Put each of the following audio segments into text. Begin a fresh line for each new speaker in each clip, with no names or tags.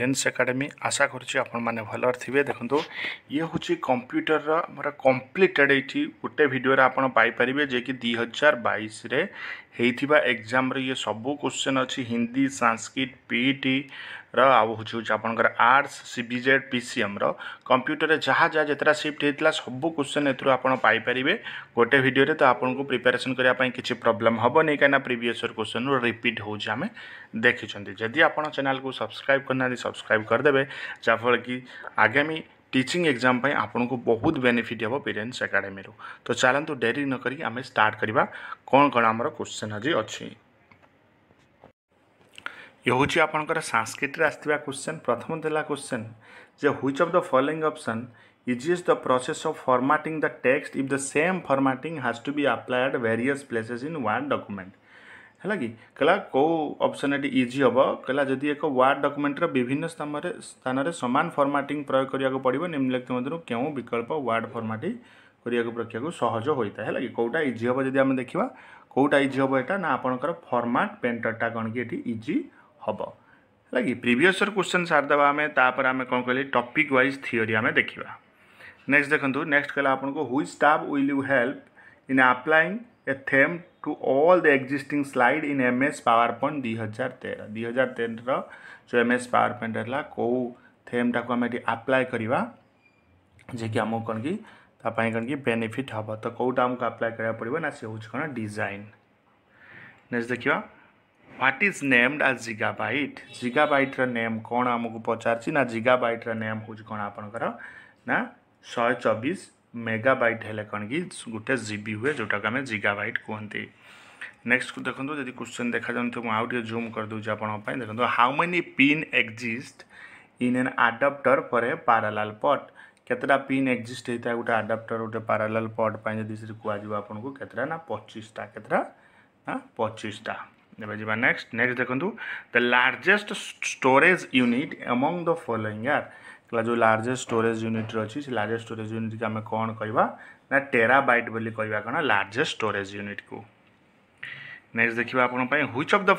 बीरेन्स academy आशा करुच्ची आपण मैंने भल थे। देखो ये हूँ कंप्यूटर मोर कम्प्लीटेड ये गोटे भिडियो आपड़ पाइपर जे कि 2022 होता एग्जाम ये सबू क्वेश्चन अच्छी हिंदी संस्कृत पीटी आपंकर आर्ट्स सीबीजेड पीसीएम कंप्यूटर जहाँ जहाँ जितना शिफ्ट होता सबू क्वेश्चन एपाइपर गोटे भिडियो तो आपको प्रिपेरेसन करने किसी प्रोब्लेम हम नहीं कहीं प्रीवियस क्वेश्चन रिपीट होमें देखी जदि आप चैनल को सब्सक्राइब करना सब्सक्राइब करदे जहाँफल कि आगामी टीचिंग एग्जाम पे आपन को बहुत बेनिफिट हम बीरेन्स एकेडमी रू। तो चलतु डेरी न करी आम स्टार्ट करवा कौन कौन आमर क्वेश्चन आज अच्छी। ये हूँ आपंकर संस्कृत आसवा क्वेश्चन प्रथम देला क्वेश्चन जे which of the following option is the process of formatting the text if the same formatting has to be applied various places in one document है कि कहला कौ ऑप्शन ये इजी हम कहला जदि एक वार्ड डॉक्यूमेंटर विभिन्न स्थान सामान फॉर्मेटिंग प्रयोग करने पड़ो निम्नलिखित मध्य क्यों विकल्प वार्ड फॉर्मेटिंग करने प्रक्रिया सहज होता है कि कौटा इजी हम जब आम देखा कौटा इजी हम यहाँ ना आपंकर फॉर्मेट पेंटरटा कौन कि इजी हम है कि प्रीवियस क्वेश्चन सारिदे आम तापर आम कौन कहली टॉपिक वाइज थ्योरी आम देखा। नेक्स्ट देखो नेक्स्ट कहला आपको which stuff will you help in applying a theme to all the existing slide in MS PowerPoint 2013 जो MS पावरपॉइंट है कौ थेमटा को आम अप्लाई करवा जे कि आमको कौन कि कौन कि बेनिफिट हम तो कौटा आमको अप्लाई करा पड़ो ना सी हूँ कौन डिजाइन। नेक्स्ट देखा what is named as gigabyte gigabyte name कौन आमको पचार ना जिगाबाइट नेम हूँ कौन आपंकर ना 124 मेगाबाइट है कौन कि गोटे जीबी हुए जोटा को आम जिगाबाइट कहते। नेक्स्ट देखो जब क्वेश्चन देखा जाए तो आउ जूम कर दूसरी आपंपाई देखो how many pin exist in an adapter for a parallel port केतटा पिन एक्जिस्ट होता है गोटे आडाप्टर गोटे पैरेलल पॉट जब कह आपको केतटा ना 25टा केतटा ना 25टा। नेक्स्ट देखो the largest storage unit among the following यार जो लार्जेस्ट स्टोरेज यूनिट अच्छी से लार्जेस्ट स्टोरेज यूनिट को आम कौन कहवा ना टेराबाइट बोली कहवा कौन लार्जेस्ट स्टोरेज यूनिट को। नेक्स्ट देखिए आपन which of the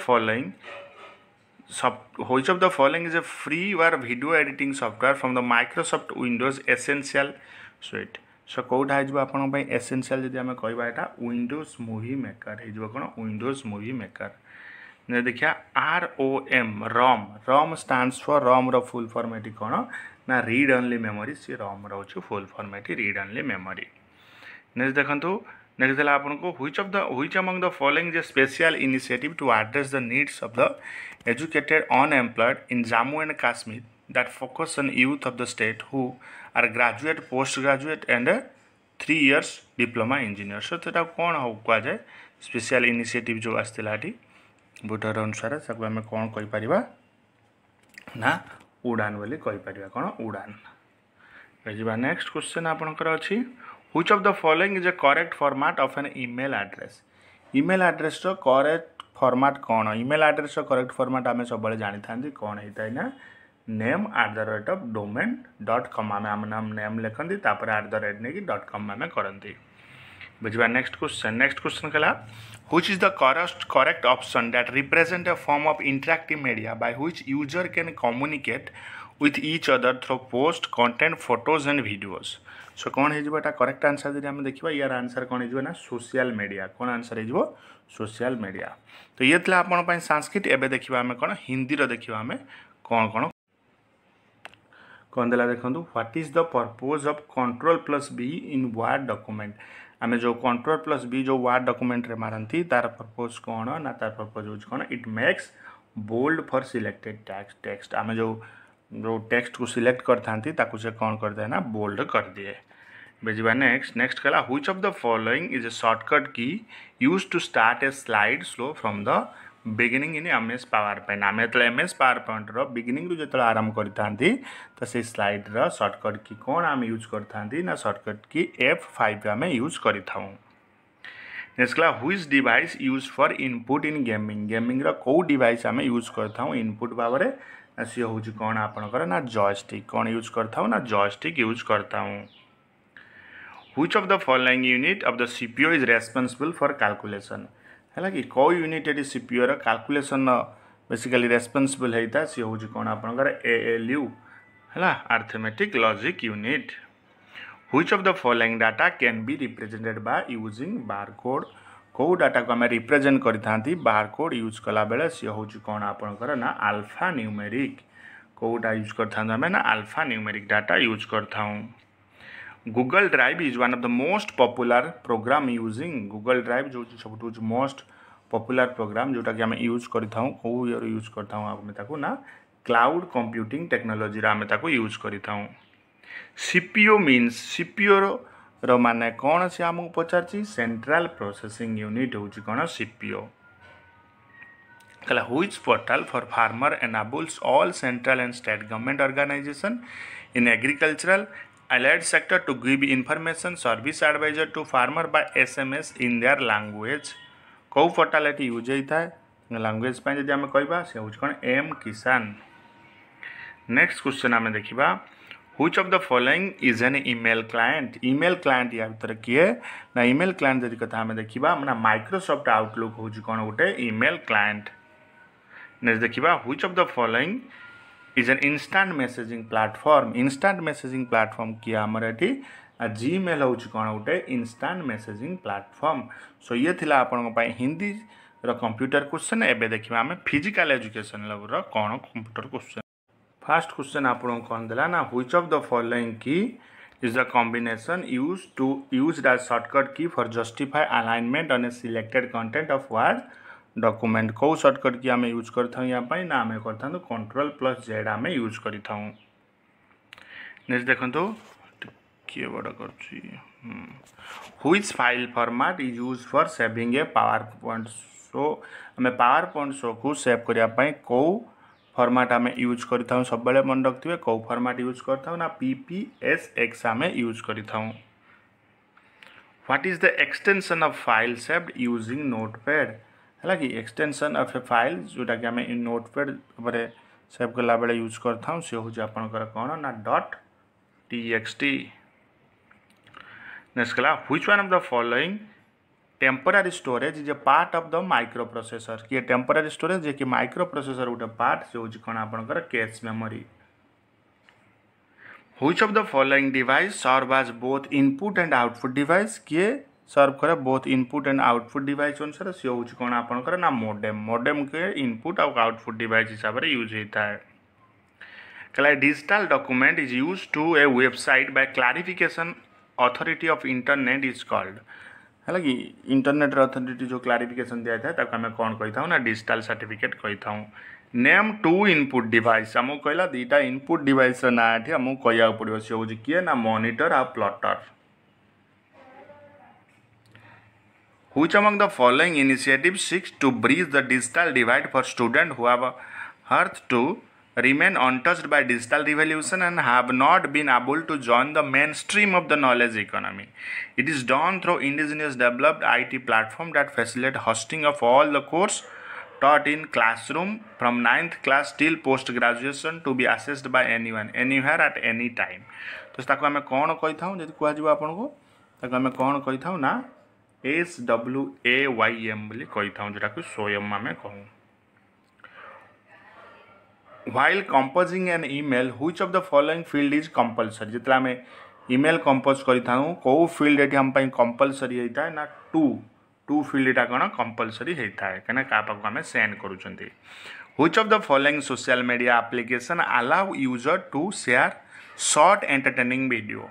following is a freeware video editing software from the Microsoft Windows essential suite so कौटा हो एसेंशियल जब आम कहवा यहाँ विंडोज मूवी मेकर हो कौन विंडोज मूवी मेकर। देखिए ROM ROM stands for ROM रो फुल फॉर्मेट कौन ना रीड ओनली मेमोरी सी रॉम रोच full format read only memory. Next देखो नेक्स्ट देला आपको which among the following is a special initiative to address the needs of the educated unemployed in Jammu and Kashmir that focus on youth of the state who are graduate post graduate and 3 years diploma engineer so तो कौन हो कह जाए special initiative जो आसला बुटर अनुसार आम कौन कहीपर ना उड़ान बोली कहीपर कौन उड़ान। बुझा नेक्स्ट क्वेश्चन आपंकर अच्छी which of the following is a correct format of an email address email address correct format कौन ईमेल एड्रेस करेक्ट फॉर्मेट आम सब जानी था कौन होता है ना name@domain.com आम नाम नेम लिखती @ .com आम करती। बुझा नेक्स्ट क्वेश्चन कहला which is the correct option that represent a form of interactive media by which user can communicate with each other through post content photos and videos so कौन हो correct answer जब आम देखा यार answer कौन हो social media कौन answer हो सोशल मीडिया। तो ये आपन संस्कृत एवं देखा आम कौन हिंदी देखा आम कौन कौन कौन देला देखो what is the purpose of Ctrl+B in ward document आम जो Ctrl+B जो वार्ड डॉक्यूमेंट रे मारती तार पर्पज कौन ना तार पर्पज हो कौन it makes bold for selected text आम जो टेक्स्ट को सिलेक्ट करता से कौन कर दे ना बोल्ड कर दिए। बुझा नेक्स्ट कहला which of the following is a shortcut key use to start a slide show from the beginning in MS PowerPoint आम जो MS पावरपॉइंट बिगिनिंग रू जो आरंभ करते तो से स्लाइड शॉर्टकट की कौन आम यूज करते ना शॉर्टकट की F5 आम यूज कर। नेक्स्ट कहला which device use for input in gaming कौ डिवाइस आम यूज करता इनपुट भाव में सी हूँ कौन आपंकर ना जॉयस्टिक कौन यूज करता ना जॉयस्टिक यूज करता हूँ। Which of the following unit of the CPU is responsible for calculation है कि कौ यूनिट ये CPU कैलकुलेशन बेसिकली रेस्पॉन्सिबल होता है सी हूँ कौन आपंकर ALU है arithmetic logic unit which of the following data can be represented by using barcode कौ डाटा को आम रिप्रेजेंट करी बारकोड यूज कला बेले सी हूँ कौन आपंकर ना अल्फा न्यूमेरिक कौटा यूज करें ना अल्फा न्यूमेरिक डाटा यूज करता Google drive is one of the most popular program using Google drive जो सब मोस्ट पॉपुलर प्रोग्राम जोटा कि आम यूज करता कौ ईयर यूज करता आम ना क्लाउड कंप्यूटिंग टेक्नोलॉजी आम यूज करता सीपीओ मीन्स सीपीओ रो माने कौन से आमको पचार सेंट्रल प्रोसेसिंग यूनिट हूँ कौन CPU which portal for farmer enables all central and state government organisation in agricultural allied sector to give information service advisor to farmer by SMS in their language कौ portal ये use होता है language जब आम कहवा से हूँ कौन एम किसान नेक्स्ट क्वेश्चन आम देखा which of the following is N email client या भर किए ना ईमेल क्लाएंट जब कथा आम देखा ना माइक्रोसॉफ्ट आउटलुक हूँ कौन गोटे ईमेल क्लाएंट नेक्स्ट देखा which of the following is N instant messaging platform किया आमर ये जीमेल हूँ कौन गोटे इंस्टांट मेसेजिंग प्लेटफॉर्म सो ये थिला आपन हिंदी कंप्यूटर क्वेश्चन एबे देखिबा आमे फिजिकल एजुकेशन लेवल कौन कंप्यूटर क्वेश्चन फर्स्ट क्वेश्चन आपन कौन देला ना which of the following key is the combination used as shortcut key for justify alignment on a selected content of Word document कौ shortcut key आम use करता यहाँ ना आम करता Ctrl+Z आम यूज करता नेक्स्ट देखो किए बड़ कर which file format is use for saving A power point show आम पावर पॉइंट शो को सेव करने कौ फॉर्मेट आम यूज करता सब मन रखिए कौ फॉर्मेट यूज करता ना PPSX आम यूज करता what is the extension of file saved using notepad है कि एक्सटेंशन ऑफ ए फाइल जोटा कि आम नोटपैड सेव कला बेले यूज करता सी हूँ आपंकर कौन ना .txt नेक्स्ट कला which one of the following temporary storage is a part of the microprocessor कि टेम्पररी स्टोरेज जे कि माइक्रो प्रोसेसर गोटे पार्ट से हूँ कौन आपंकर cache memory which of the following device serve as both input and output device किए serve करे both input and output device अनुसार सी हूँ कौन आपंकर ना मोडेम के इनपुट और आउटपुट डिवाइस हिसाब से यूज होता है कला digital document is use to a website by clarification authority of internet is called है कि इंटरनेट अथॉरिटी जो क्लारिफिकेशन दिया था ताको आम कौन कही ना डिजिटल सर्टिफिकेट कही नेम टू इनपुट डिवाइस आमको कहला दुईटा इनपुट डिवाइस ना आमको कह पड़ो सी हूँ किए ना मॉनिटर आ plotter which among the following initiative seeks to bridge the digital divide for student who have hitherto remain untouched by digital revolution and have not been able to join the mainstream of the knowledge economy. It is done through indigenous developed IT platform that facilitate hosting of all the course taught in classroom from 9th class till post graduation to be accessed by anyone anywhere at any time. तो ताको आम कौन कही था जब कह आपन को ताको आम कौन कही था ना SWAYM बोली कही था जोटा कि स्वयं आम कहूँ while composing an email which of the following field is compulsory जितने आम ईमेल कंपोज करता कौ फील्ड ये आम कंपलसरी होता है ना टू फील्ड यहाँ कौन कंपलसरी होता है कहीं क्या पाक आम send करुँच which of the following social media application allow user to share short entertaining video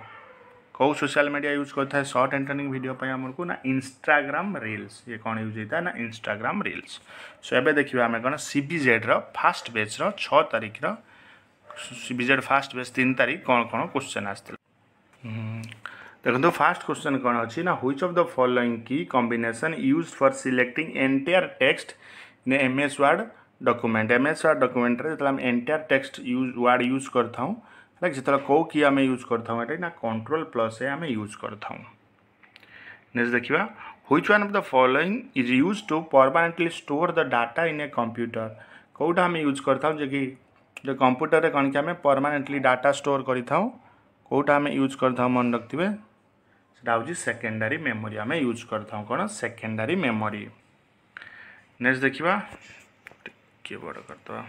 कौ सोशल मीडिया यूज करता है शॉर्ट एंटरटेनिंग वीडियो पे आमको ना इंस्टाग्राम रील्स ये कौन यूज होता है ना इंस्टाग्राम रील्स सो एबे देखिए आम कौन CBZ फास्ट बेच 6 तारीख CBZ फास्ट बेच 3 तारीख कौन कौन क्वेश्चन आसते देखो फास्ट क्वेश्चन कौन अच्छी ना which of the following key combination used for selecting entire text in MS word document जो आम एंटायर टेक्स्ट वर्ड यूज करता हूँ जितना कौ की आम यूज करता हूँ ना Ctrl+A आम यूज करता हूँ नेक्स्ट देखिए which one of the following is use to permanently store the data in a computer कौटा आम यूज करता हूँ जो कंप्यूटर कौन कि आम परमानेंटली डाटा स्टोर करता हूँ कौटा आम यूज करता हूँ मन रखिए सेटा हूँ सेकेंडरी मेमोरी आम यूज करता हूँ कौन सेकेंडरी मेमोरी नेक्स्ट देखिए टिके बड़ करदे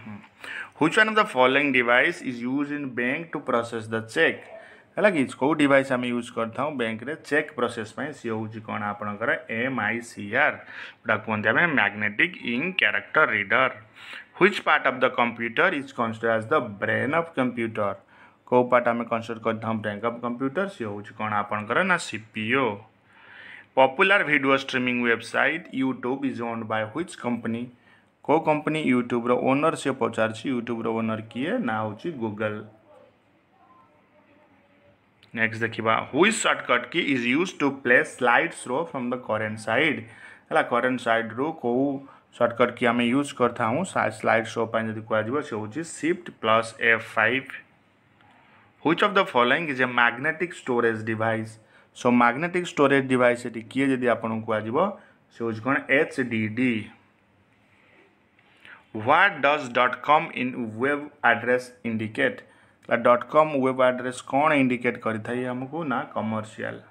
which one of the following device is use in bank to process the cheque है कि कौ डिवाइस आम यूज करता बैंक रे चेक प्रोसेस सी हूँ कौन आपणकर MICR गोटा कहते हैं magnetic ink character reader which part of the computer is considered as the brain of computer कौ पार्ट आम कंसिडर करता ब्रेन ऑफ कंप्यूटर सी हूँ कौन आपणकर ना CPU popular video streaming website YouTube is owned by which company को company YouTube रो owner से पचार यूट्यूब रो ओनर किए ना हूँ गूगल नेक्स्ट देखा which shortcut key is use to play slide throw from the current side है करेंट साइड रू कौ शॉर्टकट की आम यूज करता हूँ स्लाइड शो जब कह से हूँ Shift+F5 which of the following is a magnetic storage device so magnetic storage device ये किए जब आपन कह से हूँ कौन HDD what does .com in web address indicate .com web address कौन इंडिकेट करिथाई हमको ना commercial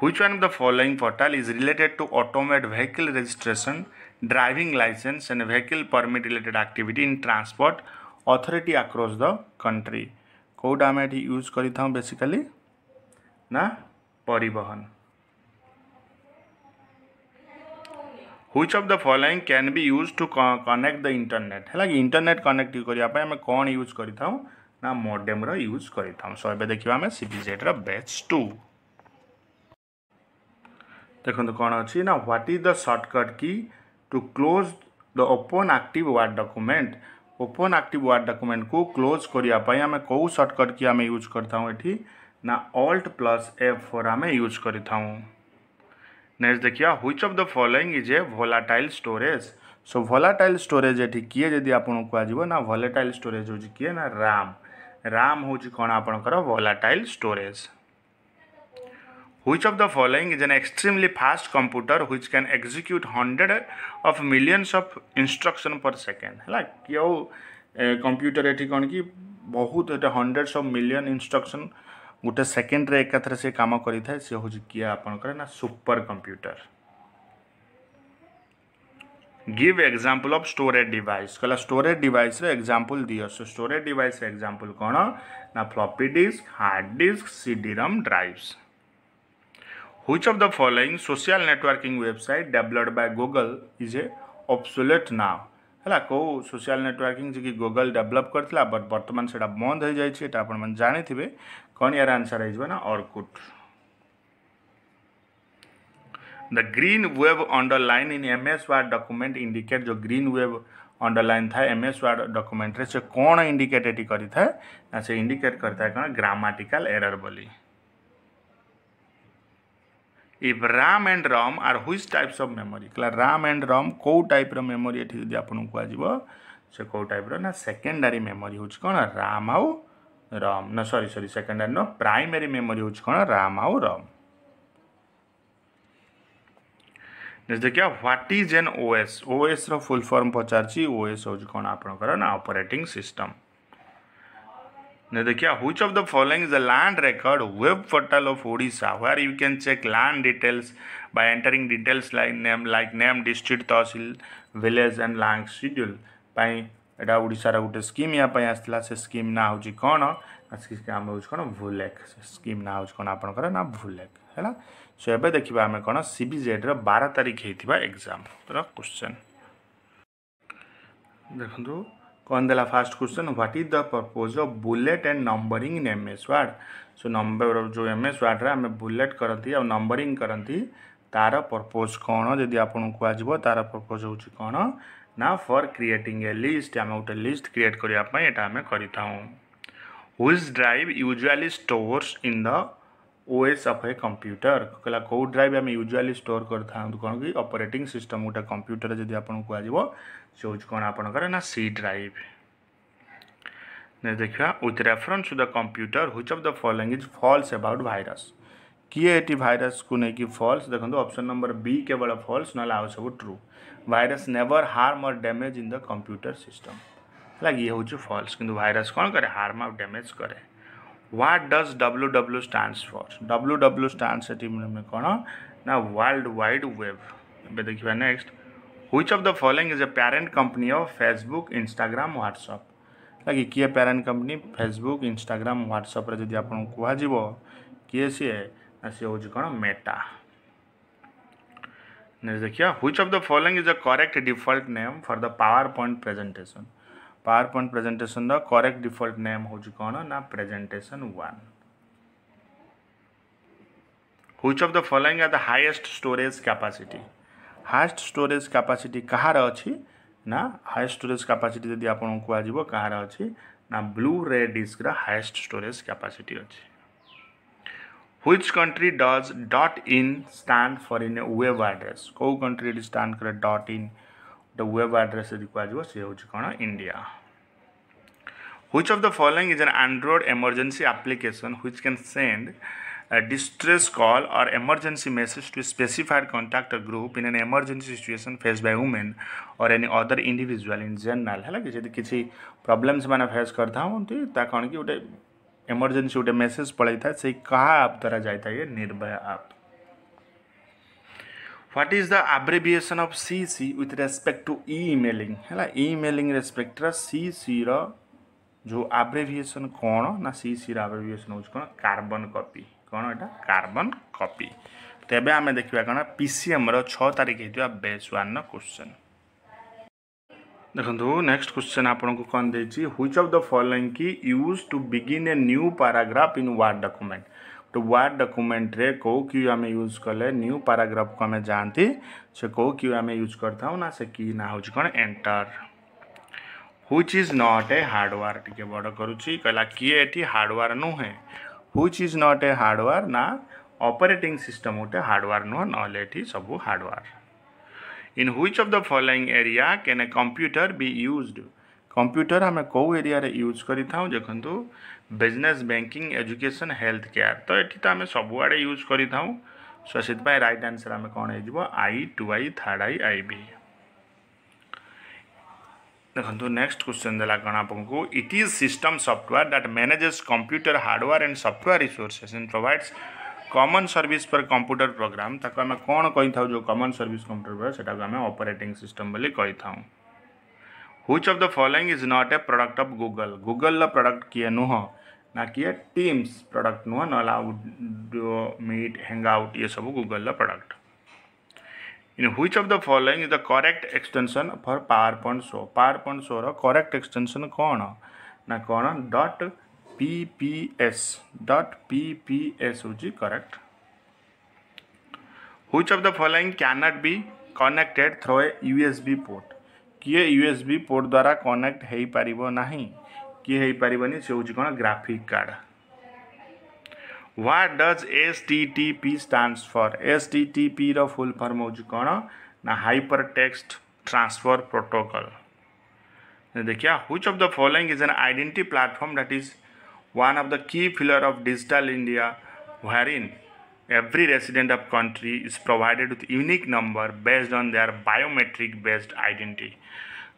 which one of the following portal is related to automate vehicle registration driving licence and vehicle permit related activity in transport authority across the country कौटा आम ये use करिथाउ basically ना परिवहन which of the following can be use to connect the internet है कि internet connect करने आम कौन यूज करिथाउ ना मॉडेम रो यूज करिथाउ सो एबे देखिबा आम CPZ रो बैच 2 देखो कौन अच्छी ना what is the shortcut key to close the open active word document open active word document को क्लोज करने आम कौ शॉर्टकट की आम यूज करता ये ना Alt+F4 आम यूज करता नेक्स्ट देखिए which of the following is A volatile storage so volatile storage ये किए जदि आपन कह ना वोलाटाइल स्टोरेज हो किए ना राम हूँ कौन आपणकर volatile storage which of the following is an extremely fast computer which can execute 100 of millions of instruction पर सेकेंड है क्यों कंप्यूटर ये कौन कि बहुत 100s of million इंस्ट्रक्शन गोटे सेकेंड रे एकाथरे से काम करिथाय से हो किए आपणकर ना super computer give example of storage device कहला स्टोरेज डिवाइस रे एग्जांपल दियो सो स्टोरेज डिवाइस रे एग्जांपल कौन ना floppy disk hard disk CD-ROM drives which of the following social networking website developed by Google is a obsolete now है कौ social networking जी Google develop करथिला but वर्तमान से बंद हो जाए आप जानी कौन यार आंसर है ना Orkut the green wave underline in MS Word document indicate जो ग्रीन वेव अंडरलाइन था MS Word डॉक्यूमेंट रे से कौन इंडिकेट करी था ना से इंडिकेट करता है कौन ग्रामेटिकल एरर बोली if RAM and ROM are which types of memory कहला RAM एंड ROM कौ टाइप रो मेमोरी एठी जदि आपन कह से कौ टाइप रो ना सेकेंडरी मेमोरी हो कौन RAM आउ ROM ना sorry secondary no primary memory हो कौन RAM आउ ROM नेक्स्ट देखिए व्हाट इज एन OS रो फुल फॉर्म पचारची OS हो कौन आपनकर ना ऑपरेटिंग सिस्टम ने देखिए which of the following is the land record web portal of Odisha where you can check land details by entering details like name district tehsil village and land schedule पाई एटा ओडिशा गोटे स्कीम या आसला से स्कीम ना हो कौन आम हो कौन भूलेक स्कीम ना हो कौन आपनकर ना भूलेक है सो एबे देखिबा आमे कौन CPZ रो 12 तारिख हेतिबा एग्जाम रो क्वेश्चन देखंतु कौन देला first question what is the purpose of bullet and numbering in MS Word so number जो MS Word रे आमे बुलेट करंती और नंबरिंग करंती तार पर्पज कौन जदि आपन को आजबो तार पर्पज हो कौन ना फॉर क्रिएटिंग ए लिस्ट आमे गोटे लिस्ट क्रिएट करिया पय एटा आमे करिताऊ which drive usually stores in the OS of a computer कहला कौ ड्राइव आम यूजुअली स्टोर करता कौन कि ऑपरेटिंग सिस्टम गोटे कंप्यूटर जदि आपन को आजबो से होच कौन आपनकर ना C ड्राइव ने देखिया with reference to the computer which of the following is false about virus किए एटी वायरस को नहीं कि फॉल्स देखो ऑप्शन नंबर B केवल फॉल्स ना आउ सब true virus never harm or damage in the computer system है ये हूँ फॉल्स किंतु वायरस कौन करे हार्म और डैमेज करे what does WW stands for WW stands में कौन ना वर्ल्ड वाइड वेब देखिए next which of the following is a parent company of Facebook Instagram WhatsApp लगे किए parent company Facebook Instagram WhatsApp रे जदि आपन कुहा जीवो किए सी हूँ कौन मेटा नेक्स्ट देखिए which of the following is a correct default name for the power point presentation the correct default name हूँ कौन ना presentation 1 which of the following are the highest storage capacity कहार अच्छी ना हाईएस्ट स्टोरेज कैपेसिटी जदि आपन को कहार अच्छी ना ब्लू रे डिस्क रा हाईएस्ट स्टोरेज कैपेसिटी अच्छी which country does .in stand for in web address को कंट्री स्टैंड करे .in द वेब एड्रेस यदि को सी हूँ कौन India which of the following is N Android emergency application which can send a distress call or emergency message to a specified contact group in an emergency situation faced by women or any other individual in general है कि जब किसी problems मैंने face करता हूँ तो कौन कि गोटे इमरजेंसी गोटे मेसेज पड़ाई था से कहा आप द्वारा जाता है निर्भया आप what is the abbreviation of CC with respect to emailing है ईमेलिंग रेस्पेक्ट CC रो जो एब्रिविएशन कौन ना CC रो एब्रिविएशन हो कौन कार्बन कॉपी कौन एटा कार्बन कॉपी तेबे आमे देखिबा कौन PCM रो 6 तारिख हेतिया बेस 1 न क्वेश्चन देखंतु नेक्स्ट क्वेश्चन आपन को कोन देछि which of the following key use to begin a new paragraph in word document तो वर्ड डॉक्यूमेंट रे को कि आमे यूज करले न्यू पैराग्राफ को आमे जानती से को कि आमे यूज करथाउ ना से की ना होछि कोन enter which is not a hardware टिके बड़ करूछि कहला कि एठी हार्डवेयर नु है which is not a hardware ना ऑपरेटिंग सिस्टम गोटे हार्डवेयर नुह ना सब hardware in which of the following area can a computer be used computer आम कौ एरिया रे यूज करिथाउ देखंतु business banking education health care तो एठी तो आम सबुआडे यूज करिथाउ सो सितपाई राइट आंसर आम कोन हे जिवो I2I थर्ड IB देखो नेक्स्ट क्वेश्चन देला कौन आपको it is system software that manages computer hardware and software resources and provides common service पर कंप्यूटर प्रोग्राम ताको आम कौन कही था जो कॉमन सर्विस कंप्यूटर सेटा को आम ऑपरेटिंग सिस्टम बोली कही था which of the following is not A product of Google product किए नुह ना किए टीम्स प्रोडक्ट नुह ना मीट हैंगआउट ये सब Google product in which of the following is the correct extension for PowerPoint show रो correct extension कौन ना कौन .pps होची correct which of the following cannot be connected through a USB port किए USB port द्वारा connect हेई परिबो नाही किए हेई परिबनी से होची कौन graphic card What does HTTP stands for? HTTP रो फुल फॉर्म हो कौन ना हाइपर टेक्स्ट ट्रांसफर प्रोटोकॉल देखिए which of the following is an identity platform that is one of the key pillar of digital India wherein every resident of country is provided with unique number based on their biometric based identity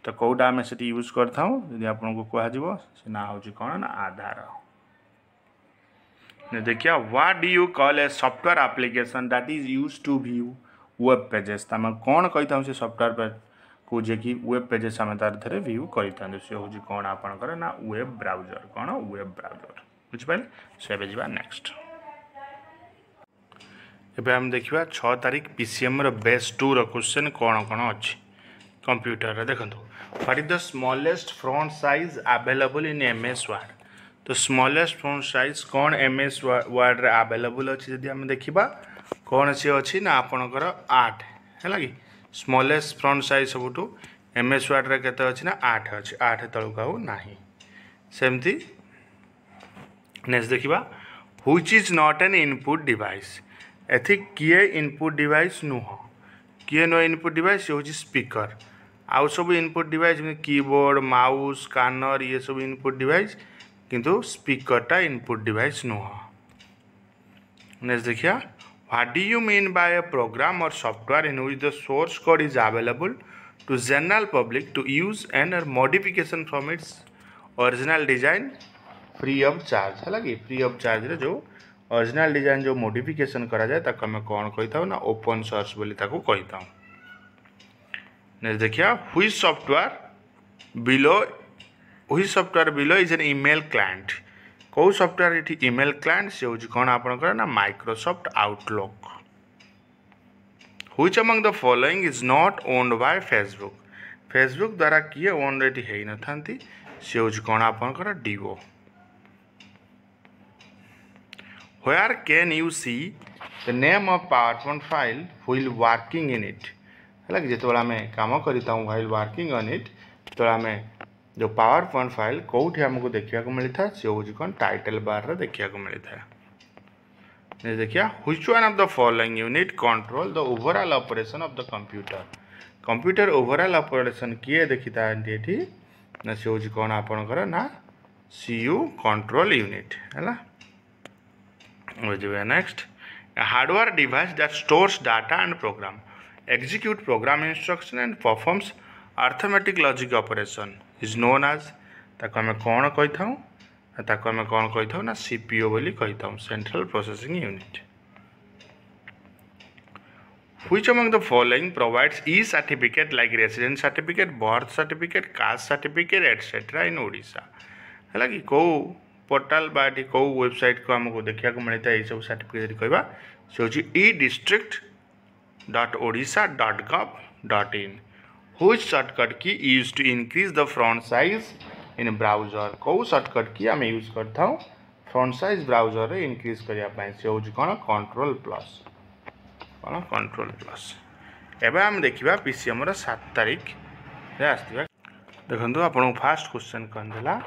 तो कोडा आम से use करता हूँ यदि आपन को कह जीवो से ना हो कौन ना आधार देखिए what do you call a software application that is use to view web pages तमें कौन कही था से सॉफ्टवेयर पे को जे कि वेब पेजेस आम तार थे व्यू करी था से हूँ कौन आपंकर ना वेब ब्राउजर कौन वेब ब्राउजर बुझिपारे सो एबे जिबा नेक्स्ट एबे हम देखिबा 6 तारिख PCM रो बेस 2 रो क्वेश्चन कौन कौन अच्छी कंप्यूटर रे देखंतु what is the smallest font size available in MS word तो स्मॉलेस्ट फॉन्ट साइज कौन MS वर्ड रे अवेलेबल अच्छी जदि हम देखिबा कौन सी अच्छी ना आपनकर 8 है लगी स्मॉलेस्ट फॉन्ट साइज सबुठू MS वर्ड रे केते अच्छी ना 8 अच्छी 8 तळु काउ नाही सेमती नेक्स्ट देखिबा which is not an input device एथि किए इनपुट डिवाइस नुह किए नो इनपुट डिवाइस हो स्पीकर आउ सब input device keyboard mouse scanner ये सब इनपुट डिवाइस किंतु स्पीकरटा इनपुट डिवाइस नुह नेक्स्ट देखिए what do you mean by a program और software in which the source code is available to general public to use and modification from its original design free of charge है लगी free of charge रे जो original design जो modification करा जाए ताको हमें कौन कही था ना ओपन सोर्स बोली ताको कही था नेक्स्ट देखिए which software below is an email client कौ सॉफ्टवेयर ये ईमेल क्लाइंट से हूँ कौन आपंकर ना Microsoft outlook which among the following is not owned by Facebook द्वारा किए ओन रेडी है न था से हूँ कौन आपंकर do Where can you see the name of PowerPoint file while working in it? है कि जो आम कम करता हूँ while working on it तो आम जो PowerPoint फाइल कौटी आमको देखा मिलता है से हूँ कौन टाइटल बार देखा मिलता है देखिए which one of the following unit control the overall operation of the computer overall operation किए देखी था ना से हूँ कौन आपणकर ना CU कंट्रोल यूनिट है next a hardware device that stores data and program execute program instruction and performs arithmetic logic operation is known as ताको हमें कौन कही था ताको हमें कौन कही था ना सीपीयू बोली कही था central processing unit which among the following provides e-certificate like residence certificate birth certificate caste certificate etc in Odisha है कि कौ पोर्टाल बाटी कौ वेबसाइट को आमको देखा मिलता है ये सब सर्टिफिकेट कहवा से हूँ e-district.odisha.gov.in which shortcut key use to increase the front size in browser कौ शॉर्टकट की आम यूज करता हूँ फ्रंट साइज ब्राउजर रे इंक्रीज करने से हूँ कौन कंट्रोल प्लस एवं आम देखा पीसीएम 7 तारीख आसवा देखो आपको फास्ट क्वेश्चन कौन देला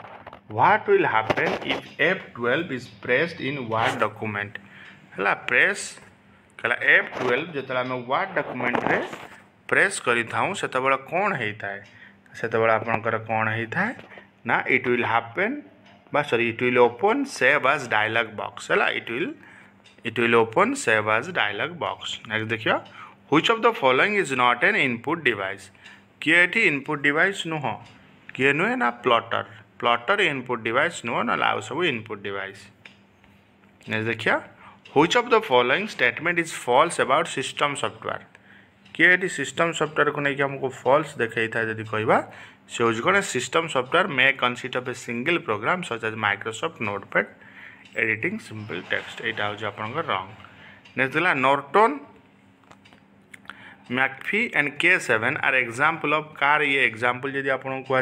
What will happen if F12 is pressed in Word document? है प्रेस कहला F12 जो आम Word document रे प्रेस करता हूँ से कौन होता है से आपंकर कौन होता है ना it will happen sorry it will open save as dialog box है it will open save as dialog box next देखिए which of the following is not an input device किए ये इनपुट डिवाइस नुह किए नुहे ना प्लॉटर इनपुट डिवाइस नुह ना आउ सब इनपुट डिवाइस नेक्स्ट देखिए which of the following statement is false about system software किए ये सिस्टम सॉफ्टवेयर को लेकिन हमको फॉल्स देखा था जब कहवा से हूँ कौन system software may consist of a single program such as Microsoft notepad editing simple text यहाँ हूँ आपंकर रंग नेक्स्ट दिला Norton McAfee and K7 are example of कार ये एग्जांपल जब आपको कह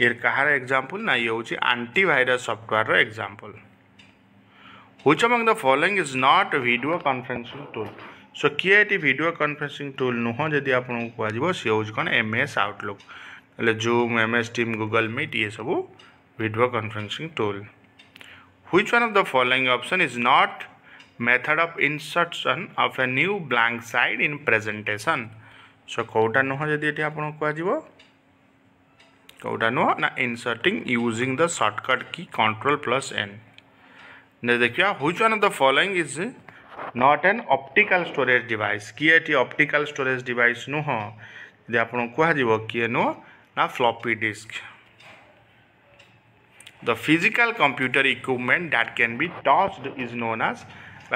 ये कहार एग्जांपल ना ये हूँ antivirus software example which among the following is not video conferencing tool so किए ये वीडियो कॉन्फ्रेंसिंग टूल नुह जब आपको कह सी हूँ कौन MS outlook zoom MS team Google meet ये सब video conferencing tool which one of the following option is not method of insertion of a new blank slide in presentation so कौटा नुह जब आपको कह कौटा नुह ना इंसर्टिंग यूजिंग द शॉर्टकट की Ctrl+N ने देखिए which one of the following is not an optical storage device किए ये ऑप्टिकल स्टोरेज डिवाइस नुह जब आपको कह किए नुह ना floppy disk the physical computer equipment that can be touched is known as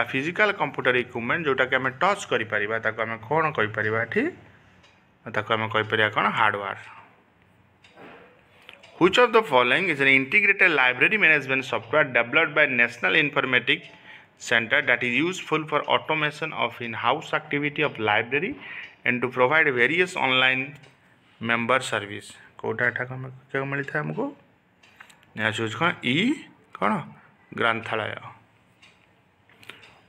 physical computer equipment जोटा कि आम टच कर आम कौन कहीपर आम कहीपर कौन hardware which of the following is an integrated library management software developed by national informatics center that is useful for automation of in-house activity of library and to provide various online member service quota क्या मिलता है हमको कौन ग्रंथालय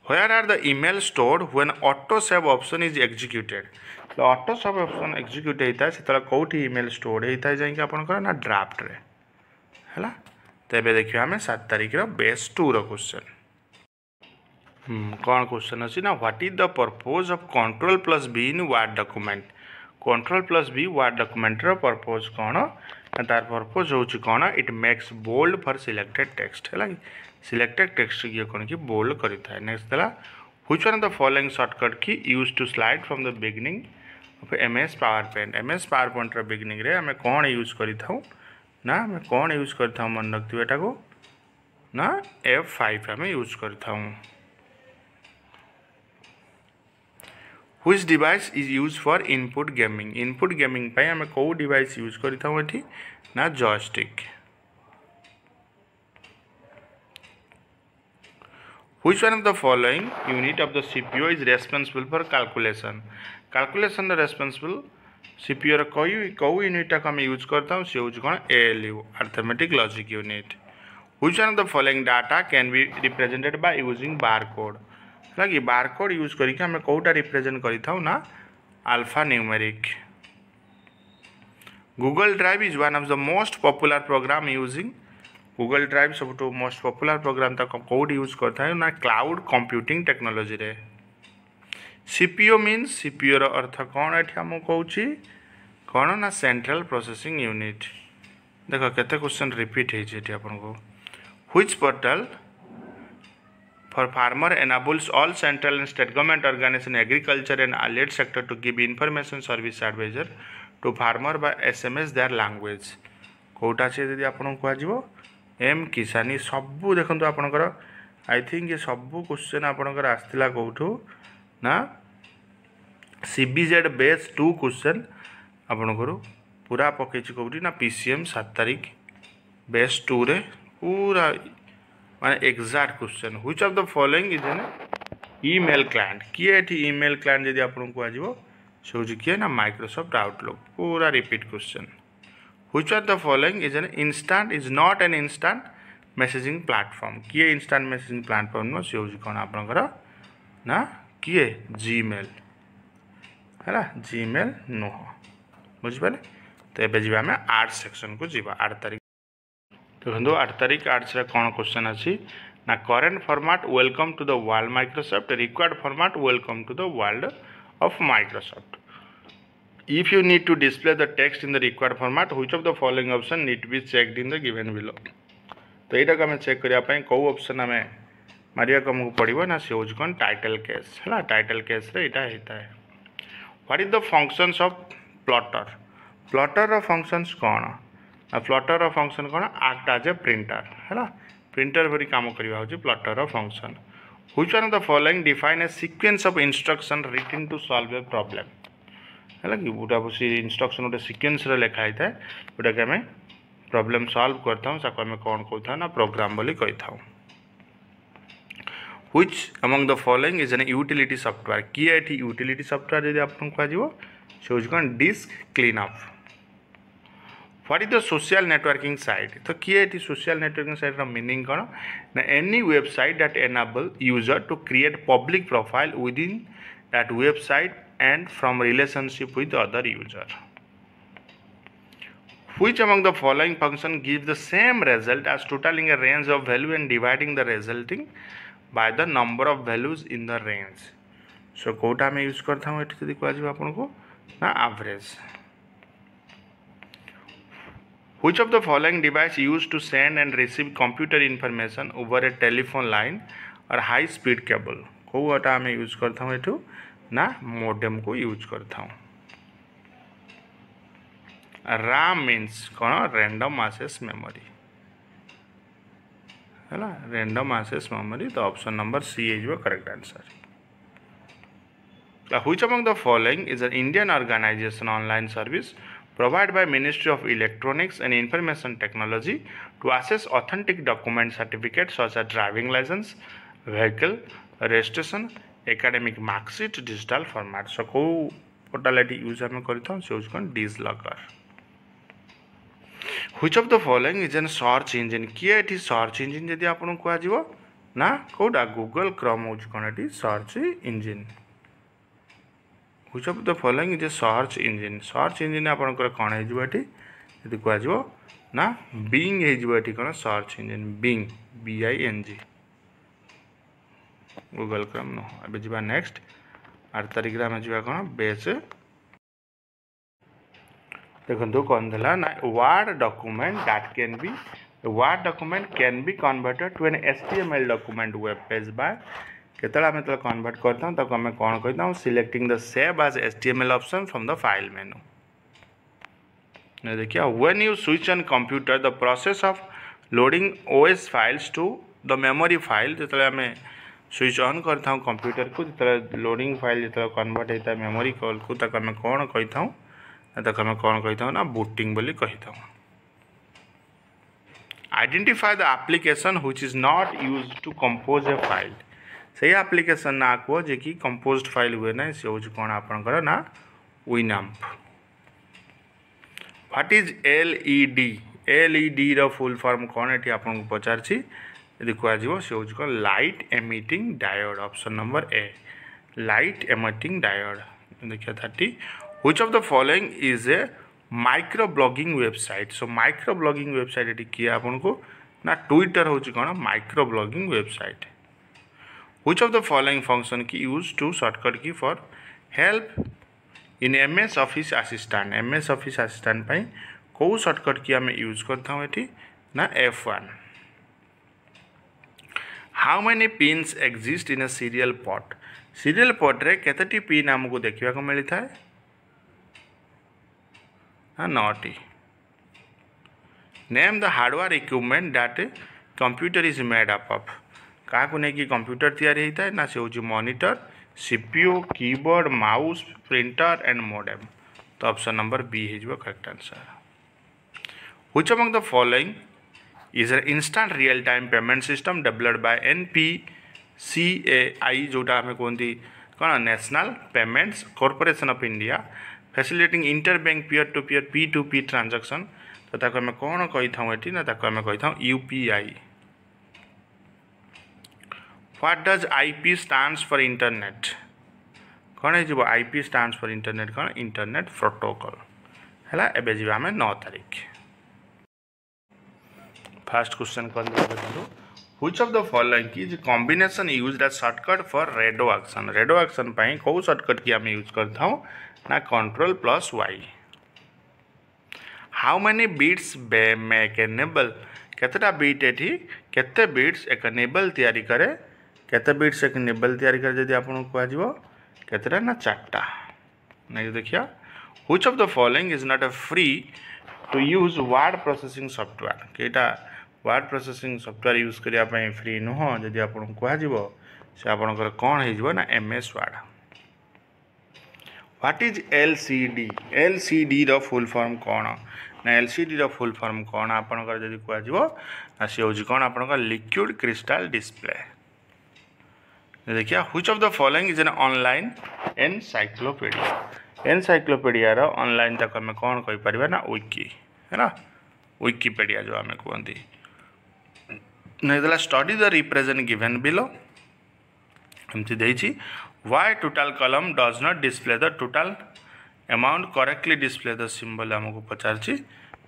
where are the email stored when auto save option is executed तो auto save option execute होता है से कौटी email stored होता है जाइए आपंकर ना ड्राफ्ट रे है तेरे देखिए आम 7 तारीख बेस 2 क्वेश्चन कौन क्वेश्चन अच्छी ना what is the purpose of Ctrl+B in word document Ctrl+B word document purpose कौन तार पर्पज हूँ कौन it makes bold for selected text है सिलेक्टेड टेक्स्ट ये कौन कि बोल्ड करता है नेक्स्ट देला which one of the following shortcut key use to slide from the beginning of MS PowerPoint beginning रे आम कौन यूज करता ना आम कौन यूज करता मन रखिए एटा को ना F5 आम यूज करता Which device is used for input gaming? Input gaming पे हमें कौ device use करता हूँ एठी ना joystick. Which one of the following unit of the CPU is responsible for calculation? Calculation responsible CPU ର कौ unit टा हम use करता हूँ से use कौन ALU arithmetic logic unit. Which one of the following data can be represented by using barcode? लगी barcode use करके हमें कोटा रिप्रेजेंट करता हूँ ना alpha numeric. Google drive is one of the most popular program using. Google drive सब most popular program तक code use करता है ना क्लाउड कंप्यूटिंग टेक्नोलॉजी रे. सीपीयू मीन्स सीपीयू रो अर्थ कौन एठी हम कहूची कौन ना सेंट्रल प्रोसेसिंग यूनिट. देखो केते क्वेश्चन रिपीट है एठी आपन को. Which portal for farmer enables all central and state government organization agriculture and allied sector to give information service advisor to farmer by SMS their language. कोटा से यदि आपन को आजिवो एम किसानी सबु देखंतु आपनकर आई थिंक ये सबु क्वेश्चन आपनकर आस्थिला कोठू ना CBZ बेस 2 क्वेश्चन आपनकर पूरा पकेछि कोठी ना PCM 7 तारिख बेस 2 रे पूरा माने exact question. Which of the following is N email client. किए एठी ईमेल क्लाइंट यदि आपन को आजिवो सोजि किए ना माइक्रोसॉफ्ट आउटलुक पूरा repeat question. Which of the following is an instant is not an instant messaging platform. किए instant messaging platform no sooji कोन आपनकर ना किए जीमेल हैला जीमेल नो बुझ पाले. तो एबे जिबा हमें आर्ट सेक्शन को जिबा 8 तारिख. देखो 8 तारिख आर्ट्स कौन क्वेश्चन अच्छी ना current format welcome to the world Microsoft required format welcome to the world of Microsoft. If you need to display the text in the required format which of the following option need be checked in the given below. तो यहाँ को आम check करने कौ option आम मारिया को पड़ो ना से हूँ कौन टाइटल केस है. टाइटल केस रे यहाँ होता है. What is the functions of plotter. Plotter functions कौन प्लॉटर फंक्शन कौन एक्ट एज ए प्रिंटर है. प्रिंटर भरी काम करवा हूँ plotter function. Which one of the following define a sequence of instruction written to solve a problem है कि गोटा बस इंस्ट्रक्शन गोटे सीक्वेंस लिखा होता है जोटा कि आम प्रॉब्लम सॉल्व करता हूँ साको आम कौन कहता ना प्रोग्राम बोली कही था. Which among the following is N utility software. किए एठी यूटिलिटी सॉफ्टवेयर यदि आपन को आजिवो से हूँ कौन disk clean up. What is the social networking site. तो किए एठी सोशल नेटवर्किंग साइट रा मीनिंग कौन ना any website that enable user to create public profile with in that website and from relationship with other user. Which among the following function give the same result as totalling a range of value and dividing the resulting by the number of values in the range. सो कोटा में use करता हूँ एठी यदि कहजिबा आपन को ना average. Which of the following device used to send and receive computer information over a telephone line or high speed cable. कौटा आम use करता हूँ एठू ना मोडेम को यूज करता हूँ. RAM मीन्स कौन रैंडम एक्सेस मेमोरी है. Random access memory. तो option number C is correct answer. Which among the following is an Indian organization online service provided by Ministry of Electronics and Information Technology to access authentic document certificates such as driving license, vehicle registration, academic mark sheet, digital format. So को portal use आम करता हूँ से use कौन DigiLocker. Which of the following is an search engine. किए एठी search engine यदि आपन को आजिवो ना कोडा गूगल क्रोम यूज कौन एठी search engine. Which of the following is a search engine. Search engine आपनकर कौन है यदि कह ना बिंग है कौन search engine Bing BING. Google Chrome no. अब जा नेक्स्ट 8 तारिख आम जा कौन बेस. देखो कौन था ना word document that can be word document can be converted to an HTML document web page by केतला आम जो कन्वर्ट करता हूँ तक आम कौन कहता हूँ selecting the save as HTML option from the file menu. देखिए when you switch on computer the process of loading OS files to the memory file जो आम स्विच ऑन करता कंप्यूटर को जो लोडिंग फाइल जो कन्वर्ट होता है memory call को आम कौन कही था आम कौन कही था ना बूटिंग बोली कही था। Identify the application which is not used to compose a file से एप्लिकेशन ना कह जे कि कंपोज्ड फाइल हुए ना से हूँ कौन आपंकर ना विनैम्प। व्हाट इज एलईडी रो फुल फॉर्म कौन ये आपको पचार यदि कह से हूँ कौन light emitting diode option number A light emitting diode. देखिए 30 which of the following is a micro blogging website. So micro blogging website ये किए आपको ना ट्विटर हूँ कौन micro blogging website. Which of the following function key use to shortcut key for help in MS office assistant. MS office assistant पाई कौ shortcut key आम use करता हूँ ये ना F1। How many pins exist in a serial port. Serial port रे केतटी pin आमको देखा को मिलता है ना 9टी। Name the hardware equipment that computer is made up of. क्या नहीं कंप्यूटर तैयारी होता है ना से हूँ monitor CPU keyboard mouse printer and modem. तो ऑप्शन नंबर बी हो correct answer. Which among the following is an instant real time payment system developed bye NPCI जोटा आम कहते कौन national payments corporation of India facilitating inter bank peer to peer P2P transaction. तो ताको आम कौन कही था ना ताको आम कही था UPI। What does IP stands for internet कौन हो IP स्टैंड्स फॉर इंटरनेट कौन इंटरनेट प्रोटोकॉल है। एबे जी आम 9 तारीख। फर्स्ट क्वेश्चन कर देखो which of the following key combination used as shortcut for redo action. Redo action पाई कौ शॉर्टकट की आम यूज करता हूँ ना Ctrl+Y। How many bits make a nibble केतेटा बीट एठी केते बीट्स एक नेबल तैयारी करे केते बीट्स एक नेबल तैयारी करे जदि आपन को आजिवो केतेटा ना 4टा नहीं। देखिया which of the following is not a free to use word processing software. केटा वर्ड प्रोसेसिंग सॉफ्टवेयर यूज करिया पई फ्री नुह जदि आपन को आजिवो से आपनकर कोन हेजिवो ना MS word. What is LCD LCD रो फुल फॉर्म कौन ना LCD रो फुल फॉर्म कौन आपनकर जदि को आजिवो ना से होजी कौन आपनकर लिक्विड क्रिस्टल डिस्प्ले। देखिए which of the following is an online encyclopedia. Encyclopedia रो ऑनलाइन तक हमें कौन कहि परिबा ना विकी है ना विकिपीडिया जो हमें कहते नहीं देला। Study the represent given below एमती देछि why total column does not display the total amount correctly display the symbol हमको पचारछि।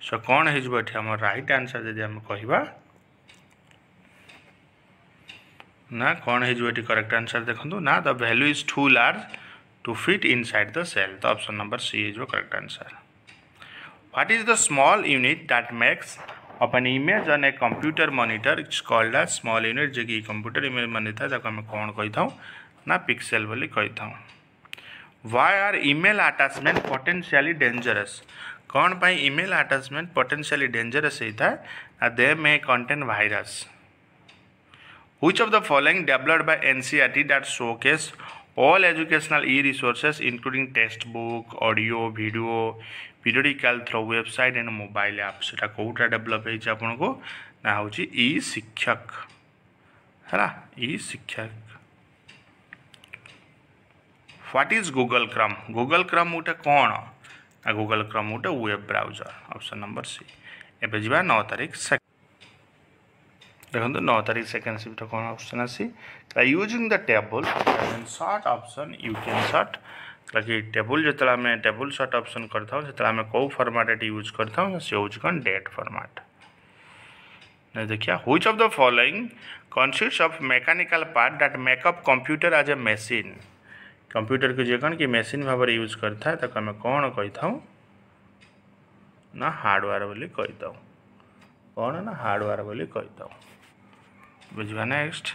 सो कौन हेजबो एठी हमर राइट आंसर जदि हम कहिबा ना कौन हेजबो एठी करेक्ट आंसर देखंतु ना the value is too large to fit inside the cell. तो ऑप्शन नंबर सी हेजबो correct answer. What is the small unit that makes of an image on a computer monitor it's called as small unit जे कि computer image monitor जाको हम कौन कहि थाउ ना pixel बोली कहि थाउ। why are email attachment potentially dangerous कौन पाई email attachment potentially dangerous होता है they may contain virus। which of the following developed by NCERT that showcase all educational e-resources including textbook audio video periodical through website and mobile app सेटा Kota develop है आपको ना हूँ ई शिक्षक है ना ई शिक्षक। What is Google Chrome Google Chrome गोटे कौन ना गूगल क्रोम गोटे web browser option number C. एबे जीवा 9 तारीख देखो 9 तारीख सेकेंड शिफ्ट कौन ऑप्शन आसी using the table sort option you can sort कि टेबल जो आम टेबल शॉर्ट ऑप्शन करता हूँ से आम कौ फॉर्मेट यूज करता हूँ से हूँ कौन डेट फॉर्मेट। देखिए which of the following consist of mechanical part that make up computer as a machine. Computer को जो कौन कि मशीन भाव यूज करता है ताको आम कौन कही था ना हार्डवेयर बोली कही था कौन ना हार्डवेयर बोली कही था बुझा। Next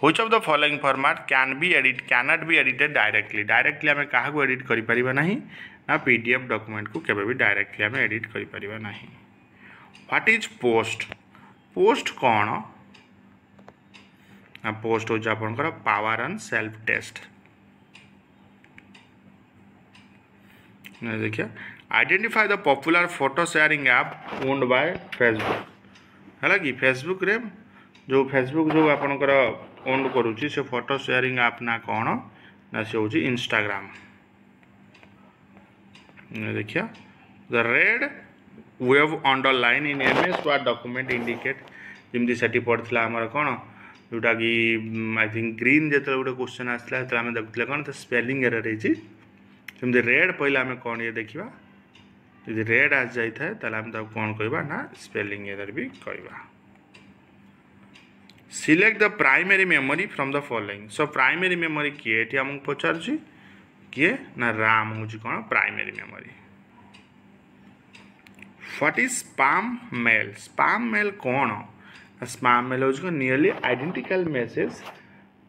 which of the following format cannot be edited directly आम क्या एडिट करि परिबा नहीं ना PDF डॉक्यूमेंट को केबे भी डायरेक्टली आम एडिट करि परिबा नहीं। व्हाट इज पोस्ट कौन ना पोस्ट हो आपनकर पावर एंड सेल्फ टेस्ट। देखिए identify the popular photo sharing app owned by Facebook है कि फेसबुक रे जो फेसबुक जो आपनकर ओन करुच्ची से फोटो शेयरिंग ऐप ना कौन ना से हूँ इंस्टाग्राम। देखिए the red wave underline in MS word document indicate जमी से पड़ता आमर कौन जोटा कि आई थिंक ग्रीन जो गोटे क्वेश्चन आसला आम देखुले कौन तो स्पेलिंग एरर होती रेड पहले आम कौन ये देखा जो रेड आस जाए आम कौन कहवा ना स्पेलिंग एरर भी कहवा। Select the primary memory from the following. So primary memory किए ये आमको पचार किए ना राम हूँ कौन primary memory. What is spam mail. Spam mail कौन स्पैम मेल हूँ nearly identical message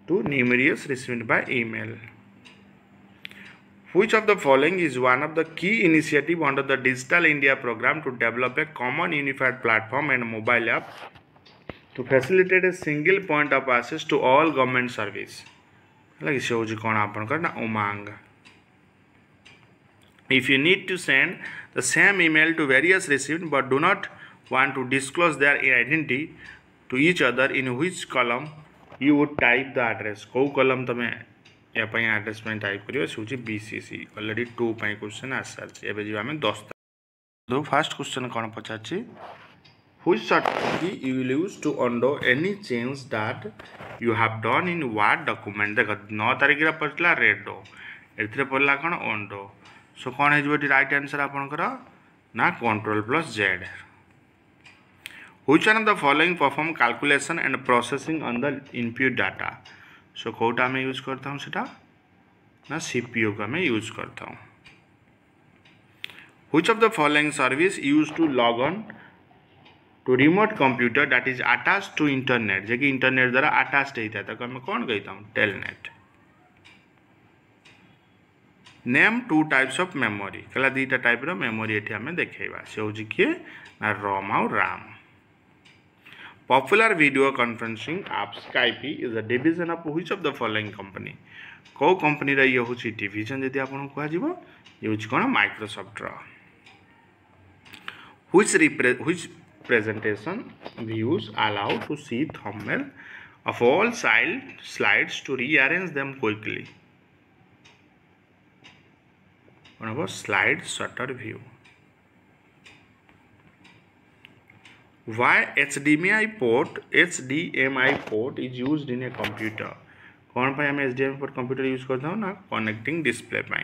to numerous received by email. Which of the following is one of the key initiative under the Digital India program to develop a common unified platform and mobile app to facilitate a single point of access to all government service? Like से हूँ कौन आपनकर ना उमंग। If you need to send the same email to various recipients but do not want to disclose their identity to each other, in which column you would type the address? कौ कलम तमें यापाई address में type करियो से हूँ BCC already 2 पाई question आस सारी एबे जी आमे 10 दो फर्स्ट क्वेश्चन कौन पचारछि which shortcut you will use to undo any change that you have done in word document. देख 9 तारिख रे पड़ला रेड एथिरे पड़ला कौन अंडो। सो कौन है जो राइट आंसर आपनकर ना Ctrl+Z। Which one of the following perform calculation and processing on the input data. So कौटा आम यूज करता हूँ सीटा ना सीपीयू को आम यूज करता हूँ। Which of the following service use to log on to remote computer that is attached to internet जे कि इंटरनेट द्वारा अटैच्ड होता है आम कौन कहता हूँ telnet. Name 2 types of memory कहला 2टा टाइप रो मेमोरी एठी आम देखैबा से हूँ किए ना रोम और Ram. Popular video conferencing app Skype is a division of which of the following company? को कंपनी रा ये होची डिवीजन जदि आपन को आजिबो यूज कोन माइक्रोसॉफ्ट रा। which presentation views allow to see thumbnail of all slides to rearrange them quickly? One about slide shutter view. Why HDMI port is used in a computer? कौन पाई हम HDMI port computer use करता हूँ ना connecting display pi.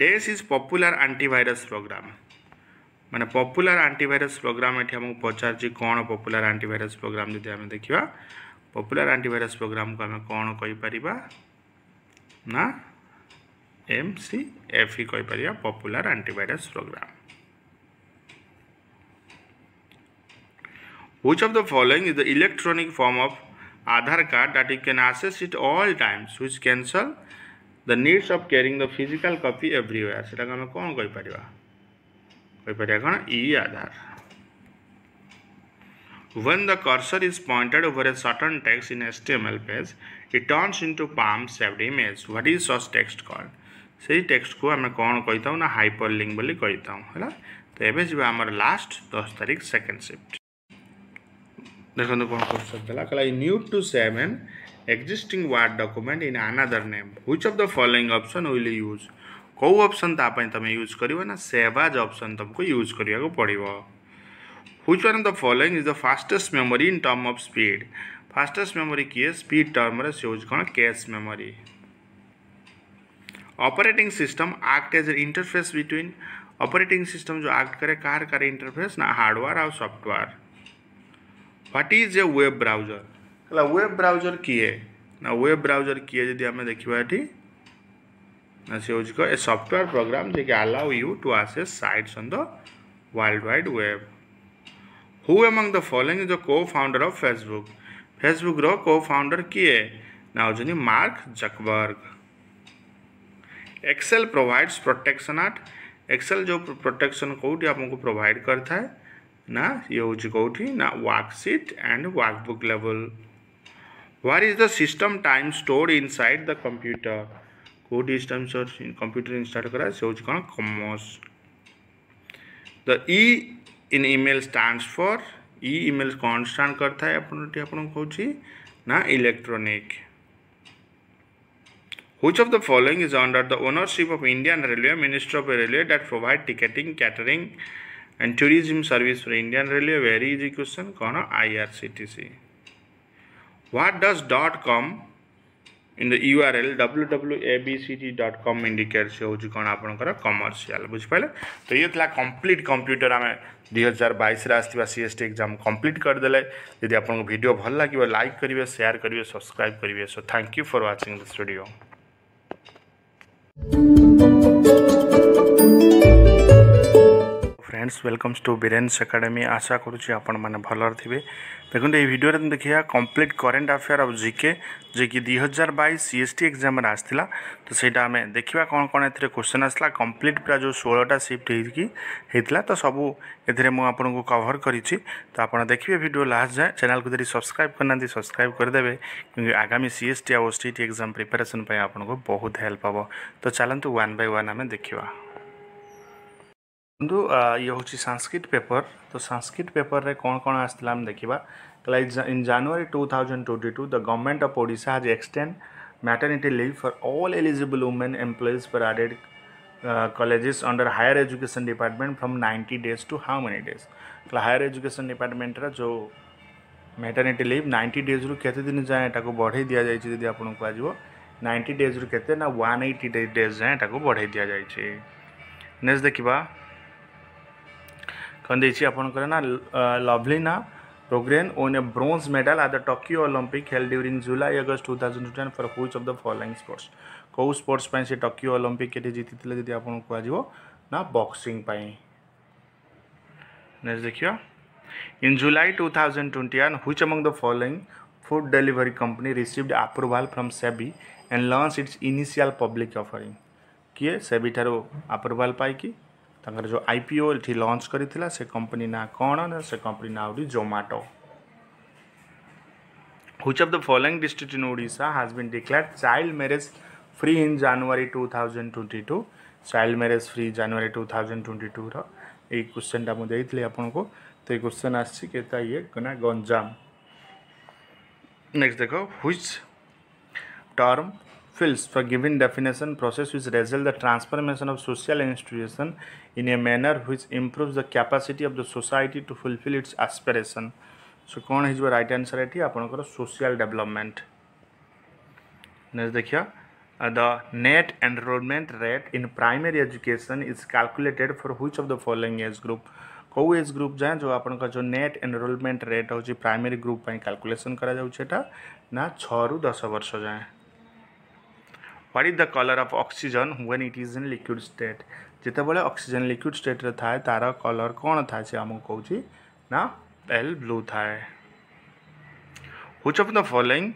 DAS is popular antivirus program माने popular antivirus program एठी हमको पचार जी कौन popular antivirus program जदि हमें देखिबा popular antivirus program को हमें कौन कहि परिबा ना MCF ही कहि परिबा popular antivirus program। Which of the following is the electronic form of Aadhaar card that you can access it all times, which cancel the needs of carrying the physical copy everywhere? सेटा हमें कौन कहि परिबा कौन e-Aadhaar। When the cursor is pointed over a certain text in HTML page, it turns into palm shaped image. What is such text called? से text को हमें कौन कहता हूँ ना हाइपरलिंक बोली कहता हूँ है। तो एबे जी आमर लास्ट 10 तारिख सेकेंड शिफ्ट देखो कौन क्वेश्चन देला कहला need to save an existing word document in another name. Which of the following option will use को ऑप्शन तापई तमे यूज करिवो ना सेव एज ऑप्शन तुमको यूज करिया को पड़िबो। Which one of the following is the fastest memory in term of speed. Fastest memory की स्पीड टर्म रे यूज कौन cache memory. Operating system act as interface between operating system जो act करे car interface ना hardware और software. What is a web browser कहला web browser किए ना वेब ब्राउजर किए यदि आम देखा ये ना से यूज ए सॉफ्टवेयर प्रोग्राम जे allow you to access sites on the world wide web. Who among the following is the co founder of Facebook. Facebook रो को फाउंडर किए ना होजनी Mark Zuckerberg. Excel provides protection at Excel जो protection कौटी आपको provide करता है ना ये हूँ कौटी ना worksheet and workbook level What is the system time stored inside the computer? Code is time stored in computer install करा से होची कौन commerce. The E in email stands for E email कौन stand करता है अपन कोची ना electronic. Which of the following is under the ownership of Indian Railway, Ministry of Railway, that provide ticketing, catering and tourism service for Indian Railway? Very easy question. कौन IRCTC. What does .com in the URL www.abct.com indicate से होची कौन आपनकर commercial बुझ पाले. तो ये थला कंप्लीट कंप्यूटर आमे 2022 रे आस्तिबा सीएसटी एग्जाम कंप्लीट कर देले. यदि आपन वीडियो भल लागिबो लाइक करिवे, शेयर करिवे, सब्सक्राइब करिवे. So thank you for watching this video. Friends welcomes to BIREN'S academy. आशा करुँची आपण मैंने भलर थे. देखो ये वीडियो देखिए complete current affair of GK जे कि 2022 सीएसटी एग्जाम आसला. तो सहीटा आम देखा कौन कौन ए क्वेश्चन आसला. कंप्लीट पूरा जो 16टा शिफ्ट होता तो सबू ए मुझे कवर करी. तो आप देखिए वीडियो लास्ट जाए. चैनल को यदि सब्सक्राइब करना सब्सक्राइब करदे क्योंकि आगामी सीएसटी और ओटीटी एग्जाम प्रिपरेशन आपको बहुत हेल्प हम. तो चलते वन बाय वन आम देखा. ये हूँ संस्कृत पेपर. तो संस्कृत पेपर रे कौन कौन आसला देखा. इन January 2022 the government of Odisha has extend maternity leave for all eligible women employees for added colleges under higher education department from 90 days to how many days. Higher education department जो maternity leave 90 days रु केते दिन जाए एटा को बढ़ाई दिया जाय छी. यदि आपन को आजो 90 डेज रु केते ना 180 डेज जाए एटा को बढ़ाई दिया जाय छी. नेक्स्ट देखिबा कौन देखिए आपनकर ना Lovlina Progren won a bronze medal at the Tokyo Olympic held during July-August 2010 for which of the following sports. कौ स्पोर्ट्स पाई से टोक्यो ओलंपिक के जीति यदि आपन को आजिवो ना बॉक्सिंग पाई. नेक्स्ट देखियो. इन July 2021 which among the following food delivery company received approval from SEBI and launched its initial public offering. किए SEBI ठारो अप्रूवल पाई कि तंकर जो आईपीओ इठी लॉन्च करिथिला से कंपनी ना कोन ना से कंपनी ना उडी Zomato. Which of the following district in Odisha has been declared child marriage free in January 2022. child marriage free January 2022 row A question ता मु देइथले आपन को. तो ए क्वेश्चन आछि केता ये कना गंजाम. नेक्स्ट देखो. which term fills for given definition process which result the transformation of social institution in a manner which improves the capacity of the society to fulfill its aspiration. So कौन है जो right answer है आपनकर social development. Next देखिए. The net enrolment rate in primary education is calculated for which of the following age group. कौ age group जाए जो आपनकर जो नेट एनरोलमेंट रेट होची प्राइमरी ग्रुप पई कैलकुलेशन करा जाउछेटा ना 6 रु 10 वर्ष जाए. What is the color of oxygen when it is in liquid state? जिते बड़े ऑक्सीजन लिक्विड स्टेट रे थाए तार कलर कौन थाए से हमको कहूची ना पेल ब्लू थाए. Which of the following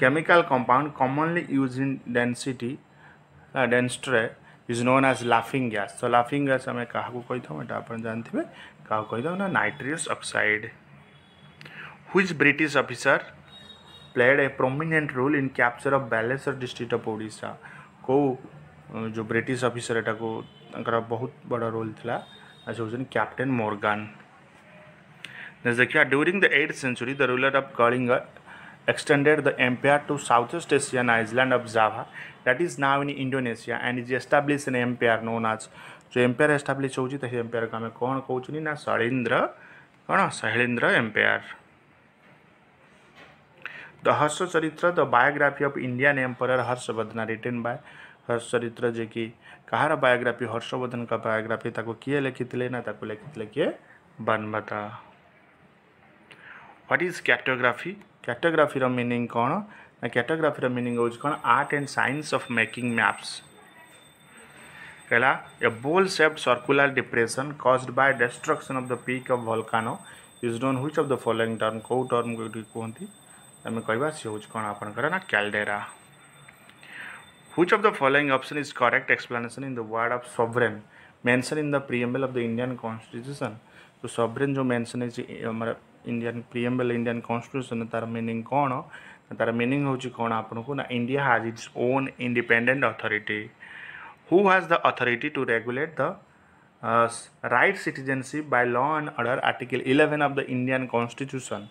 chemical compound commonly used in dentistry is known as laughing gas. So laughing gas हमें कहा को कही था एटा अपन जानते हैं कहा कही था ना nitrous oxide. Which British officer played a prominent role in capture of Balesar district of Odisha. को जो ब्रिटिश ऑफिसर एटा को तंकर बहुत बड़ा रोल थिला आज होजन कैप्टन मॉर्गन. नेक्स्ट देखिए. During the 8th century the ruler of Kalinga extended the empire to southeast Asian island of Java that is now in Indonesia and is established an empire known as. जो empire establish होची त empire का में कौन कहउछनी ना शैलेंद्र कौन Shailendra empire. The Harshacharita the biography of Indian emperor Harshavardhana written by Harshacharita जे कि कहार बायोग्राफी हर्षवर्धन का बायोग्राफी ताको किए लिखितले ना ताको लिखितले किए बनबता. What is cartography. कैटोग्राफी रो मीनिंग कौन ना कैटोग्राफी रो मीनिंग होज कौन art and science of making maps. कहला a bowl shaped circular depression caused by destruction of the peak of volcano is known which of the following term. को term को कहंती आम कहवा सी हूँ कौन आपनकर ना caldera. Which of the following option is correct explanation in the word of sovereign mentioned in the preamble of the Indian Constitution. तो sovereign जो मेंशन है हमारा इंडियन प्रीएम्बल इंडियन कॉन्स्टिट्यूशन तार मीनिंग कौन तार मीनिंग होची कौन आपन को ना India has its own independent authority who has the authority to regulate the right citizenship by law and order article 11 of the Indian constitution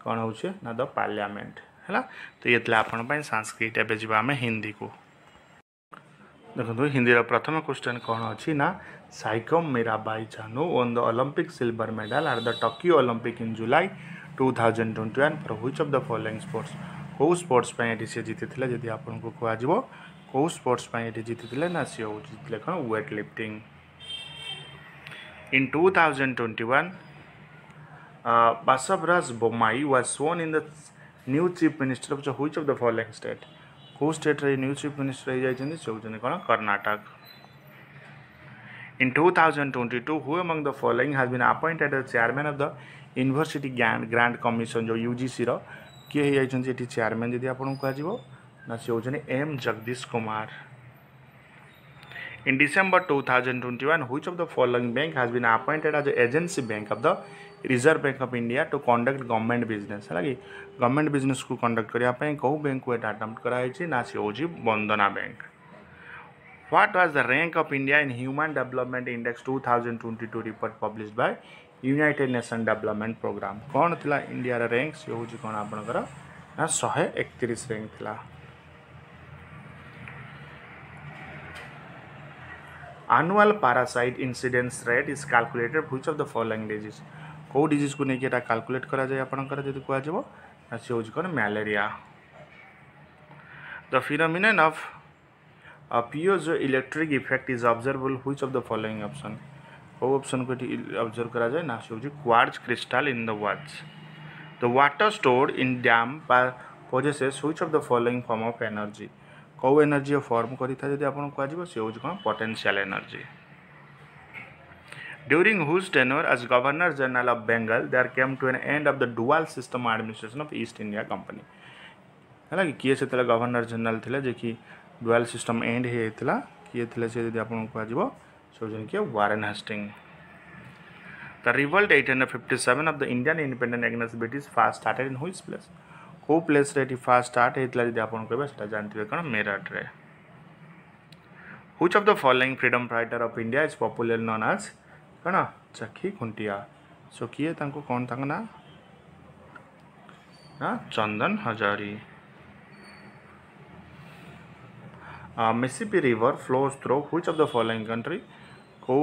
कौन होचे ना द पार्लियामेंट है तो ये आपण संस्कृत एवं जी आम हिंदी को देखो हिंदी प्रथम क्वेश्चन कौन अच्छी ना Saikhom Mirabai Chanu won the Olympic silver medal at the Tokyo Olympic in July 2021 for which of the following sports कौ स्पोर्ट्स से जीति जदि आपको कह कौ स्पोर्ट्स जीति ना सी जीते कौन weight lifting in 2021 Basavras Bommai was sworn in the new chief minister of which of the following state को स्टेट रे न्यू चीफ मिनिस्टर हो जाइछन से होजन कोन कर्नाटक इन 2022 who among the following has been appointed as chairman of the university grant commission जो UGC रो के हो जाइछन से chairman जदि आपन को आजिवो ना से होजन M Jagdish Kumar in December 2021 which of the following bank has been appointed as the agency bank of the Reserve Bank of India to conduct government business है कि गवर्नमेंट बिजनेस को कंडक्ट करने कौ बैंक को अटेम्प्ट कराई ना सी हूँ बंदना bank what was the rank of India in human development index 2022 report publish by United Nation development programme कौन थिला इंडिया रैंक सी हूँ कौन आपणकर ना 131 रैंक थिला annual parasite incidence rate is calculated which of the following disease को disease को लेकिन कैलकुलेट करा जाए आपनकर जदि कह जाबो ना से होज कोन malaria the phenomenon of a piezoelectric effect is observable which of the following option को ऑप्शन को ऑब्जर्व करा जाए ना से होज quartz crystal in the watch the water stored in dam possesses which of the following form of energy कौ energy form करिथा जदि आपन कह जाबो से होज कोन potential energy During whose tenure as Governor General of Bengal, there came to an end of the dual system administration of East India Company. है कि किए से तला गवर्नर जनरल थिला जे कि डुअल सिस्टम एंड हेतला किए थिला से यदि आपन को आजिबो सोजन के Warren Hasting The revolt 1857 of the Indian independence against British first started in which place? को प्लेस रे फर्स्ट स्टार्ट हेतला यदि आपन कहबे सेटा जानथिबे कोन मेरठ रे Which of the following freedom fighter of India is popularly known as कना चखी खुंटिया सो किए तांको कौन तांग ना Chandan Hazari Mississippi river flows through which of the following country को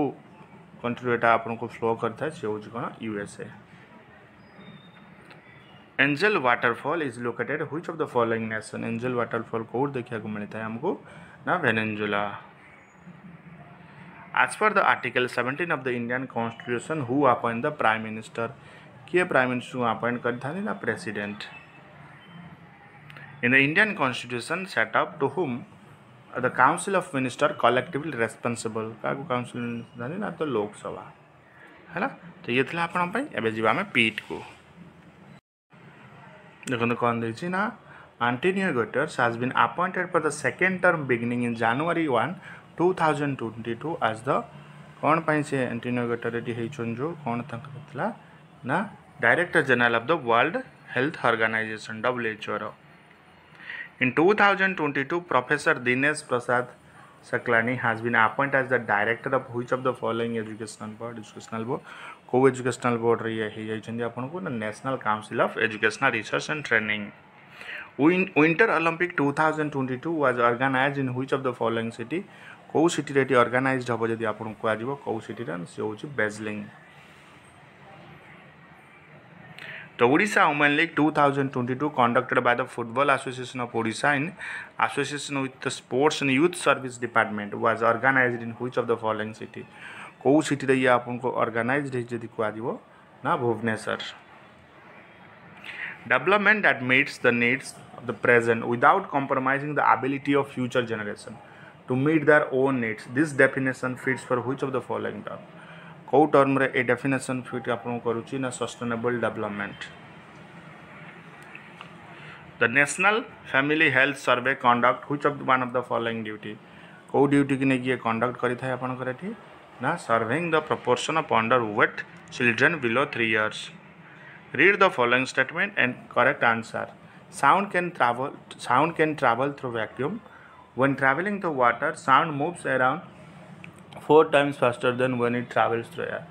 कंट्री एटा आपन को फ्लो करता है से होज कोन USA angel waterfall is located which of the following nation angel waterfall को देखिया को मिलता है हमको ना Venezuela As per the Article 17 of the Indian Constitution, who appoint the Prime Minister? किए Prime Minister को appoint करता है ना President? In the Indian Constitution set up to whom the Council of Minister collectively responsible? का को Council जाने ना तो लोक सभा है ना तो ये थला अपन पे एबे जीवा में पीठ को देखो तो कौन देची ना Antonio Guterres has been appointed for the second term beginning in January 1 2022 as the कौन पाई से एंटोनियो गुटेरेस हेचन जो कौन तंकला ना director general of the world health organisation WHO रो in 2022 professor Dinesh Prasad Saklani has been appointed as the director of which of the following educational board को educational board रे हे जाइछन आपन को national council of educational research and training Winter Olympic 2022 was organized in which of the following city कौ city रे organised हबो जदि आपन को आजिबो कौ सिटी रे से होची बेजलिंग The Odisha Women League 2022 conducted by the Football Association of Odisha in association with the Sports and Youth Service Department was organized in which of the following city कौ सिटी रे आपन को ऑर्गेनाइज्ड जदि को आजिबो ना Bhubaneswar Development that meets the needs of the present without compromising the ability of future generation to meet their own needs. This definition fits for which of the following term? कौ term रे a definition fit आपन करूची ना sustainable development the national family health survey conduct which of one of the following duty कौ duty कि ने conduct करि थाय आपन करठी ना serving the proportion of underweight children below 3 years read the following statement and correct answer Sound can travel through vacuum. When traveling through water, sound moves around 4 times faster than when it travels through air.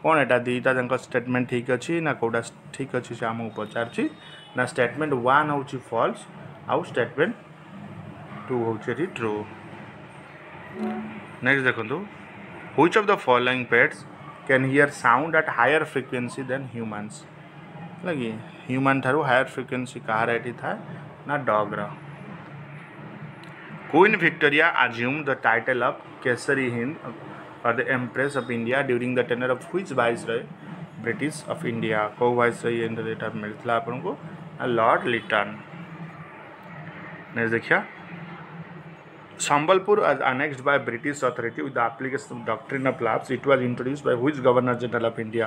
कौन एटा दीटा junk statement ठीक अच्छी ना कोटा ठीक अच्छी से आमको पचार ना स्टेटमेंट 1 हूँ फॉल्स आउ स्टेटमेंट 2 हूँ ट्रू. नेक्स्ट देखो which of the following pets can hear sound at higher frequency than humans. लगी ह्यूमन ठारू हायर फ्रिक्वेंसी कहार एटी था ना डॉग रा. Queen Victoria assumed the title of Kesari Hind or the Empress of India during the tenure of which viceroy British of India. को viceroy एटा मिलता अपन को Lord Liton. Next देखिया Sambalpur was annexed by British authority with the application of doctrine of lapse. It was introduced by which Governor General of India?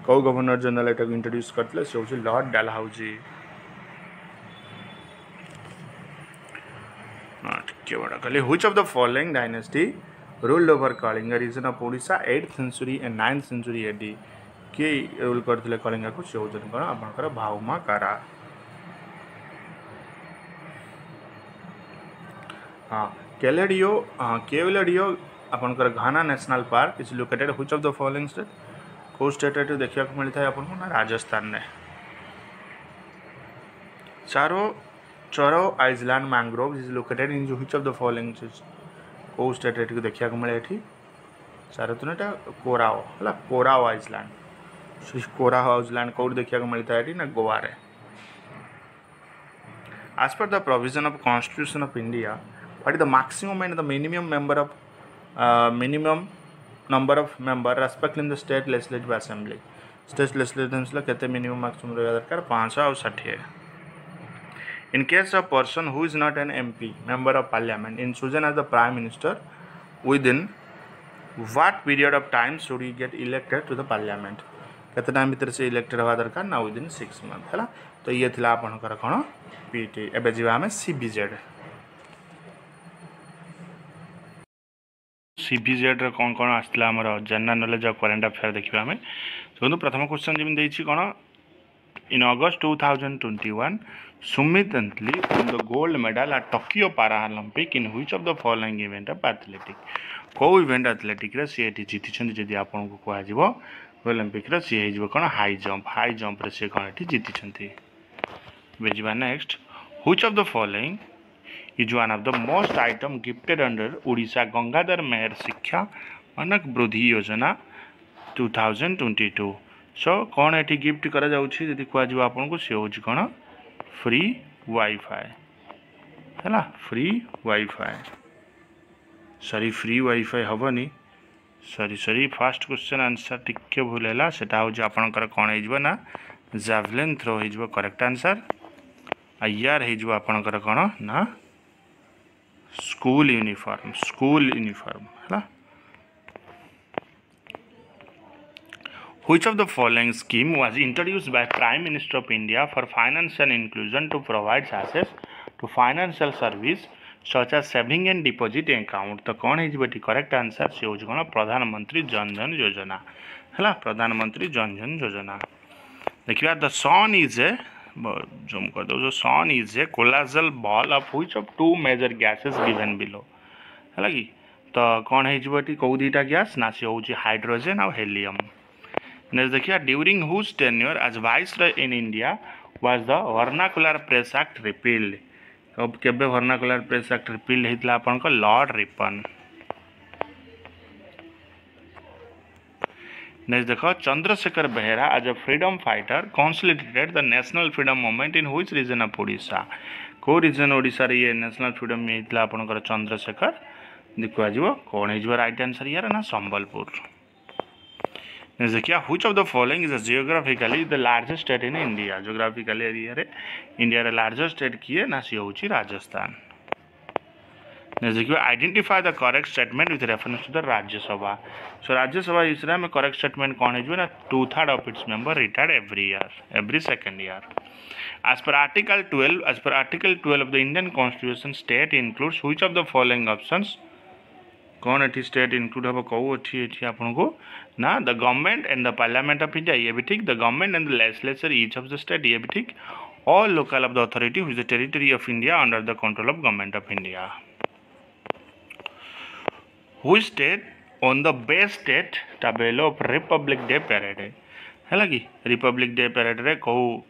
कौ Governor General एटा introduce करते से होची Lord डालहाउजी. ठीक बड़ा कहले which of the following dynasty ruled over Kalinga region of Odisha 8th century and 9th century AD. के rule करथिले कलिंगा को से होचन कोन आपनकर भाउमा कारा. हाँ केवलडियो आपनकर Ghana national park is located which of the following state. को स्टेट एट देखा मिलता है आपन को ना राजस्थान में. Chorao island mangrove is located in which of the following state. को स्टेट एट देखा मिले एठी चारोटा कोराओ है कोराओ आइसलैंड. कोराओ आइसलैंड कौट देखा मिलता है ना गोवा रे. As per the provision of Constitution of India, what is the maximum and the minimum number of member respectively in the state legislative assembly. State legislative assembly केते minimum maximum रहता दरकार 560. In case of person who is not an MP, member of parliament, in chosen as the prime minister, within what period of time should he get elected to the parliament? केते time भीतर से elected हवा दरकार ना within 6 months है. तो ये थिला आपनकर कोन पीटी. एबे जीवा हमें सीबीजेड. सीबीजेड रे कौन कौन आसला हमर general knowledge of current affair देखिबा हमें. देखो प्रथम क्वेश्चन जिम देछि कोन इन August 2021 Sumit Antil won the gold medal at Tokyo Paralympic in which of the following event of athletic. को इवेंट एथलेटिक रे से एटी जीति छन जदी आपन को कहआ जीवो ओलंपिक रे से हेजबो कोन हाई जंप रे से कोन एटी जीति छंती. बेजिबा next which of the following is one of the most item gifted under Odisha Gangadhar Meher शिक्षा मानक वृद्धि योजना 2022. सो कौन एटी गिफ्ट करा जाउछि जदि कहआ जीवो आपन को से होछि कोन फ्री वाईफाई है. Free WiFi sorry free WiFi हबनी सॉरी फर्स्ट क्वेश्चन आंसर टिके भूल है सेटा हो आपनकर कौन हो ना जावलिन थ्रो हो करेक्ट आंसर. आर हो आपनकर कौन ना स्कूल यूनिफॉर्म है. Which of the following scheme was introduced by Prime Minister of India for financial inclusion to provide access to financial service such as saving and deposit account. तो कौन है correct answer से होना प्रधानमंत्री जन धन योजना है. प्रधानमंत्री जन धन योजना देखिए the sun is a zoom कर दो सन इज ए कोलाजल ball of which of two major gases given below है कि. तो कौन है कौ दुटा गैस ना से हो हाइड्रोजन और हेलियम. नेक्स्ट देखिए during whose tenure as viceroy in India was the vernacular press act repealed. अब केबे वर्नाकुलर प्रेस एक्ट रिपील्ड हेतला आपन को लॉर्ड रिपन. नेक्स्ट देखो Chandrashekhar Behera as a freedom fighter consolidated the national freedom movement in which region of Odisha. को region Odisha रे ये national freedom में हेतला आपन को चंद्रशेखर देखुआ जीवो कौन है राइट आंसर यार ना संबलपुर. नेक्स्ट देखिए which of the following is geographically the largest state in India. Geographically area रे इंडिया रे लार्जेस्ट स्टेट किए ना सी होची राजस्थान. नेक्स्ट देखिए identify the correct statement with reference to the Rajya Sabha. So Rajya Sabha विषय में करेक्ट स्टेटमेंट कौन है ना 2/3 of its member retired every second year. As per Article 12 of the Indian Constitution, state includes which of the following options. कौन eighty state include हम कौ eighty आपन को ना the government and the parliament of India ये भी ठीक. The government and the legislature each of the state ये भी ठीक. all local of the authority which is the territory of India under the control of government of India. Which state on the best state tabel of Republic Day parade है कि Republic Day parade रे को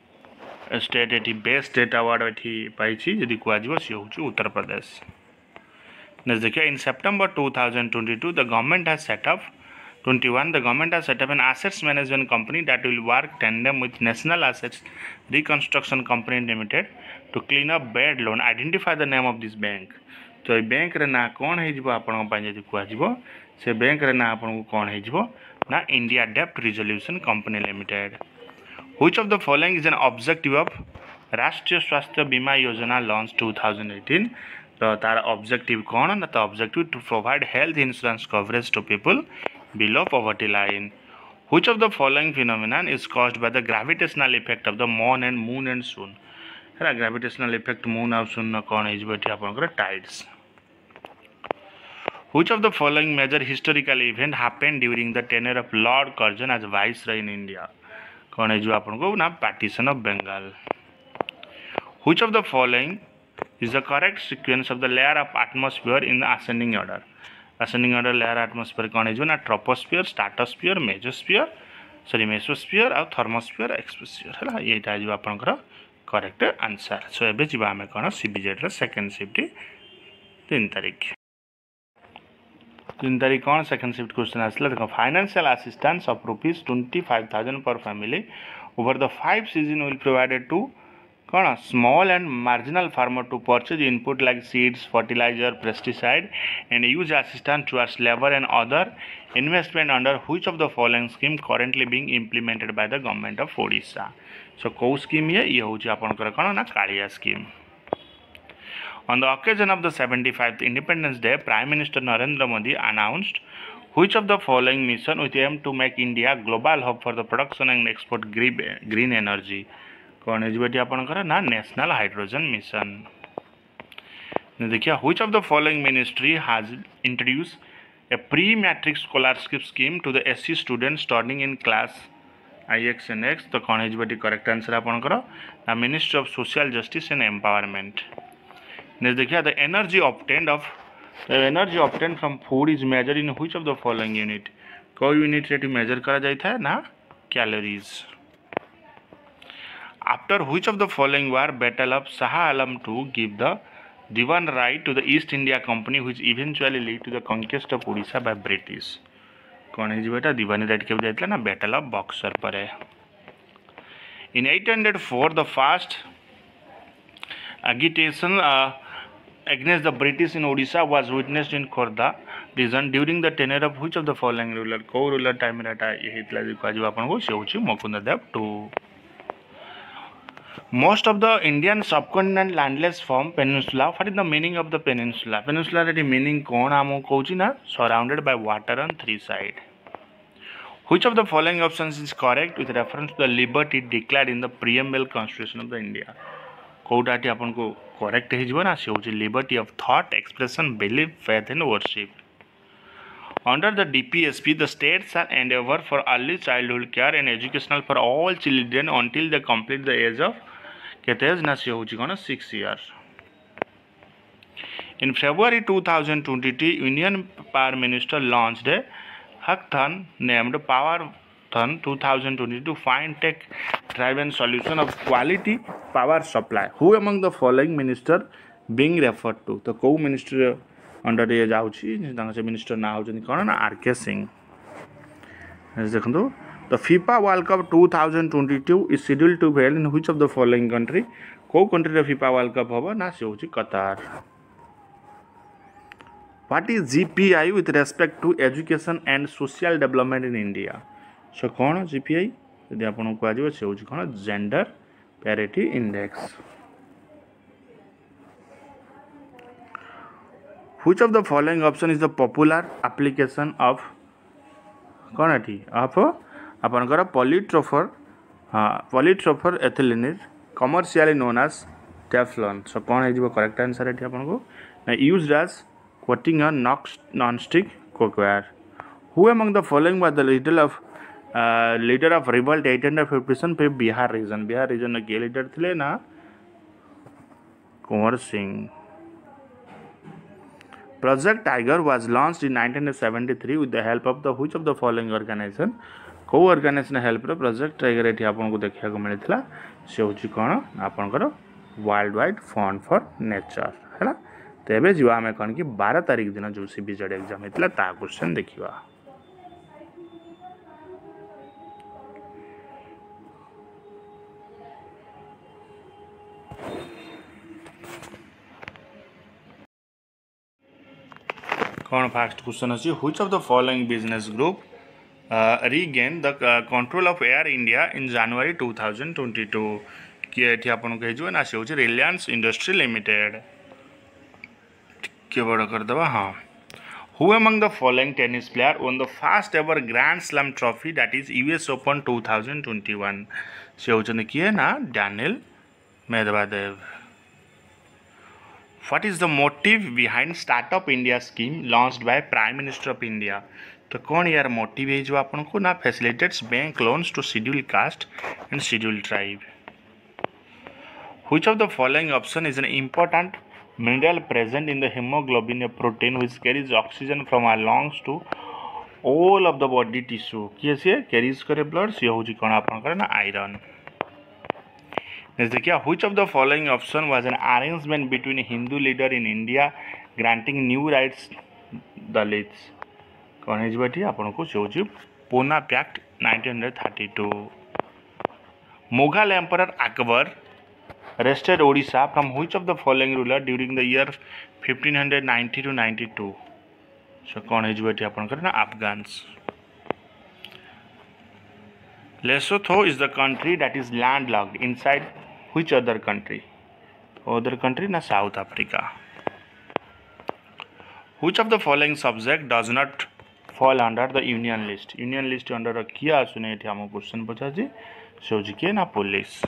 state एटी best state award एटी पाइछि यदि कुआजिबो से होछि उत्तर प्रदेश। नेक्स्ट देखिए इन September 2022 the government has set up 21 the government has set up an assets management company that will work tandem with National Assets Reconstruction Company Limited to clean up bad loan. Identify the name of this bank. तो ये bank रे ना कौन है जिबो आपन पाइ यदि कुआजिबो से बैंक रे ना आपन को कौन है जिबो ना India Debt Resolution Company Limited. Which of the following is an objective of राष्ट्रीय स्वास्थ्य बीमा योजना लॉन्च 2018? तो तार ऑब्जेक्टिव कौन ना तो objective to provide health insurance coverage to people below poverty line. Which of the following phenomenon is caused by the gravitational effect of the moon and sun? है gravitational effect moon और sun ना कौन है इस बैठे आपन करे tides. Which of the following major historical event happened during the tenure of Lord Curzon as viceroy in India? कौन है जो आपन को ना partition of Bengal. Which of the following is the correct sequence of the layer of atmosphere in the ascending order? Ascending order layer atmosphere कौन है जो ना troposphere, stratosphere, mesosphere और thermosphere, exosphere है ये टा जो आपन को correct answer. So एबे जिबा हमें कौन CBZ रे second shift 3 तारीख 3 तारीख कौन second shift question आसला देखो financial assistance of rupees 25,000 per family over the 5 season will provided to कौन small and marginal farmer to purchase input like seeds, fertilizer, pesticide and use assistance towards labor and other investment under which of the following scheme currently being implemented by the government of Odisha. So को scheme ये होची आपनकर कौन ना Kaliya scheme. On the occasion of the 75th Independence Day, Prime Minister Narendra Modi announced which of the following mission with aim to make India global hub for the production and export green energy. कौन है बेटी आपनकर ना national hydrogen mission. देखिए which of the following ministry has introduced a pre-matric scholarship scheme to the SC students studying in class IX and X. तो कौन है बेटी करेक्ट आंसर आपनकर ना ministry of social justice and empowerment. Next देखिए the energy obtained from food is measured in which of the following unit. कोई unit रे major करा जाता है ना calories. After which of the following war Battle of Shah Alam II give the Diwan right to the East India Company which eventually lead to the conquest of Odisha by British. कौन है जी बेटा दीवानी right के जाता ना Battle of Buxar पर है. In 804 the first agitation against the British in Odisha was witnessed in Khordha region during the tenure of which of the following ruler. को ruler time rata ये हितला जी को आपन को से होची मुकुंद देव II. Most of the Indian subcontinent landless form peninsula. What is the meaning of the peninsula? Peninsula रे meaning कौन आमो कहूची ना surrounded by water on 3 sides. Which of the following options is correct with reference to the liberty declared in the preamble constitution of the India? कोटाटी अपन को correct है जीवन आसी होची liberty of thought, expression, belief, faith and worship. Under the DPSP, the states are endeavor for early childhood care and educational for all children until they complete the age of केतेज ना से होची कोन 6 years. In February 2022, Union Power Minister launched a hackathon named Powerthon 2022 to find tech-driven solution of quality power supply. Who among the following minister being referred to? तो को minister under ये जाउची तांग से minister ना होचनी कोन ना RK Singh. देखंतु The FIFA World Cup 2022 is scheduled to be held in which of the following country? को country रे FIFA World Cup होबा ना से होची कतार. What is GPI with respect to education and social development in India? So कौन GPI यदि आपन को आजिबो से होची कोन gender parity index. Which of the following option is the popular application of कौन अठी of आपनकर polytropher ethylene is commercially known as Teflon. So कौन है जो करेक्ट आंसर है आपन को ना used as coating a non-stick cookware. Who among the following was the leader of leader of revolt 857 पे बिहार रीजन के लीडर थे ना Kunwar Singh. Project tiger was launched in 1973 with the help of the which of the following organisation को organisation help रे project tiger एठी आपन को देखिया को मिलथिला से होची कोन आपनकर world wide fund for nature हैला। तेबे जीवा हमें कोन कि 12 तारिख दिन जो सीबीजेड एग्जाम हेतला ता क्वेश्चन देखिबा। कौन फास्ट क्वेश्चन अच्छी which of the following business group regain the control of Air India in January 2022 किए एठी आपन कहि ना से होची रिलायंस इंडस्ट्री लिमिटेड के बड़ कर दबा। हां who among the following tennis player one the first ever grand slam trophy that is US open 2021 से होचन किए ना Daniel Medvedev. What is the motive behind Startup India scheme launched by Prime Minister of India? तो कौन यार motive है जो आपन को ना facilitates bank loans to scheduled caste and scheduled tribe? Which of the following option is an important mineral present in the hemoglobin, a protein which carries oxygen from our lungs to all of the body tissue? किसे carries करे blood से हो जी कौन आपन करे ना iron. देखिए which of the following option was an arrangement between Hindu leader in India granting new rights Dalits? कौन है जी आपन को सोची Poona pact 1932। Mughal Emperor Akbar wrested Odisha from which of the following ruler during the year 1590 to 92? So कौन है जी आपन करे ना Afghans. Lesotho is the country that is landlocked inside which other country? Other country na South Africa. Which of the following subject does not fall under the union list? Union list under किया सुने एठी हम question पूछा जी सोजी के ना police.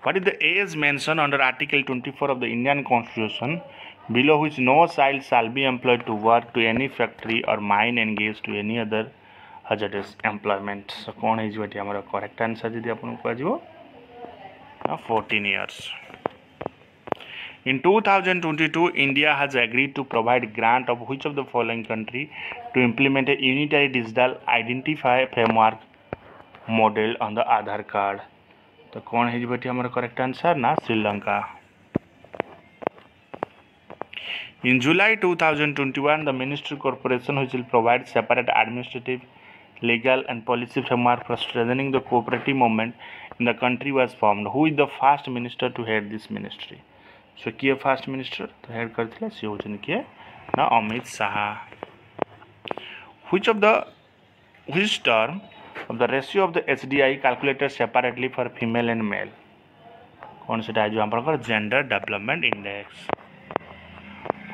What is the age mentioned under Article 24 of the Indian Constitution below which no child shall be employed to work to any factory or mine engaged to any other hazardous employment? So कौन है जी हमारा correct answer जी आपन को AJIO 14 years. In 2022, India has agreed to provide grant of which of the following country to implement a unitary digital identifier framework model on the Aadhaar card? तो कौन है जी बेटी हमारा करेक्ट आंसर ना Sri Lanka. In July 2021, the Ministry Corporation which will provide separate administrative, legal and policy framework for strengthening the cooperative movement in the country was formed. Who is the first minister to head this ministry? So किए first minister तो head करथिले से होचन किए ना Amit Shah. Which term of the ratio of the HDI calculated separately for female and male? कौन से जो हम पर gender development index?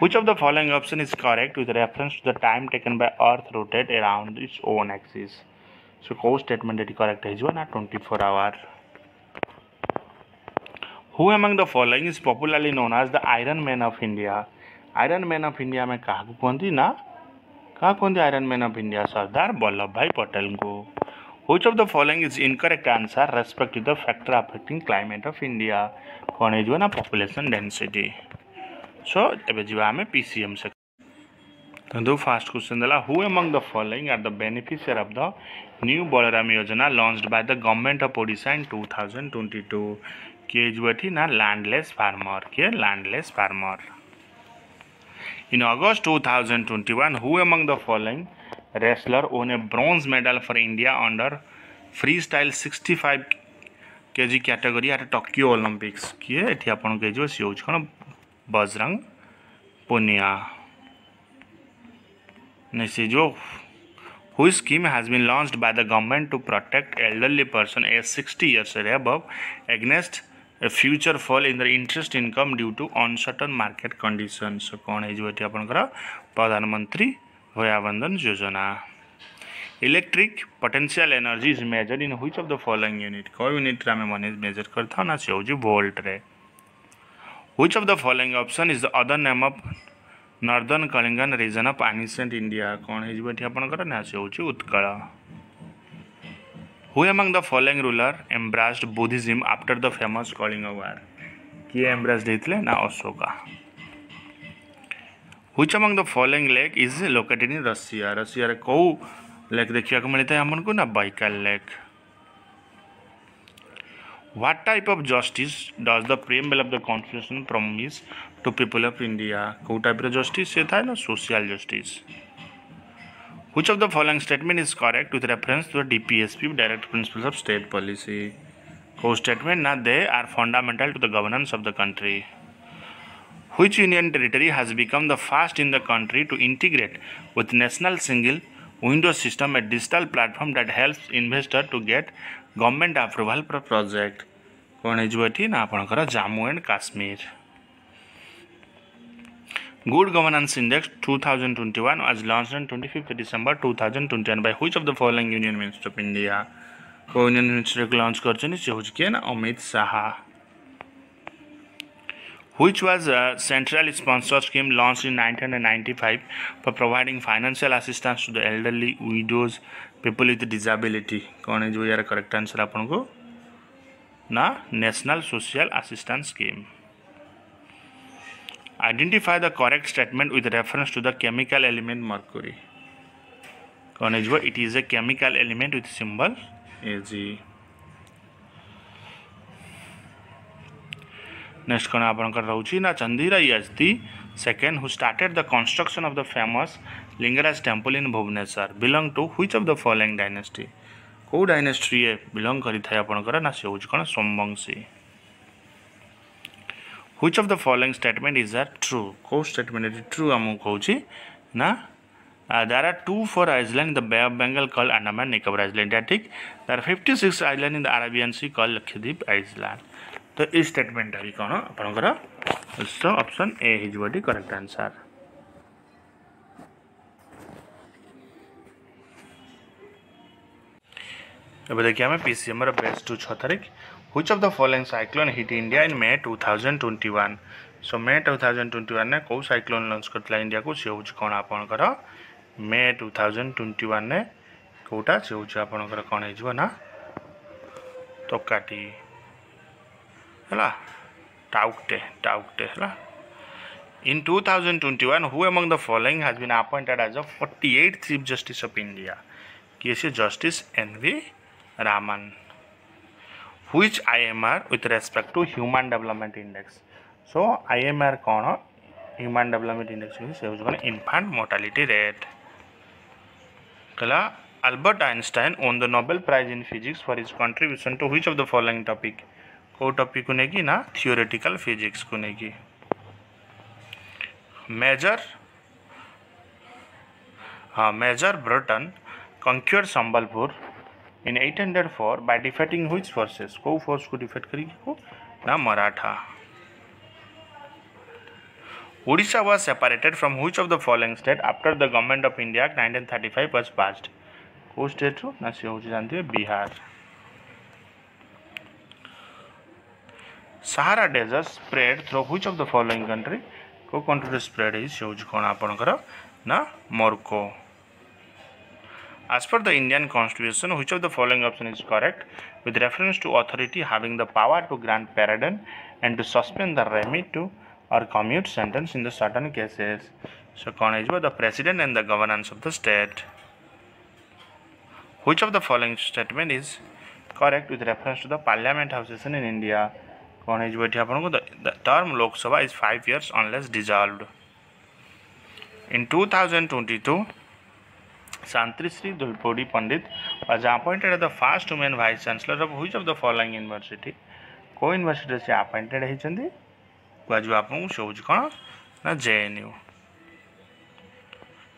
Which of the following option is correct with reference to the time taken by Earth rotate around its own axis? So co statement is correct है जो ना 24 hour. Who among the following is popularly known as the Iron Man of India? Iron Man of India में कहा को कौन थी ना कहा कौन थी Iron Man of India? Sardar Vallabh भाई पटेल को। Which of the following is incorrect answer respect to the factor affecting climate of India? कौन है जो ना population density. So एबे जीवा हमें PCM से तो दो फर्स्ट क्वेश्चन देला who among the following are the beneficiary of the new Balram Yojana launched by the government of Odisha in 2022? के जुएठी ना लैंडलेस फार्मर के landless farmer. In August 2021 who among the following wrestler won a bronze medal for India under free style 65 kg category at Tokyo Olympics किए एठी आपन के जो सी होछ कोन बजरंग पुनिया नेसे जो who scheme has been launched by the government to protect elderly person aged 60 years and above against a future fall in the interest income due to uncertain market conditions. So कौन है जो एठी आपनकर प्रधानमंत्री भयाबंधन योजना। Electric potential energy is measured in which of the following unit? कोई unit रे हमें मेजर करथा ना से हो जी वोल्ट रे। Which of the following option is the other name of northern Kalingan region of ancient India कौन है ये आपंकर ना से होची Utkal who among the following ruler embraced Buddhism after the famous Kalinga war किए एम्ब्रास्ड होते ना Ashoka which among the following lake is located in Russia Russia कौ लेक देखा मिलता है हमको ना Baikal lake what type of justice does the preamble of the constitution promise to people of India कौ टाइप जस्टिस से था ना social justice Which of the following statement is correct with reference to the DPSP direct principles of state policy? Co statement na they are fundamental to the governance of the country. Which union territory has become the first in the country to integrate with national single window system a digital platform that helps investor to get government approval for project? कौन है जो ना आपनकर Jammu and Kashmir Good Governance Index 2021 was launched on 25th December 2021 by which of the following Union Minister of India? को Union Minister को launch करछनी से होच के ना Amit Shah. Which was a central sponsor scheme launched in 1995 for providing financial assistance to the elderly, widows, people with disability. कौन है जो यार correct answer अपन को ना National Social Assistance Scheme. Identify the correct statement with reference to the chemical element mercury. कौन है जो it is a chemical element with symbol Ag. Next कौन आपनकर रहउची ना चंदीराई as the second who started the construction of the famous Lingaraj temple in Bhubaneswar belong to which of the following dynasty? को dynasty है belong करी था आपनकर ना से होची कौन Somvanshi. Which of the following statement is that true? Co statement is true among kochi na there are 2 islands in the Bay of Bengal called Andaman Nicobar Island. That is, there are 56 islands in the Arabian Sea called Lakshadweep Island. तो इस statement है कौन आपनकर so option A is what is correct answer. अब देखिए हमें PCM रो base 2 6 तारीख Which of the following cyclone hit India in May 2021? So May 2021 ने कौ cyclone लॉन्च करतला इंडिया को से होच कोन आपनकर May 2021 ने कोटा से होच आपनकर कोन है जो ना तोकाटी हला टाउकटे हला. In 2021 who among the following has been appointed as the 48th Chief Justice of India? Kiese Justice N.V. Raman. Which IMR with respect to Human Development Index? So IMR कौन Human Development Index से होच कोन infant mortality rate. कला Albert Einstein won the Nobel Prize in Physics for his contribution to which of the following topic? को topic को नेगी ना theoretical physics को Negi. Major Burton conquered Sambalpur in 804 by defeating which forces? को force को defeat करी को ना Maratha. Odisha was separated from which of the following state after the Government of India Act 1935 was passed? को state रो ना से हो जानते हैं Bihar. Sahara Desert spread through which of the following country? को कंट्री स्प्रेड is से हो कोन आपनकर ना Morocco. As per the Indian Constitution, which of the following option is correct with reference to authority having the power to grant pardon and to suspend the remit to or commute sentence in the certain cases? So, कौन है the president and the governance of the state. Which of the following statement is correct with reference to the parliament house session in India? कौन है जो the term Lok Sabha is 5 years unless dissolved. In 2022. Santri Sri Dulpodi Pandit was appointed as the first woman vice chancellor of which of the following university? को university से appointed है चंदी जो आपको shows कौन ना JNU.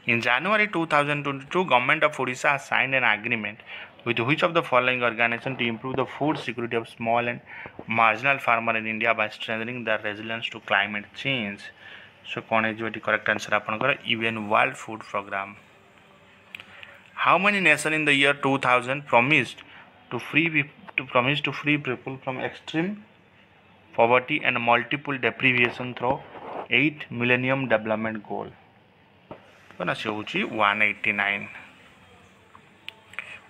In January 2022, Government of Odisha has signed an agreement with which of the following organization to improve the food security of small and marginal farmer in India by strengthening their resilience to climate change? So, कौन है जो correct answer आपनकर UN World Food Program. How many nations in the year 2000 promised to free people from extreme poverty and multiple deprivation through 8 millennium development goal ना से हूँ 189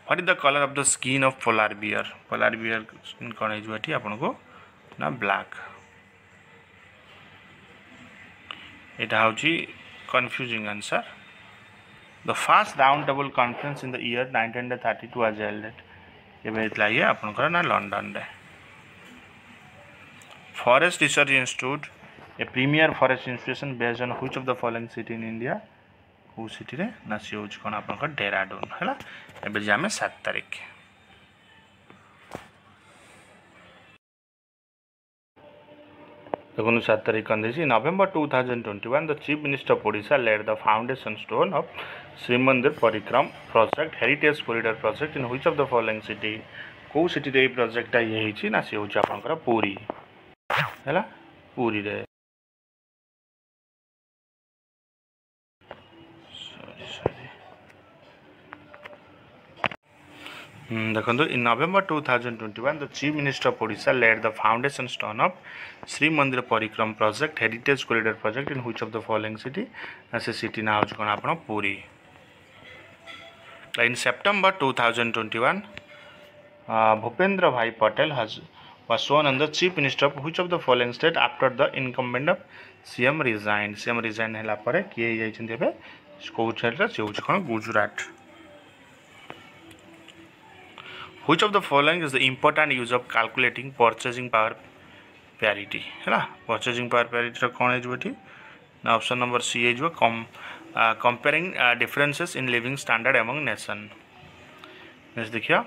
what is the colour of the skin of polar bear skin कौन है आपको ना black यहाँ हूँ confusing answer the first round table conference in the year 1932 was held at ये आपंकर ना लंडन रे forest research institute a premier forest institution based on which of the following city in India कौ city रे ना सी हूँ कौन आप डेराडून है एवं आम 7 तारिख देखो 7 तारिख कौन November 2021 the chief minister of Odisha laid the foundation stone of Shrimandir Parikram project heritage corridor project in which of the following city कौ सिटी रे प्रोजेक्ट ये ना सी हूँ आपंकर पुरी है पुरी रे देखो in November 2021 the chief minister of Odisha laid the foundation stone of Shri Mandir Parikram project heritage corridor project in which of the following city से सिटी ना हूँ कौन आप पुरी इन सेप्टेम्बर 2021 भूपेंद्र भाई Patel was sworn as the chief minister of which of the following state after the incumbent of CM resigned है पर किए जाइछन्ते बे को स्टेट रे से होछ कोन Gujarat which of the following is the important use of calculating purchasing power parity है purchasing power parity रो कोन है जोठी ना option number सी है जो comparing differences in living standard among nation next देखियो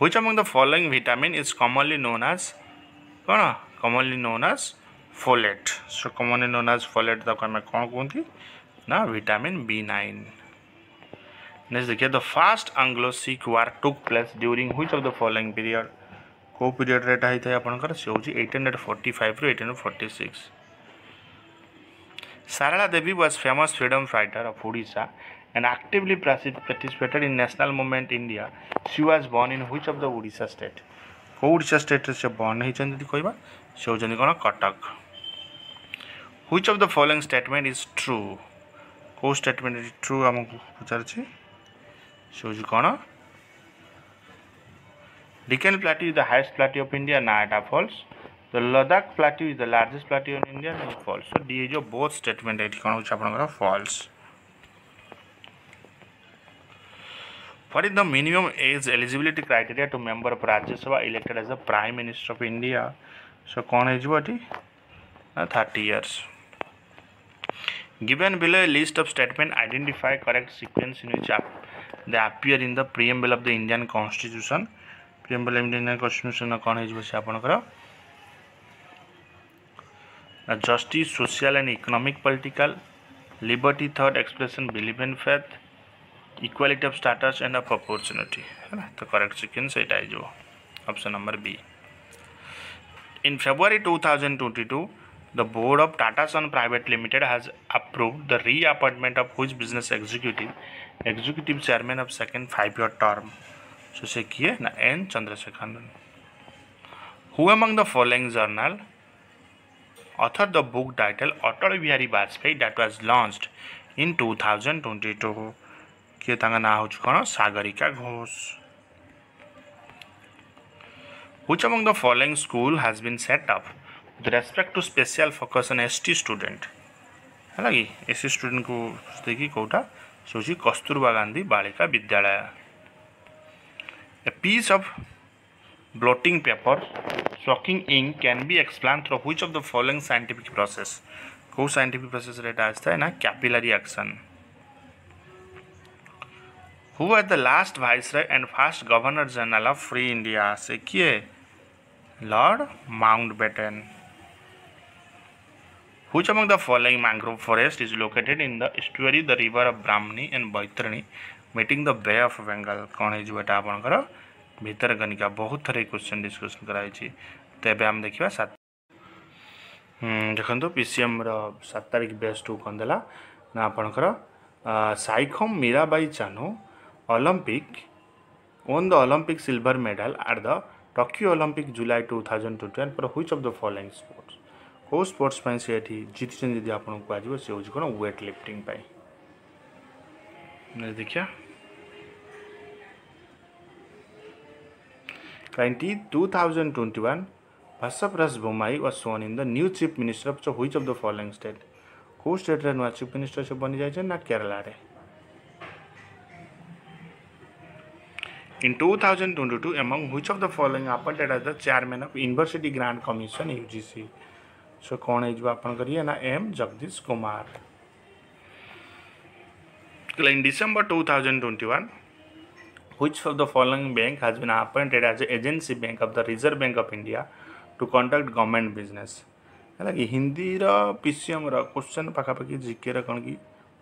which among the following vitamin is commonly known as folate so commonly known as folate तक हमें कौन कहती ना vitamin B9 नेक्स्ट देखिए the first Anglo Sikh war took place during which of the following period को period रेट होता है आपंकर से हूँ 1845 रू 1846 Sarala Devi was famous freedom fighter of Odisha and actively participated in national movement India. She was born in which of the Odisha state? को Odisha state से born है जल्दी कोई बात से जल्दी कौन Cuttack. Which of the following statement is true? को statement is true हमको पूछा रही से कौन Deccan Plateau is the highest plateau of India. ना এটা false. The Ladakh Plateau is the largest plateau in India. No false. So D जो both statement है कौन होगा आपन का false. What is the minimum age eligibility criteria to member of Rajya Sabha elected as the Prime Minister of India? So, कौन है जो 30 years. Given below a list of statement identify correct sequence in which they appear in the preamble of the Indian Constitution. Preamble of the Indian Constitution कौन है जो से आपन करो justice, social and economic, political, liberty, thought, expression, belief and faith. Equality of status and of opportunity है ना तो correct sequence एटा है जो option number be in February 2022 the board of Tata Son Private Limited has approved the reappointment of which business executive chairman of second 5-year term so से किए ना N Chandrasekaran who among the following journal authored the book title Atal Bihari Vajpayee that was launched in 2022 किए ना हूँ कौन Sagarika Ghosh which among the following school has been set up with respect to special focus on ST student है कि SC student को देखिए कौटा सोची Kasturba Gandhi Balika Vidyalaya a piece of blotting paper soaking ink can be expanded through which of the following scientific process को scientific process rate आता है ना capillary action Who was the last viceroy and first governor general of free India? से किए Lord Mountbatten. Which among the following mangrove forest is located in the estuary the river of Brahmani and Baitarani meeting the Bay of Bengal? कौन है जो बेटा आपन करो भितरकनिका बहुत थरे क्वेश्चन डिस्कशन कराई छी तेबे हम देखिबा 7 देखंतो पीसीएम रो 7 तारिख बेस्ट 2 कोन देला ना आपन करो साइखम Mirabai चानो Olympic won the Olympic silver medal at the Tokyo Olympic July 2021 for which of the following sports? को स्पोर्ट्स पाई से एठी जीतिछन जदि आपन को आजिबो से होछि कोन वेट लिफ्टिंग पाई ने देखिया 2021 Bhasapraj Bommai was sworn in the new chief minister of which of the following state को स्टेट रे नुआ चीफ मिनिस्टर से बनी जाय ना केरला रे In 2022, among which of the following appointed as the chairman of University Grant Commission UGC? So, कौन है जो अपन करिए ना M Jagdish Kumar. In December 2021, which of the following bank has been appointed as the agency bank of the Reserve Bank of India to conduct government business? है कि हिंदी रा PCM रा question पाखापाखि GK रा कौन की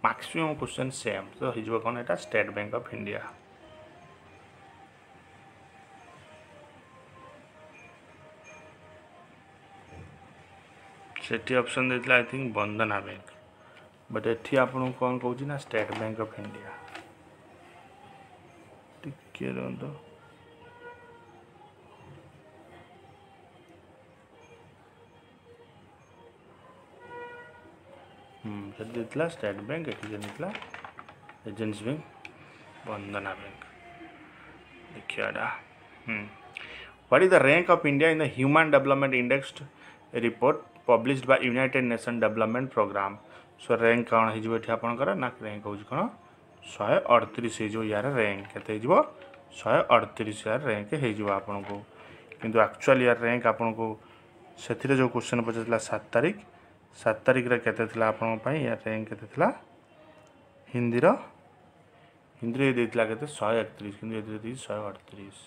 मैक्सिमम क्वेश्चन सेम तो हिजवा कौन एटा स्टेट बैंक ऑफ इंडिया. सेठी ऑप्शन देथिला I think Bandhan bank but एठी आपन कोन कहूची ना स्टेट बैंक ऑफ इंडिया. टिके रहंदो सेठी देथिला स्टेट बैंक एठी देथिला एजेंसी बैंक बंधना bank देखियाडा. What is the rank of India in the Human Development Index report published by United Nations Development Program? So rank कौन है जो एठी आपन करा ना rank होज कोन 138 है जो यार rank केते है जो 138 यार rank है जो आपन को किंतु एक्चुअली यार rank आपन को सेथिरे जो क्वेश्चन पचला 7 तारिख रे केते थिला आपन पई यार rank केते थिला हिंदी रे देथिला केते 131 किंतु एथिरे दी 138.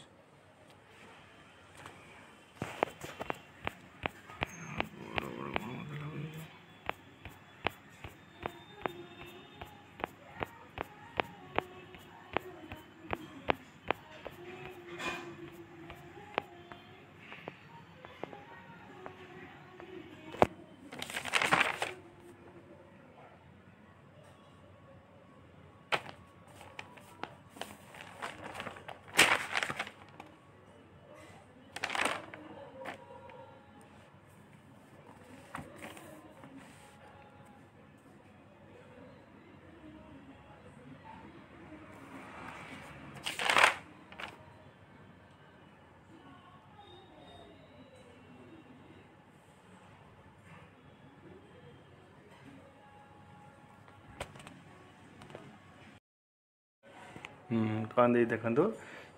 कौन दे देखंतु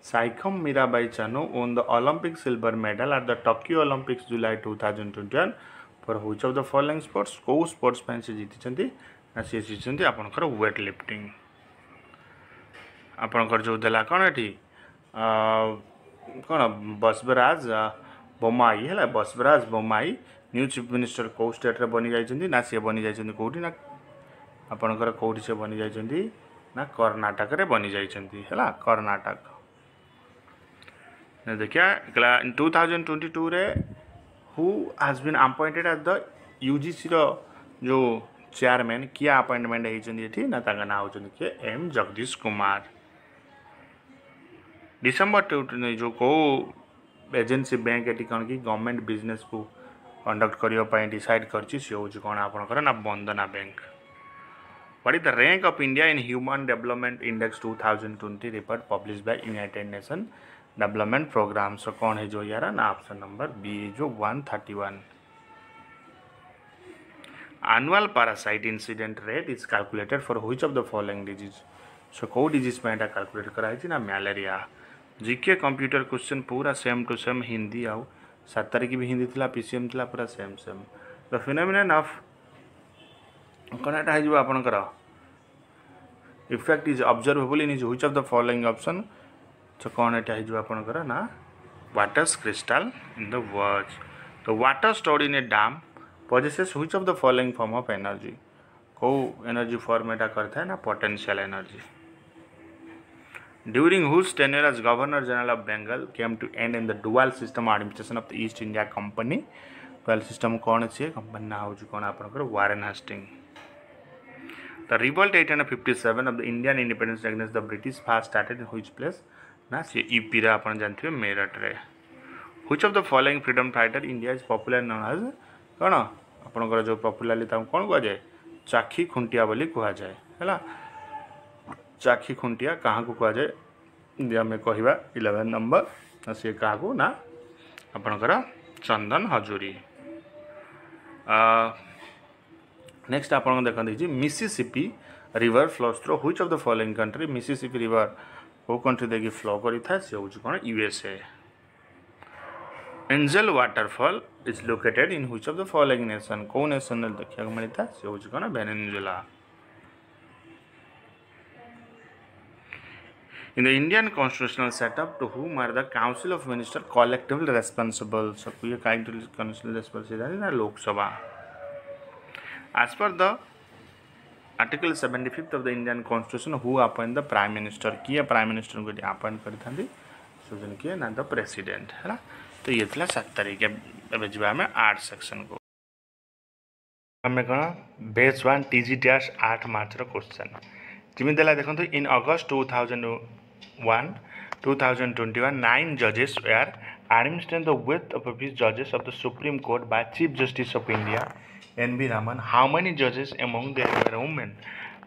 Saikhom Mirabai Chanu won the Olympic silver medal at the Tokyo Olympics July 2021 for which of the following sports को स्पोर्ट्स पाइन से जीति चंती ना से जीति आपन कर वेट लिफ्टिंग आपन कर जो देला कोन एठी कोन बसवराज बोम्माई हैला Basavaraj Bommai new chief minister को स्टेट रे बनी जाय चंती ना से बनी जाय चंती कोठी ना आपन कर कोठी से बनी जाय चंती ना कर्नाटक रे बनी जाय चंती हैला कर्नाटक ने देखिया इन 2022 रे who has been appointed at the UGC रो जो चेयरमैन किया अपॉइंटमेंट है चंदी एठी ना ताका ना होचंदी के एम जगदीश कुमार. डिसेंबर 2 जो को एजेंसी बैंक एठी कोन की गवर्नमेंट बिजनेस को कंडक्ट करियो पई डिसाइड करची से होची कोन आपन कर ना बंधना bank. What is the rank of India in Human Development Index 2020 report published by United Nations Development Program? So कौन है जो यारा ना ऑप्शन नंबर बी जो 131. Annual parasite incident rate is calculated for which of the following disease? So को disease में एटा calculate कराई थी ना मलेरिया. जीके कंप्यूटर क्वेश्चन पूरा सेम टू सेम हिंदी आउ 7 तारिख भी हिंदी थिला पीसीएम थिला पूरा सेम द फिनोमिनन ऑफ कनाटा है जो आपन करा effect is observable in which of the following option. तो कौन एटा है जो आपन करा ना water crystal in the words. तो water stored in a dam possesses which of the following form of energy? को एनर्जी फॉर्म एटा करता है ना potential energy. During whose tenure as Governor General of Bengal came to end in the dual system administration of the East India Company? Dual system कौन है company ना हो जो कौन आपन कर Warren Hasting. The revolt 1857 of the Indian independence against the British first started in which place? ना से यूपी रे आपन जानथिबे मेरठ रे. Which of the following freedom fighter India is popular known as कौन आपणकर जो पपुलारली कौन कह जाए चाखी खुंटिया बोली कह जाए है चाखी खुंटिया क्या कह जाए आम कह 11 नंबर सी क्या ना आपणकर चंदन हजूरी नेक्स्ट आप देखते Mississippi river flows through which of the following country Mississippi river को कंट्री देखिए फ्लो करें सी हूँ कौन USA angel waterfall is located in which of the following nation कौ नेशन देखा मिलता सी हूँ कौन Venezuela In the Indian constitutional setup, to whom are the Council of Ministers collectively responsible? So, ये kind of constitutional responsibility ना Lok Sabha. As per the Article 75th of the Indian Constitution, who appoint the Prime Minister? किए Prime Minister को appoint करता है सुजन किए ना the President है ना तो ये थला 7 तारीख अब जब हमें 8 सेक्शन को हमें कौन बेस 1 TG - 8 मार्च रो क्वेश्चन जिमी देला देखंतु इन August 2021 9 judges were administered the width of office judges of the Supreme Court by Chief Justice of India N.V. Raman. How many judges among them were women?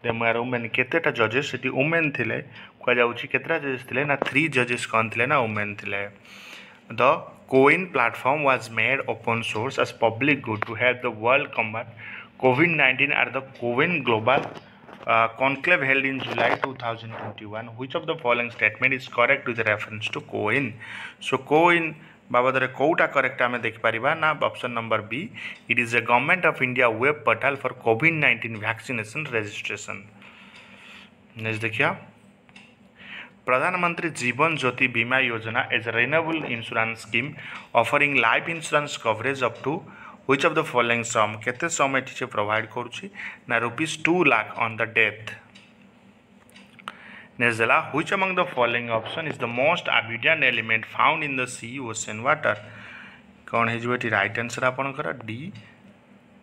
Them were women. केतेटा judges Sethi women थिले कह जाउची केतेटा judges थिले ना 3 judges कौन थिले ना women थिले. The COWIN platform was made open source as public good to help the world combat COVID-19 at the COWIN global conclave held in July 2021. Which of the following statement is correct with reference to COWIN? So COWIN बाबद कौटा correct आम देखिपर ना option number B it is a government of India web portal for कोविड-19 vaccination registration. Next देखिए Pradhan Mantri Jeevan Jyoti Bima Yojana is renewable insurance scheme offering life insurance coverage up to which of the following sum केते sum एठी provide करूची ना ₹2 lakh on the death. Next, which among the following option is the most abundant element found in the sea, ocean, water? कौन है जो right answer आपनकर D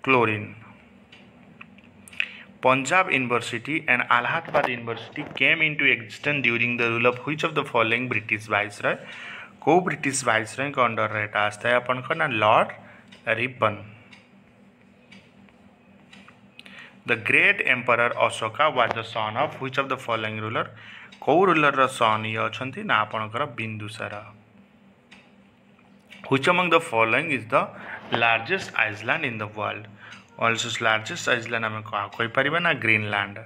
chlorine. Punjab university and Allahabad university came into existence during the rule of which of the following British viceroy को British viceroy का under रेटा आस्ता है आपनकर ना Lord Ripon. The great emperor Ashoka was the son of which of the following ruler? को ruler रा son ये अच्छी ना आपनकर Bindusara. Which among the following is the largest island in the world? Also largest island हमें कोई परिबा ना Greenland.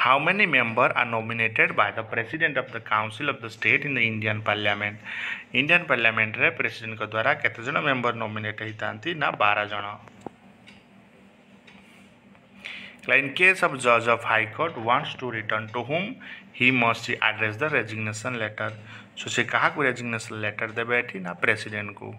How many members are nominated by the president of the council of the state in the Indian parliament? Indian parliament रे president को द्वारा केते जन member nominate हितांती ना 12 जन. In case of judge of high court wants to return to whom he must address the resignation letter. So से कहा को resignation letter देबे एठी ना president को.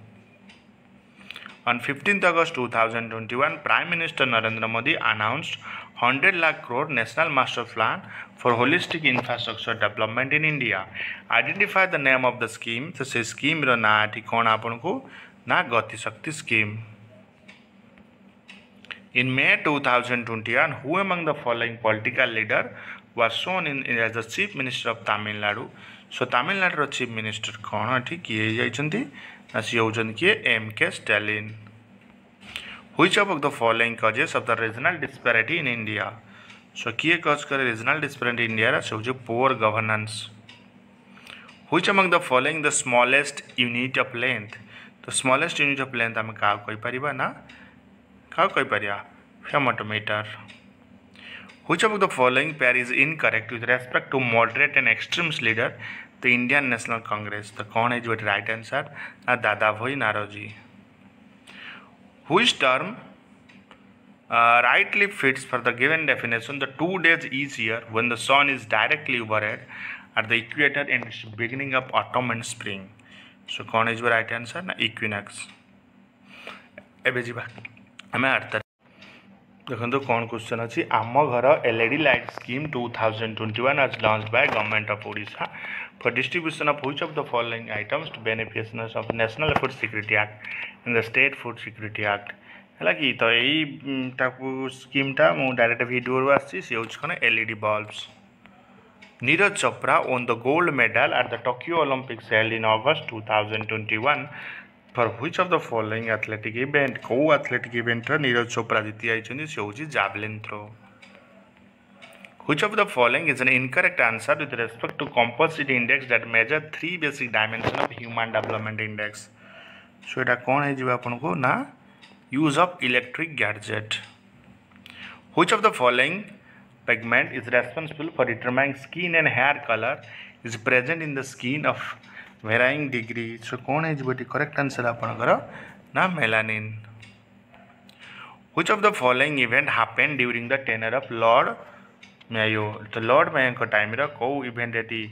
On 15th August 2021 Prime Minister Narendra Modi announced 100 lakh crore national master plan for holistic infrastructure development in India. Identify the name of the scheme. So से scheme रो ना एठी कोन आपन को ना गति शक्ति scheme. In May 2021, who among the following political leader was sworn in as the Chief Minister of Tamil Nadu? So Tamil Nadu Chief Minister कौन है ठीक किए जाइछन्ती ना सी होजन किए M.K. Stalin. Which of the following causes of the regional disparity in India? So किए cause करे regional disparity in India रा से होजे poor governance. Which among the following the smallest unit of length? तो smallest unit of length हमें कहा कोई परिबा ना क्या कोई परिया फेमोटोमीटर. Which of the following pair is incorrect with respect to moderate and extremist leader the Indian National Congress? The कौन है जो right answer ना दादा भाई Naoroji. Which term rightly fits for the given definition the 2 days each year when the sun is directly overhead at the equator and its beginning of autumn and spring? So कौन है जो right answer ना equinox. एबे जीवा हमें अर्थ देखो कौन question अच्छी आम घर LED लाइट स्कीम 2021 आज launch by government of Odisha for distribution of which of the following items to beneficiaries of national food security act and the state food security act है कि तो यही स्कीमटा मु डायरेक्ट वीडियो आसी सी होछ कने LED bulbs. Neeraj Chopra won the gold medal at the Tokyo Olympics held in August 2021. For which of the following athletic event को athletic event Neeraj Chopra जीति आइछन्ती से होची javelin throw which of the following is an incorrect answer with respect to composite index that measure 3 basic dimension of human development index so एटा कोन हे जिवा आपन को ना use of electric gadget which of the following pigment is responsible for determining skin and hair color is present in the skin of varying degree so कौन है जो correct answer आपनकर ना melanin which of the following event happened during the tenure of Lord Mayo तो Lord Mayo को time रो को event eighty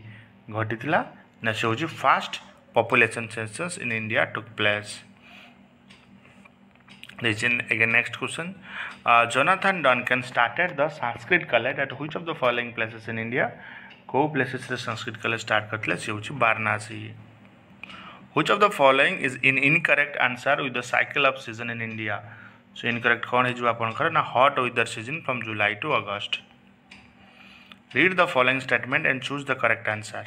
घटितला ना से होची first population census in India took place Listen again next question Jonathan Duncan started the Sanskrit college at which of the following places in India को places रे Sanskrit college start करतले से होची Varanasi which of the following is in incorrect answer with the cycle of season in India so incorrect कौन है जो आपन करे ना hot weather season from July to August read the following statement and choose the correct answer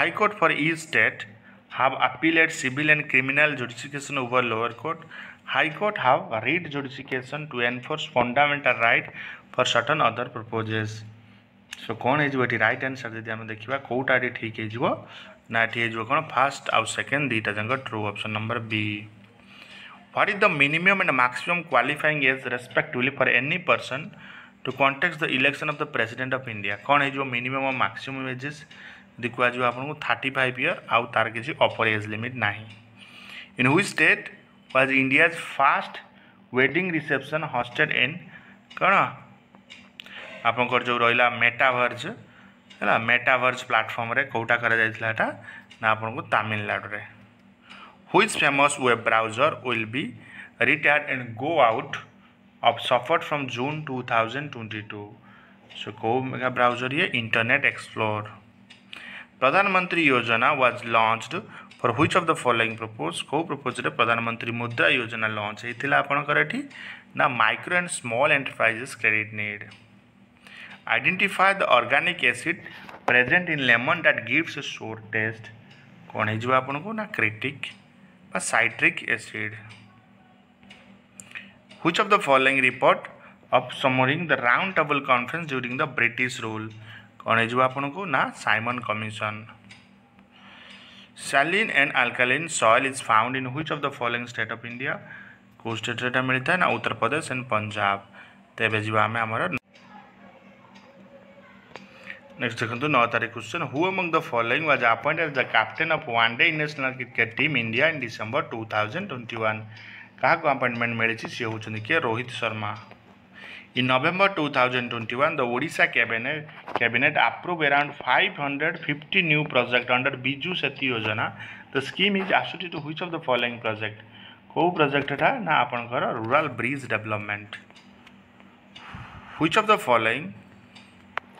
High Court for each state have appealed civil and criminal jurisdiction over lower court High Court have read jurisdiction to enforce fundamental right for certain other purposes. So कौन है जो eighty right answer जदि हम देखिबा Kota eighty ठीक है जो ना एटी है जो कोन फर्स्ट आउ सेकंड दीटा जंग true option number B What is the minimum and maximum qualifying age respectively for any person to contest the election of the president of India कौन है जो मिनिमम और मैक्सिमम एजेस देखुआ जो आपन को 35 ईयर आउ तार किसी अपर एज लिमिट नाही In which state was India's first wedding reception hosted in कौन आपनकर जो रहिला मेटावर्स हैला मेटावर्स प्लेटफॉर्म रे कोटा करा जाइतला एटा ना आपन को तमिलनाडु रे Which famous web browser will be retired and go out of support from June 2022 so को मेगा ब्राउजर ये इंटरनेट एक्सप्लोर प्रधानमंत्री योजना was launched for which of the following propose को propose रे प्रधानमंत्री मुद्रा योजना लॉन्च हेतिला आपनकर एठी ना micro and small enterprises credit need identify the organic acid present in lemon that gives a sour taste कौन है जो आपन को ना क्रिटिक बा citric acid which of the following report of summarizing the round table conference during the British rule कौन है जो आपन को ना Simon Commission Saline and alkaline soil is found in which of the following state of India को state रे मिलता है ना उत्तर प्रदेश एंड पंजाब तेबे जीवा हमें हमर नेक्स्ट देखंतु 9 तारीख question who among the following was appointed as the captain of one day national cricket team India in December 2021 कहा को अपॉइंटमेंट मिली से होचन के Rohit Sharma In November 2021, the Odisha cabinet approved around 550 new projects under Biju Seti Yojana. The scheme is associated to which of the following project? को project था ना आपनकर rural bridge development. Which of the following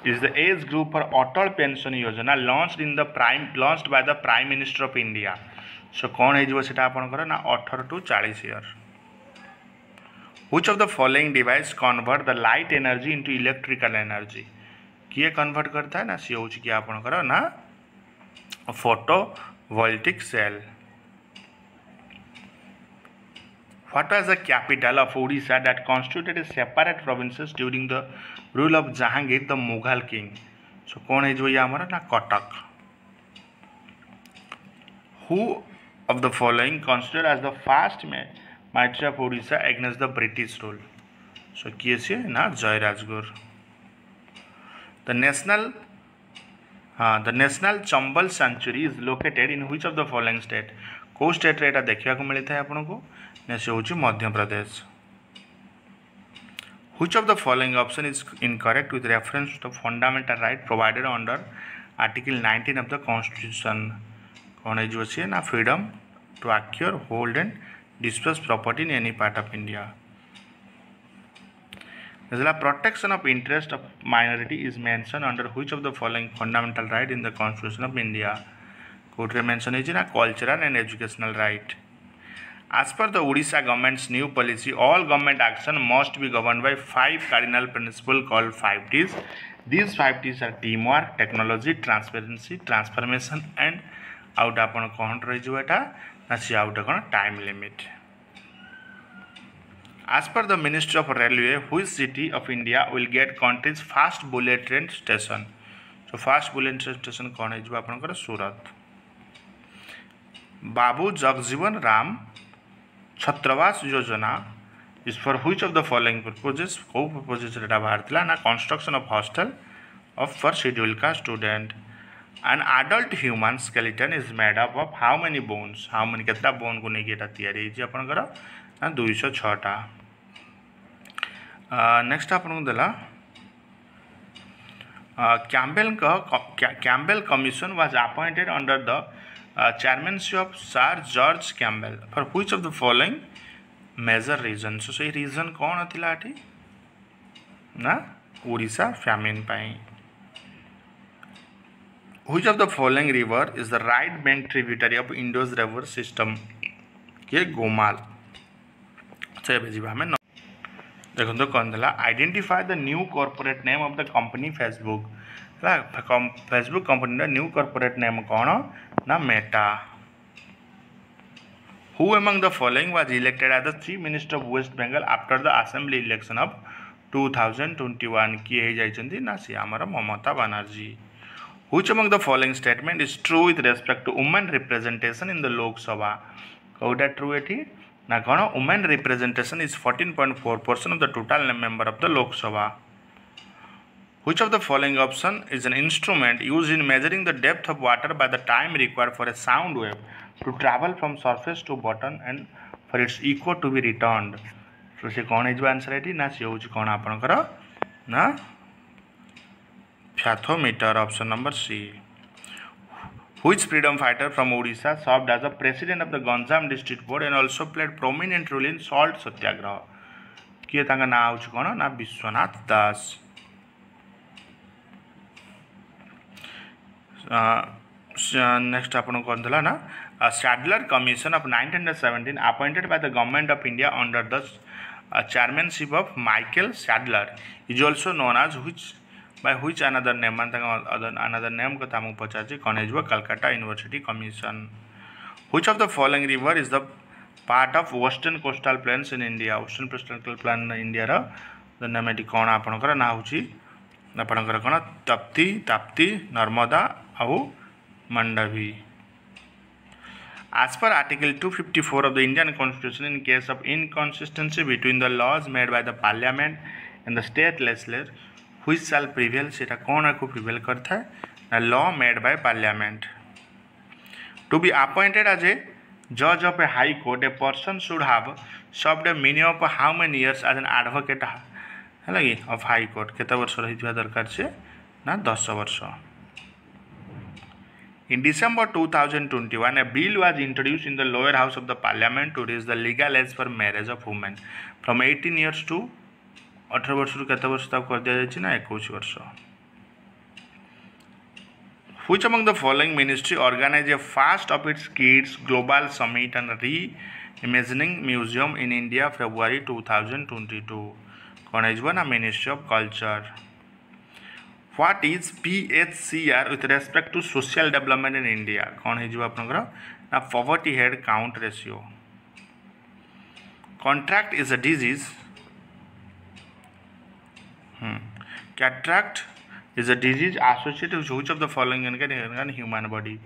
is the age group for Atal Pension Yojana launched by the Prime Minister of India? So कौन है जो सेटा आपनकर ना 18 to 40 year. Which of the following device convert the light energy into electrical energy? किए convert करता है ना सी होची कि आपन करो ना photovoltaic cell. What was the capital of Odisha that constituted a separate provinces during the rule of Jahangir the Mughal king? So कौन है जो ये हमारा ना Cuttack. Who of the following considered as the first Maitra of Odisha against the British rule? So किए से ना जय राजगुर. The national Chambal sanctuary is located in which of the following state? को स्टेट रे एटा देखिया को मिलता है आपन को ने से होची Madhya Pradesh. Which of the following option is incorrect with reference to the fundamental right provided under Article 19 of the Constitution? कौन है जो से ना freedom to acquire, hold and dispose property in any part of India. The protection of interest of minority is mentioned under which of the following fundamental right in the Constitution of India? Court mention is na cultural and educational right. As per the Odisha government's new policy, all government action must be governed by 5 cardinal principles called 5 T's. These 5 T's are teamwork, technology, transparency, transformation and out upon count रही जो एटा ना सी out कौन time limit as per the Ministry of Railway which city of India will get country's fast bullet train station so fast bullet train station कौन है जो आपनकर सूरत बाबू जगजीवन राम छात्रावास योजना is for which of the following purposes को purposes रेटा बाहर ना construction of hostel of for scheduled caste student an adult human skeleton is made up of how many bones how many केतटा बोन को नहीं केटा तैयारी है आपनकर ना 206 टा नेक्स्ट आपन देला Campbell commission was appointed under the chairmanship of sir George Campbell for which of the following major reason सो से रीजन कौन थिला आठी ना ओडिशा फैमिन पाई which of the following river is the right bank tributary of Indus river system के गोमाल से भेजिबा हमें देखो कौन देला identify the new corporate name of the company Facebook Facebook company new corporate name कौन ना Meta who among the following was elected as the chief minister of West Bengal after the assembly election of 2021 किए हो जाइछन्ती ना सी हमर Mamata Banerjee which among the following statement is true with respect to women representation in the Lok Sabha कोडा true एठी ना कौन women representation is 14.4% of the total member of the Lok Sabha. Which of the following option is an instrument used in measuring the depth of water by the time required for a sound wave to travel from surface to bottom and for its echo to be returned? So से कौन है answer है ना सी हूँ कौन आपनकर ना fathometer option number C. Which freedom fighter from Odisha served as the president of the Ganjam district board and also played prominent role in salt satyagraha? किए तांका ना आउच कोन ना विश्वनाथ दास. नेक्स्ट आपन कोन दला ना Sadler Commission of 1917 appointed by the government of India under the chairmanship of Michael Sadler is also known as by which another name another name को तामु पचाची कौन है Calcutta university commission. Which of the following river is the part of western coastal plains in India? Western coastal plain India रो the name एटी कौन आपनकर ना होची आपनकर कौन ताप्ती नर्मदा आउ Mandavi. As per Article 254 of the Indian Constitution, in case of inconsistency between the laws made by the Parliament and the state legislature, which shall prevail? सेटा कौन को prevail करता है? Law made by Parliament. To be appointed as a judge of a high court, a person should have served a minimum of how many years as an advocate है लगी of high court? केता वर्ष रही थी दरकार से ना 10 वर्ष. In December 2021, a bill was introduced in the lower house of the Parliament to raise the legal age for marriage of women from 18 years to 18 वर्ष केते वर्ष तक कर दिया जाय ना 21 वर्ष. Which among the following ministry organized a first of its kids global summit and reimagining museum in India February 2022? कौन है ना Ministry of Culture. What is PHCR with respect to social development in India? कौन है आपनकर ना poverty head count ratio. Cataract is a disease. Cataract is a disease associated with which of the following in human body?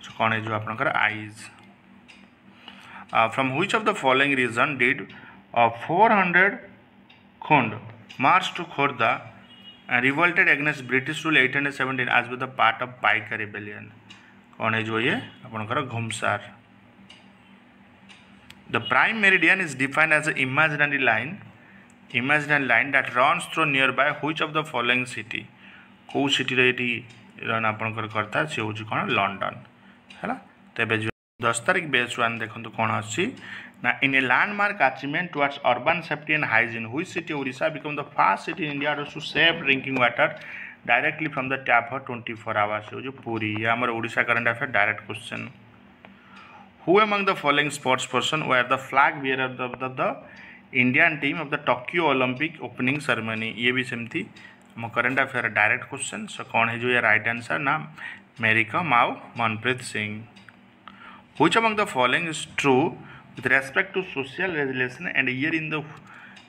So कौन है आपनकर eyes. From which of the following region did 400 Khund march to Khorda and revolted against British rule 817 as with the part of Paika rebellion? कौन है ये आपनकर घुमसार. The prime meridian is defined as an imaginary line that runs through nearby which of the following city? को city रे run आपनकर करता से होची कोन लंडन हैला. तबे 10 तारिख बेस 1 देखंतु कोन अछि ना in a landmark achievement towards urban safety and hygiene which city Odisha become the first city in India to save drinking water directly from the tap for 24 hours? जो पूरी ये हमर Odisha current affair direct question. Who among the following sports person were the flag bearer of the Indian team of the Tokyo Olympic opening ceremony? ये भी सेमती हम current affair direct question. सो कौन है जो ये राइट आंसर ना मेरी कॉम आउ Manpreet Singh. Which among the following is true with respect to social legislation and year in the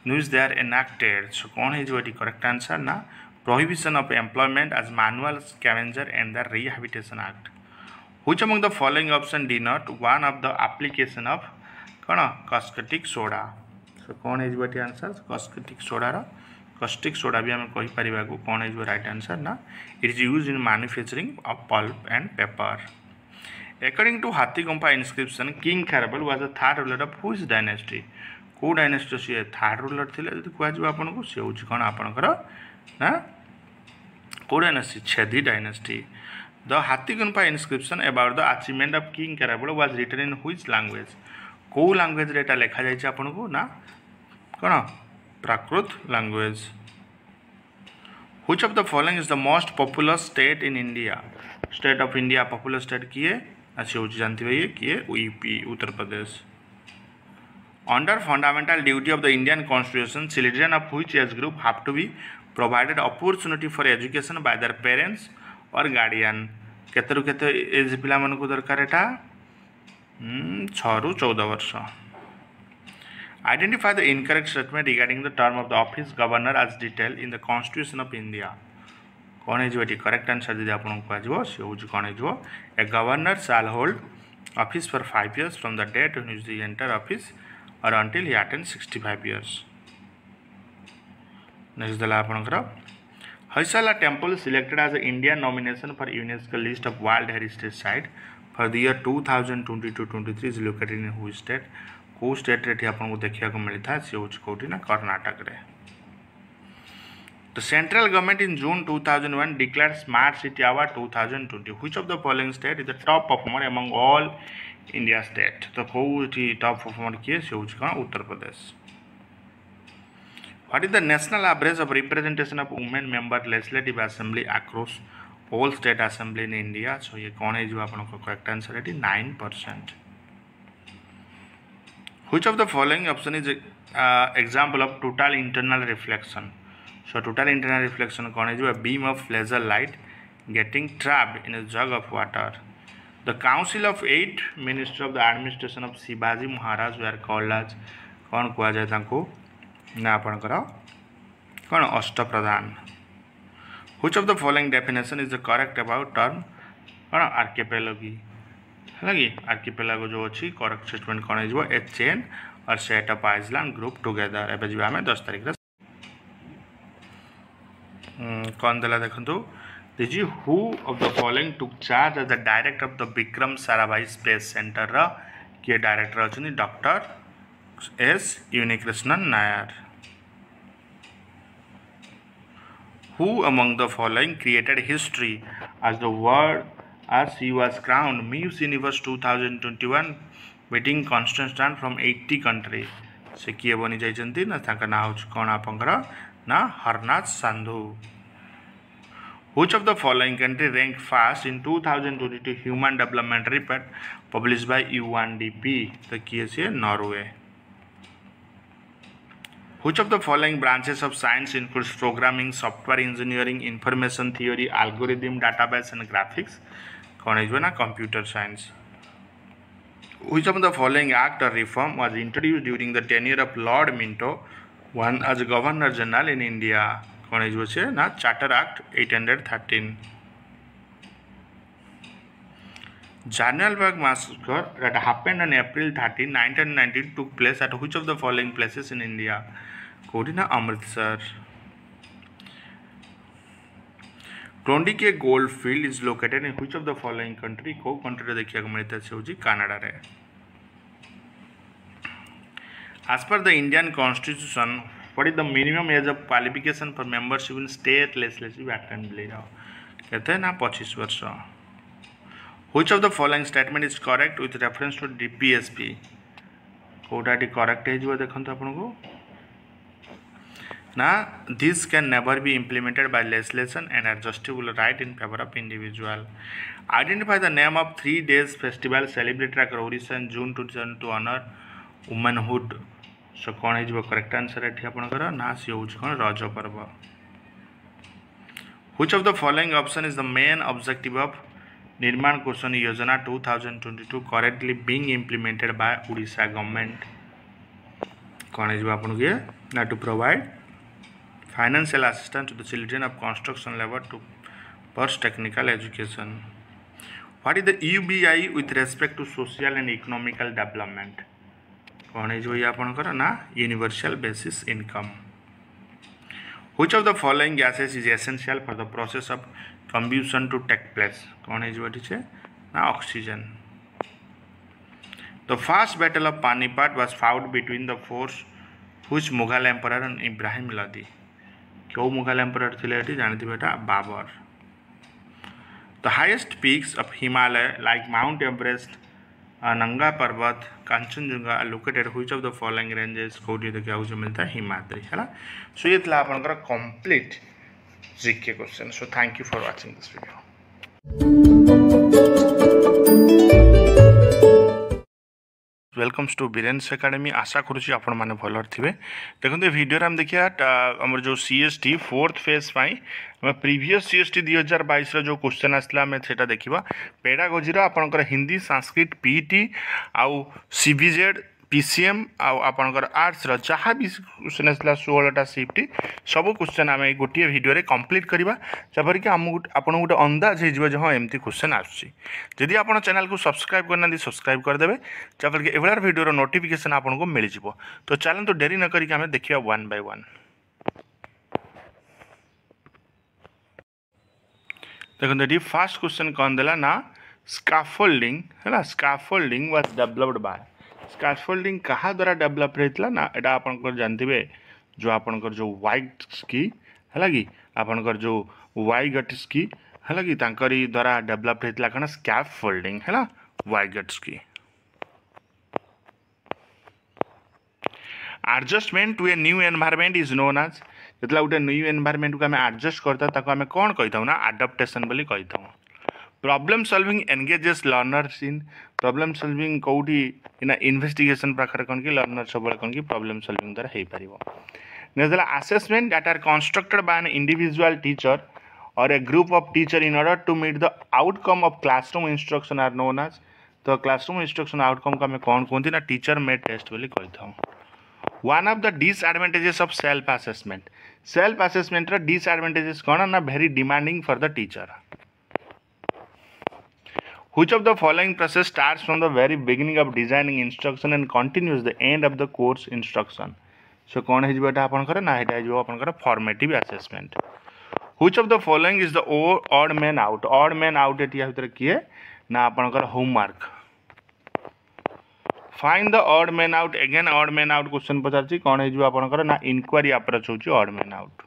which they are enacted? So कौन है जो एटी correct answer ना prohibition of employment as manual scavenger and the Rehabilitation Act. Which among the following option denote one of the application of कौन caustic soda? So कौन है जो eighty answer caustic soda रा caustic soda भी हमें कही परिवार को कौन है जो right answer ना it is used in manufacturing of pulp and paper. According to Hathigumpa inscription, King Kharabal was the third ruler of whose dynasty? Who dynasty C third ruler थिले जदि कहजिबा आपन को से होछि कोन आपनकर ना को dynasty Chedi dynasty. The Hathigumpa inscription about the achievement of King Kharabal was written in which language? को language रे एटा लेखा जाय छै आपन को ना कोन Prakrit language. Which of the following is the most populous state in India? State of India populous state किए अच्छे हो जानती है ये किए UP Uttar Pradesh. Under fundamental duty of the Indian Constitution, children of which age group have to be provided opportunity for education by their parents or guardian? केतरु केते as पिला मन को दरकार एटा 6 रु 14 वर्ष. Identify the incorrect statement regarding the term of the office governor as detailed in the Constitution of India. कौन है जो एटी करेक्ट आंसर दे आपन को आजो से हो कौन है जो a governor shall hold office for 5 years from the date on which he enter office or until he attains 65 years. Next दला आपन करा Hoysala temple selected as the Indian nomination for UNESCO list of World Heritage Site for the year 2022-23 is located in which state? को state रे आपन को देखिया को मिलता से हो कोठी ना कर्नाटक रे. The central government in June 2001 declared Smart City Award 2020. Which of the following state is the top performer among all India state? तो कोठी top performer किए से हो कौन Uttar Pradesh. What is the national average of representation of women member legislative assembly across all state assembly in India? So ये कौन है जो आपन को correct answer है 9%. Which of the following option is example of total internal reflection? So total internal reflection कौन है जो a beam of laser light getting trapped in a jug of water. The council of 8 ministers of the administration of Shivaji Maharaj were called as कौन कुआ जाए तांको ना अपन करा कौन अष्टप्रधान. Which of the following definition is the correct about term कौन archipelago है कि archipelago जो अच्छी correct statement कौन है जो a chain or set of island group together. एबे जो हमें 10 तारीख रे कौन दला देखंतु दिजी who of the following took charge as the director of the Vikram Sarabhai space centre रा के डायरेक्टर अछनी doctor S Unnikrishnan Nair. Who among the following created history as the world as she was crowned Miss Universe 2021 beating contestants from 80 countries. से किए बनी जाइछंती ना ताका ना हो कोन आपनकर ना Harnath Sandhu. Which of the following country ranked first in 2022 Human Development Report published by UNDP? तो किए से Norway. Which of the following branches of science includes programming, software engineering, information theory, algorithm, database and graphics? कौन है जो ना computer science. Which of the following act or reform was introduced during the tenure of Lord Minto I as Governor General in India? कौन है जो से ना Charter Act 813. January massacre that happened on April 13, 1919 took place at which of the following places in India? कोडी ना Amritsar. Klondike gold field is located in which of the following country? को country रे देखिया को मिलता से होजी कनाडा रे. As per the Indian Constitution, what is the minimum age of qualification for membership in state legislative assembly? कहते हैं ना 25 वर्ष. Which of the following statement is correct with reference to DPSP? कोडाटी correct है जो देखंतो आपन को ना this can never be implemented by legislation and adjustable right in favor of individual. Identify the name of 3 days festival celebrated across Orissa in June 2000 to honor womanhood. So कौन है जो correct answer है ठीक आपन करा ना सी होछ कौन रज पर्व. Which of the following option is the main objective of निर्माण Kaushal Yojana 2022 currently being implemented by Odisha government कौन है आपन के ना to provide financial assistance to the children of construction labour to pursue technical education what is the UBI with respect to social and economical development कौन है जो ये आपनकर ना universal basis income which of the following gases is essential for the process of combustion to take place कौन है जो ना oxygen The first battle of Panipat was fought between the force which Mughal emperor and Ibrahim Lodi क्यों Mughal emperor थे जानते बेटा Babar The highest peaks of Himalaya like Mount Everest नंगा पर्वत Kanchenjunga are located which of the following ranges कोटी तो क्या हो मिलता है हिमाद्री है ना सो ये था आपनकर complete GK question. So thank you for watching this video. Welcomes to Biren's academy आशा करुँच आपण मैंने भलर थे देखते वीडियो आम देखिए आम जो CST 4th फेज आम प्रीवियस CST 2022 जो क्वेश्चन आसला आम से देखा पेडागोजी आपंकर हिंदी संस्कृत PET आउ CBZ PCM आपणकर आर्ट्स जहाँ भी क्वेश्चन आसला 16टा शिफ्ट सब क्वेश्चन आम गोटे वीडियो रे कंप्लीट करवा जबर कि आम आपन गोटे अंदाज हो हाँ एमती क्वेश्चन आसुच्छी आप चैनल को सब्सक्राइब करना सब्सक्राइब करदे जबर कि एवलार वीडियो नोटिफिकेशन आपको मिल जाव तो चलन तो डेरी न करिक आम देखिए 1 by 1 देखते ये फास्ट क्वेश्चन कौन देला ना स्काफोल्डिंग है ना scaffolding was developed by scaffolding कहा द्वारा डेवलप रहता ना एटा आपनकर जानते जो आपनकर जो वाइगट्स्की है कि आपनकर जो वाइगट्स्की है कि तांकरी द्वारा डेवलप रहता कौन स्काफोल्डिंग है ना Vygotsky adjustment to a new environment is known as जितना गोटे न्यू एनवायरनमेंट को आम एडजस्ट करता आम कौन कही ना एडाप्टेशन बोली कही problem solving engages learners in problem solving कौटी ना इन्वेस्टिगेशन पाखे कौन कि लर्नर सब कौन कि प्रॉब्लम सॉल्विंग द्वारा हो पार next assessment that are constructed by an individual teacher or a group of teacher in order to meet the outcome of classroom instruction are known as तो क्लासरूम इंस्ट्रक्शन आउटकम को आम कौन कहते ना teacher made test बोली कही था one of the disadvantages of self assessment disadvantages कौन ना very demanding for the teacher Which of the following process starts from the very beginning of designing instruction and continues the end of the course instruction? So कौन है बेटा आपनकर ना हेटा जो आपनकर formative assessment. Which of the following is the odd man out? Odd man out एटिया भीतर किए ना आपनकर homework. Find the odd man out again odd man out question पचारछि कौन है जो आपनकर ना inquiry approach होछि odd man out.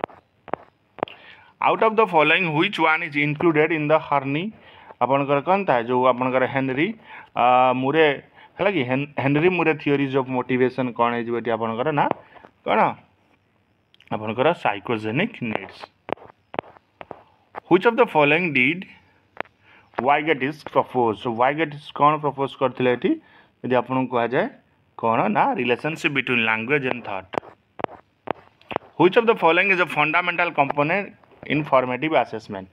Out of the following which one is included in the Harney आपनकर कौन था जो आपनकर हेनरी मुरे है कि हेनरी मुरे थियोरीज ऑफ मोटिवेशन कौन है जो आपनकर ना कौन आपनकर psychogenic needs which of the following did Vygotsky propose so Vygotsky कौन प्रपोज करथिले एठी यदि आपन को आ जाए कौन ना relationship between language and thought which of the following is a fundamental component in formative assessment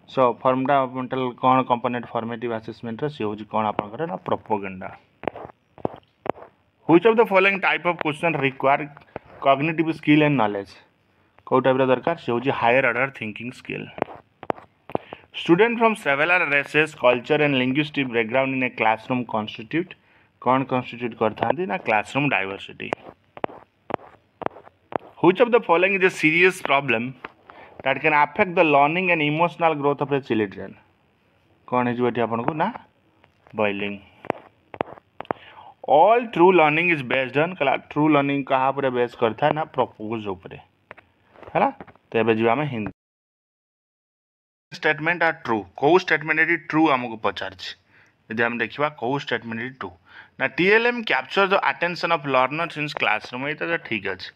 so fundamental कौन कंपोनेंट फॉर्मेटिव असेसमेंट से हूँ कौन आपनकर ना propaganda which of the following type of question require cognitive skill and knowledge कौ type दरकार से हूँ higher order thinking skill student from several races culture and linguistic background in a classroom constitute कौन कॉन्स्टिट्यूट करथांती ना classroom diversity which of the following is a serious problem that can affect the learning and emotional growth of the children कौन है जो आपन को ना boiling all true learning is based on true learning कहाँ पर बेस करता है ना प्रपोज ऊपर है ना तो ये जो हमें हिंदी स्टेटमेंट आर ट्रू कौ स्टेटमेंट है ट्रू हमको पचार यदि हम देखा कौ स्टेटमेंट है ट्रू ना TLM capture the attention of learners in classroom ये तो ठीक अच्छे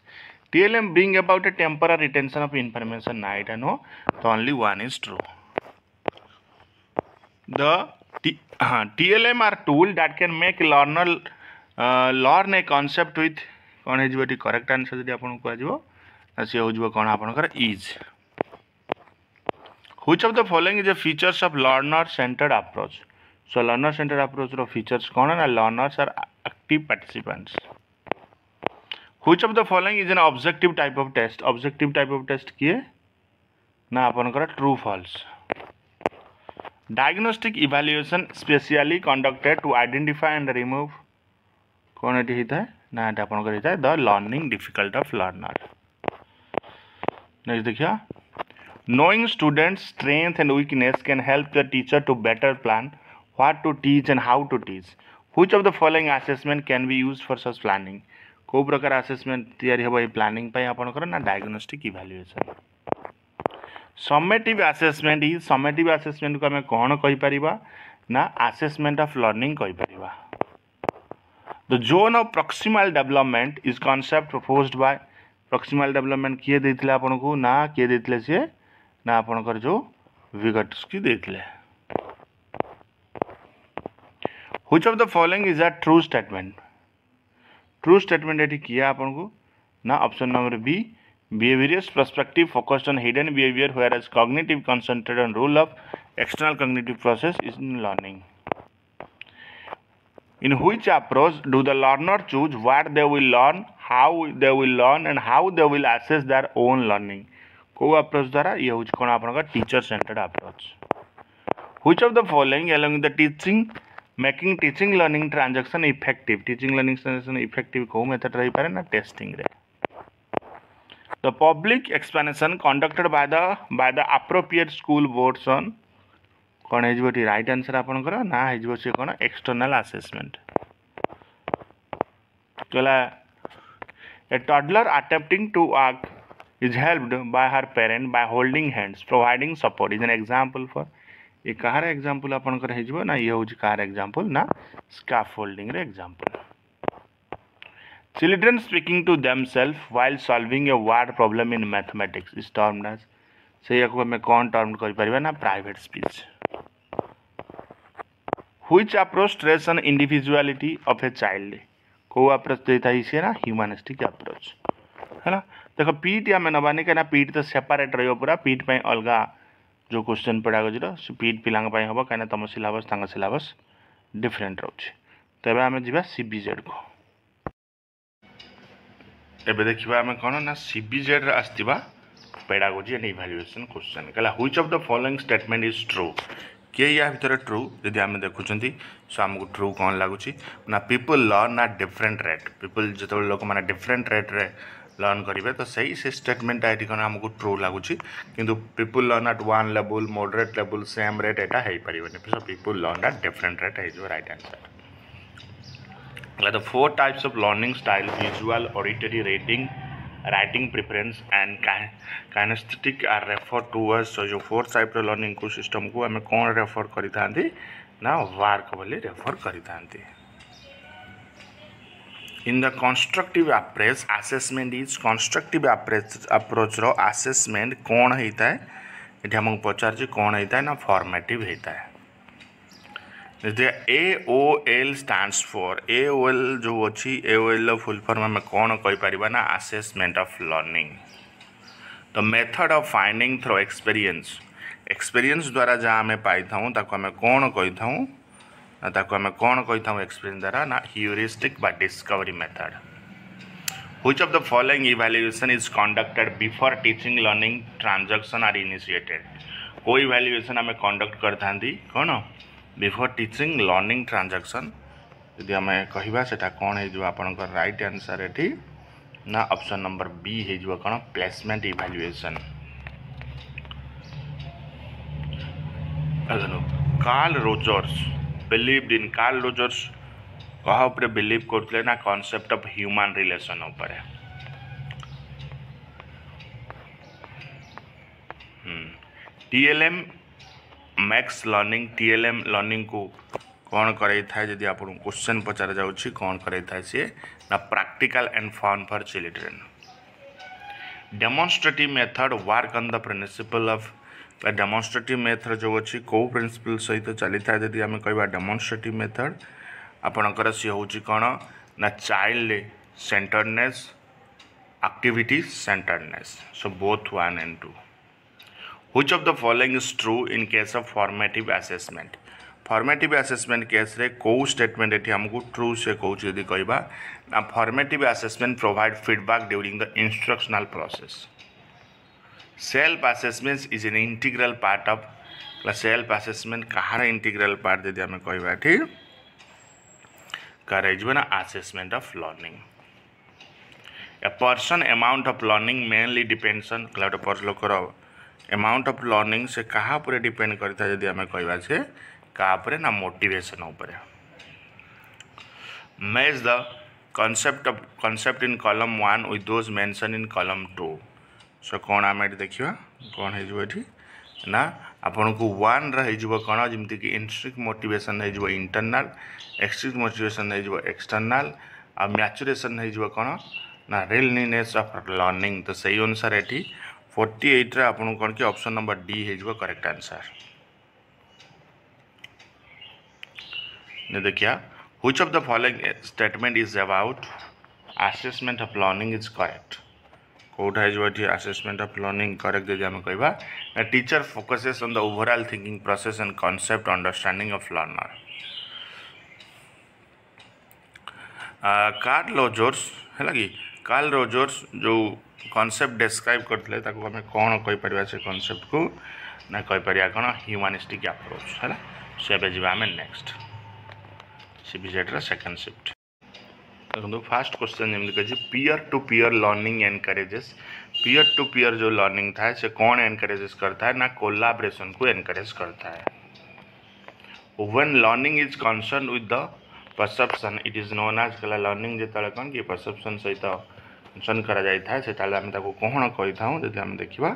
TLM bring about a temporary retention of information. I know the only one is true. The TLM are tool that can make learner learn a concept with कौन है जो correct answer यदि आपन को आजो से हो जो कौन आपनकर is Which of the following is the features of learner centered approach? So learner centered approach row features कौन है ना learners are active participants. Which of the following is an objective type of test? Objective type of test किए ना अपन करा true false. Diagnostic evaluation specially conducted to identify and remove कौन eighty होता है ना एटा अपन कर होता है the learning difficult of learner. Next देखिए knowing students strength and weakness can help the teacher to better plan what to teach and how to teach. Which of the following assessment can be used for such planning? को प्रकार assessment तैयारी हो planning पे अपन करो ना diagnostic evaluation. Summative assessment is summative assessment को हमें कौन कही परिबा ना assessment of learning कही परिबा. The zone of proximal development is concept proposed by proximal development किए देथिले अपन को ना किए देथिले से ना अपन कर जो Vygotsky देथिले. Which of the following is a true statement? True statement एटी किया अपन को ना option number B behaviorist perspective focused on hidden behavior whereas cognitive concentrated on role of external cognitive process is in learning. In which approach do the learner choose what they will learn, how they will learn and how they will assess their own learning? को approach द्वारा ये होच कोन आपन का teacher centered approach. Which of the following along the teaching making teaching learning transaction effective? Teaching learning transaction effective को method रही पारे ना testing रे. The public examination conducted by the appropriate school boards on कौन है जो right answer आपन करा ना है जो से कौन एक्सटर्नल असेसमेंट. चला a toddler attempting to walk is helped by her parent by holding hands providing support is an example for ये कहार एग्जांपल अपन कर है जो ना ये हो कहार एग्जांपल ना scaffolding रे example. Children speaking to themselves while solving a word problem in mathematics is termed as से को हमें कौन टर्म कर परिबा ना private speech. Which approach stress on individuality of a child? को अप्रोच देता है इसे ना ह्यूमनिस्टिक अप्रोच है ना. देखो पीट या मैं नबानी का ना पीट तो सेपरेट रहियो पूरा पीट पे अलगा जो क्वेश्चन पेडागोजी रो पीट पिलांग पे हबो काना तम सिलेबस तांग सिलेबस डिफरेंट रहउछि. तबे हमें जिबा सीबीजेड को एबे देखिबा हमें कोन ना सीबीजेड रे आस्तिबा पेडागोजी एंड इवैल्यूएशन क्वेश्चन कला which of the following statement is true के या भीतर ट्रू यदि आम देखुंती सो आमको ट्रू कौन लगुच ना people learn at different rate people जो लोक मैंने डिफरेंट रेट रे लर्न करेंगे तो सही से स्टेटमेंट ये कौन आमको ट्रू लगुच किंतु people learn at one level moderate level same rate एटा हो पारे so people learn at different rate हो right answer. The four types of learning style visual auditory reading writing preference and kinesthetic are referred to as so जो four type of learning को system को हमें कौन refer करी थांती ना work बोले refer करी थांती. In the constructive approach assessment is constructive approach row assessment कौन होता है इधर हमको पचार जी कौन होता है ना formative होता है. The AOL stands for AOL जो अच्छी AOL फुल फॉर्म में कौन कही परिबा ना assessment of learning. The method of finding through experience द्वारा जहाँ हमें पाई थाऊँ ताको हमें कौन कही थाऊँ ना ताको हमें कौन कही थाऊँ experience द्वारा ना heuristic by discovery method. Which of the following evaluation is conducted before teaching learning transaction are initiated? कोई evaluation हमें conduct कर थांती कौन बिफोर टीचिंग लर्निंग ट्रांजैक्शन यदि आम कहवा से कौन हो आपंकर राइट आंसर ये ना ऑप्शन नंबर बी हो कौन placement evaluation. Carl Rogers believed in Carl Rogers कहा उपरे बिलीव करते ना कॉन्सेप्ट ऑफ ह्यूमन रिलेशन उपरे. TLM max learning TLM learning को कौन कराई था यदि आप क्वेश्चन पचार जाऊँगी कौन कराई था सी ना practical and fun for children. Demonstrative method work on the principle of demonstrative method जो अच्छी कौ प्रिंसिपल सहित चली था यदि आम कह डेमोन्स्ट्रेटिव मेथड आपणकर सी हूँ कौन ना child centredness activity centredness so both 1 and 2. Which of the following is true in case of formative assessment formative assessment case रे को स्टेटमेंट एठी हमको ट्रू से कहूँ यदि कहबा ना formative assessment provide feedback during the instructional process self assessment is an integral part of self assessment Kahar integral part यदि आम कहबा एठी ना assessment of learning a person amount of learning mainly depends on cloud पर लोकर amount of learning से कहा पर depend करता है यदि आम कहबा से कहा पर ना मोटिवेशन ऊपर match the concept in column 1 with those mentioned in column 2 सो कौन आम ये देखा कौन है ना आपन को 1 रही कौन जमती कि इंट्रिक मोटिवेशन हो इंटरनल एक्सट्रिक मोटिवेशन हो एक्सटर्नल आ मैच्योरेशन हो कौन ना रियलनेस ऑफ लर्निंग तो सही अनुसार ये 48 रे आपन कौन कि ऑप्शन नंबर डी हो करेक्ट आंसर ने देखिया which of the following statement is about assessment of learning is correct कोटा है असेसमेंट ऑफ लर्निंग करेक्ट यदि आम कहबा teacher focuses on the overall thinking process and concept understanding of learner Carl Rogers जो concept describe करते आम कौन कहीपर से कॉन्सेप्ट को ना कहीपर कौन ह्यूमानिस्टिक अप्रोच है से आम नेक्स्ट सीबीजेड सेकेंड शिफ्ट देखो फास्ट क्वेश्चन जमी कही peer to peer learning encourages peer to peer जो लर्निंग था से कौन एनकरेजेस करता है ना कोलाब्रेशन को एनकरेज करता है when learning is concern with the perception it is known as कला लर्निंग जो कौन कि परसेप्शन सहित कंसर्न करा जाए से कौन कही था जब आम देखा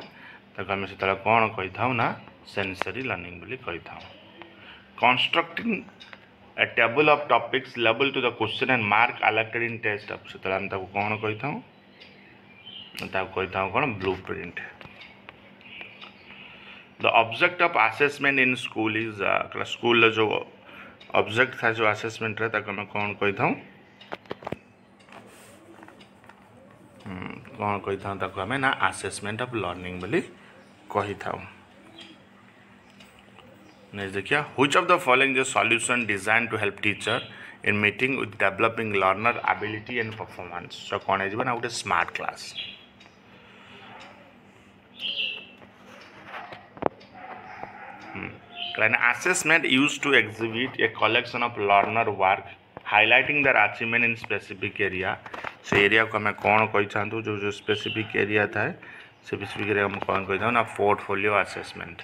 आम से कौन कही था ना सेंसरी लर्निंग बोली कही था constructing a table of topics labeled to the question and mark allocated in test अब से आम कौन कही था कौन blueprint the object of assessment in school is school जो ऑब्जेक्ट था जो असेसमेंट रे आम कौन कही था कौन कही था आम ना असेसमेंट ऑफ लर्निंग बोली कही था नेक्स्ट देखिए which of the following the solution design to help teacher in meeting with developing learner ability and performance so कौन है ना गोटे smart class an assessment used to exhibit a collection of learner work highlighting their achievement in specific area से area को मैं कौन कही था जो स्पेसिफिक एरिया था स्पेसिफिक एरिया में कौन कही था ना portfolio assessment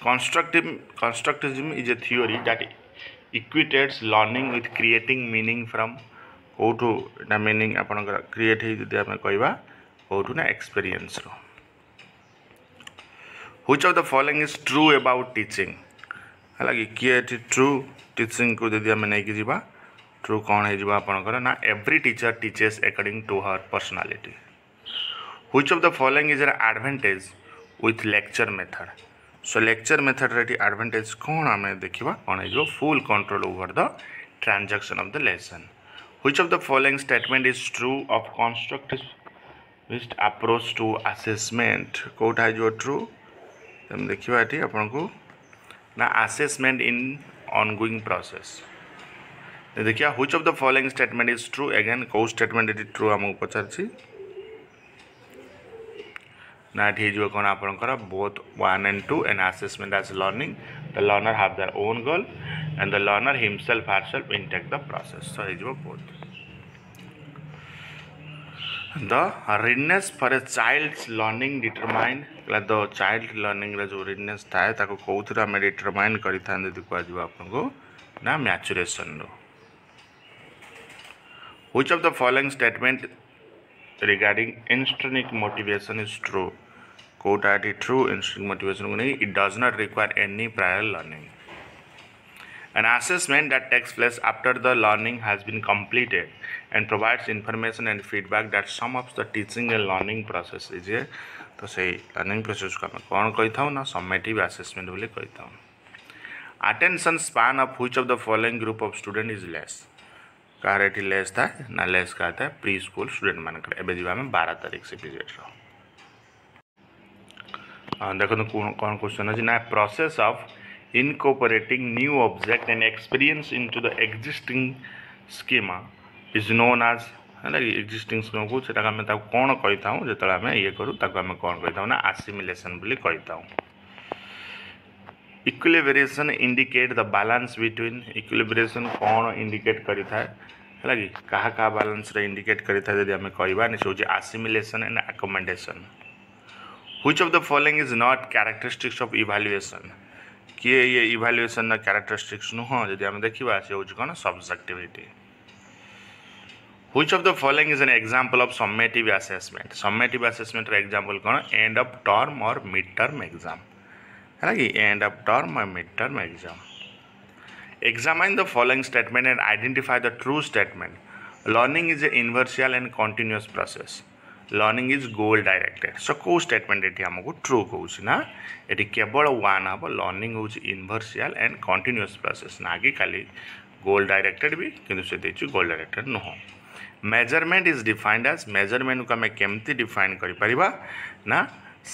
constructivism is a theory that equates learning with creating meaning from कोठू ना मीनिंग अपन क्रिएट ही आम कहवा कोठू ना एक्सपीरियंस रो which of the following is true about teaching है कि किए ट्रू टीचिंग को यदि आम नहीं कि ट्रू कौन हो आपंकर ना every teacher teaches according to her personality which of the following is an advantage with lecture method so lecture method रे एडवांटेज कौन आम देखा कौन हो full control over the transaction of the lesson which of the following statement is true of constructivist approach to assessment कोटा है जो true तुम देखा ये आपन को ना असेसमेंट इन ऑनगोइंग प्रोसेस देखिए which of the following statement is true again कौ स्टेटमेंट ये ट्रू आमको पचार ना ये जो कौन आपंकर both 1 and 2 and assessment as learning the learner have their own goal and the learner himself herself intake the process so ये both the readiness for a child's learning determine the child learning जो readiness थाए कौन आम determine कर आपको ना maturation रो which of the following statement regarding intrinsic motivation is true Kota true इंस्ट्रिनिक motivation को नहीं it does not require any prior learning An assessment that takes place after the learning has been completed and provides information and feedback that sums up the teaching and learning process is a तो से learning process को कौन कही था ना summative assessment बोली कही था attention span of which of the following group of student is less कहार ये लेस था ना लेस कहा था प्री स्कूल स्टूडेंट मान एवं जी आम 12 तारीख से पीरियड देखो कौन क्वेश्चन अच्छी ना process of incorporating new object and experience into the existing schema is known as है एक्जिस्टिंग स्कीमा को सेटा आम कौन कही था जो आम ये करूँ आम कौन कही था ना आसिमिलेशन बोली कही था equilibration indicate the balance between equilibration कौन इंडिकेट करी था है कि क्या बैलेंस रे इंडिकेट करी था यदि आम कहबा से assimilation and accommodation which of the following is not characteristics of evaluation किए ये इवैल्यूएशन ना कैरेक्टरिस्टिक्स नुह जदि आम देखा से हूँ कौन subjectivity which of the following is an example of summative assessment summative assessment रे एग्जांपल कौन end of term or mid term exam है कि end of term or mid term exam examine the following statement and identify the true statement learning is a universal and continuous process learning is goal directed so कौ statement ये आमको true कौच ना ये केवल one हम learning हूँ इनवर्सियल and continuous process ना कि खाली गोल डायरेक्टेड भी किंतु से देछि गोल डायरेक्टेड नुह measurement is defined as measurement को आम केमती डिफाइन करिपरिबा ना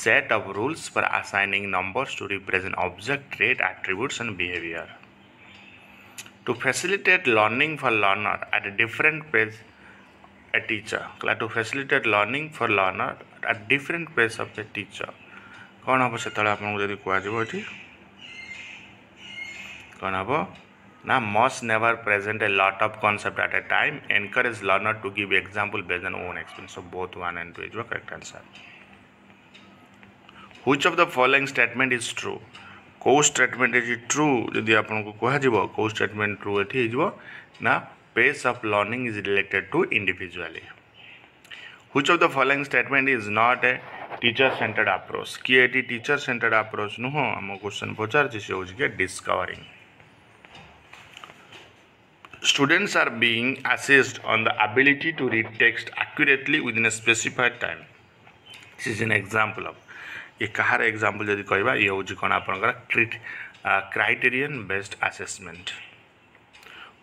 set of rules for assigning numbers to represent object trait attributes and behaviour to facilitate learning for learner at a different page a teacher to facilitate learning for learner at different pace of the teacher कौन हम से आपको जब कह कौन हम ना must never present a lot of concept at a time encourage learner to give example based on own experience so both 1 and 2 is the correct answer which of the following statement is true को statement is true जदि आपको कह को statement true एठी हो ना pace of learning is related to individually which of the following statement is not a teacher centered approach कि eighty teacher centered approach नुह हम क्वेश्चन पचार से हो कि discovering students are being assessed on the ability to read text accurately within a specified time this is an example of ये कहार example जदि कहबा ये हो कौन आपनकर criterion based assessment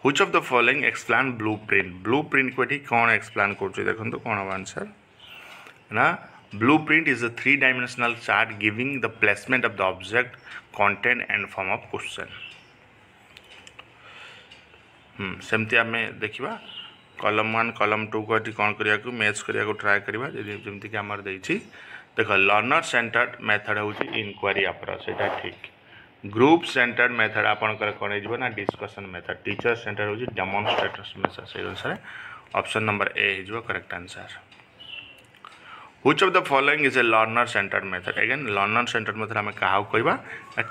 which of the following explain blueprint को एठी कौन एक्सप्लेन करछ देखन तो कौन आंसर ना blueprint is a three-dimensional chart giving the placement of the object content and form of question सेमती आम देखा कलम 1 कलम 2 को कौन करिया को मैच करिया को ट्राई करबा जेमती कि हमर देछि देख लर्नर सेंटर्ड मेथड हूँ इनक्वारी अप्रोच एटा ठीक ग्रुप सेंटर्ड मेथड आपनकर कौन हो ना डिस्कशन मेथड टीचर सेंटर हूँ डेमोन्स्ट्रेटर्स मेथड से अनुसार ऑप्शन नंबर ए हो correct answer which of the following is a learner centred method again learner centred method आम क्या कहबा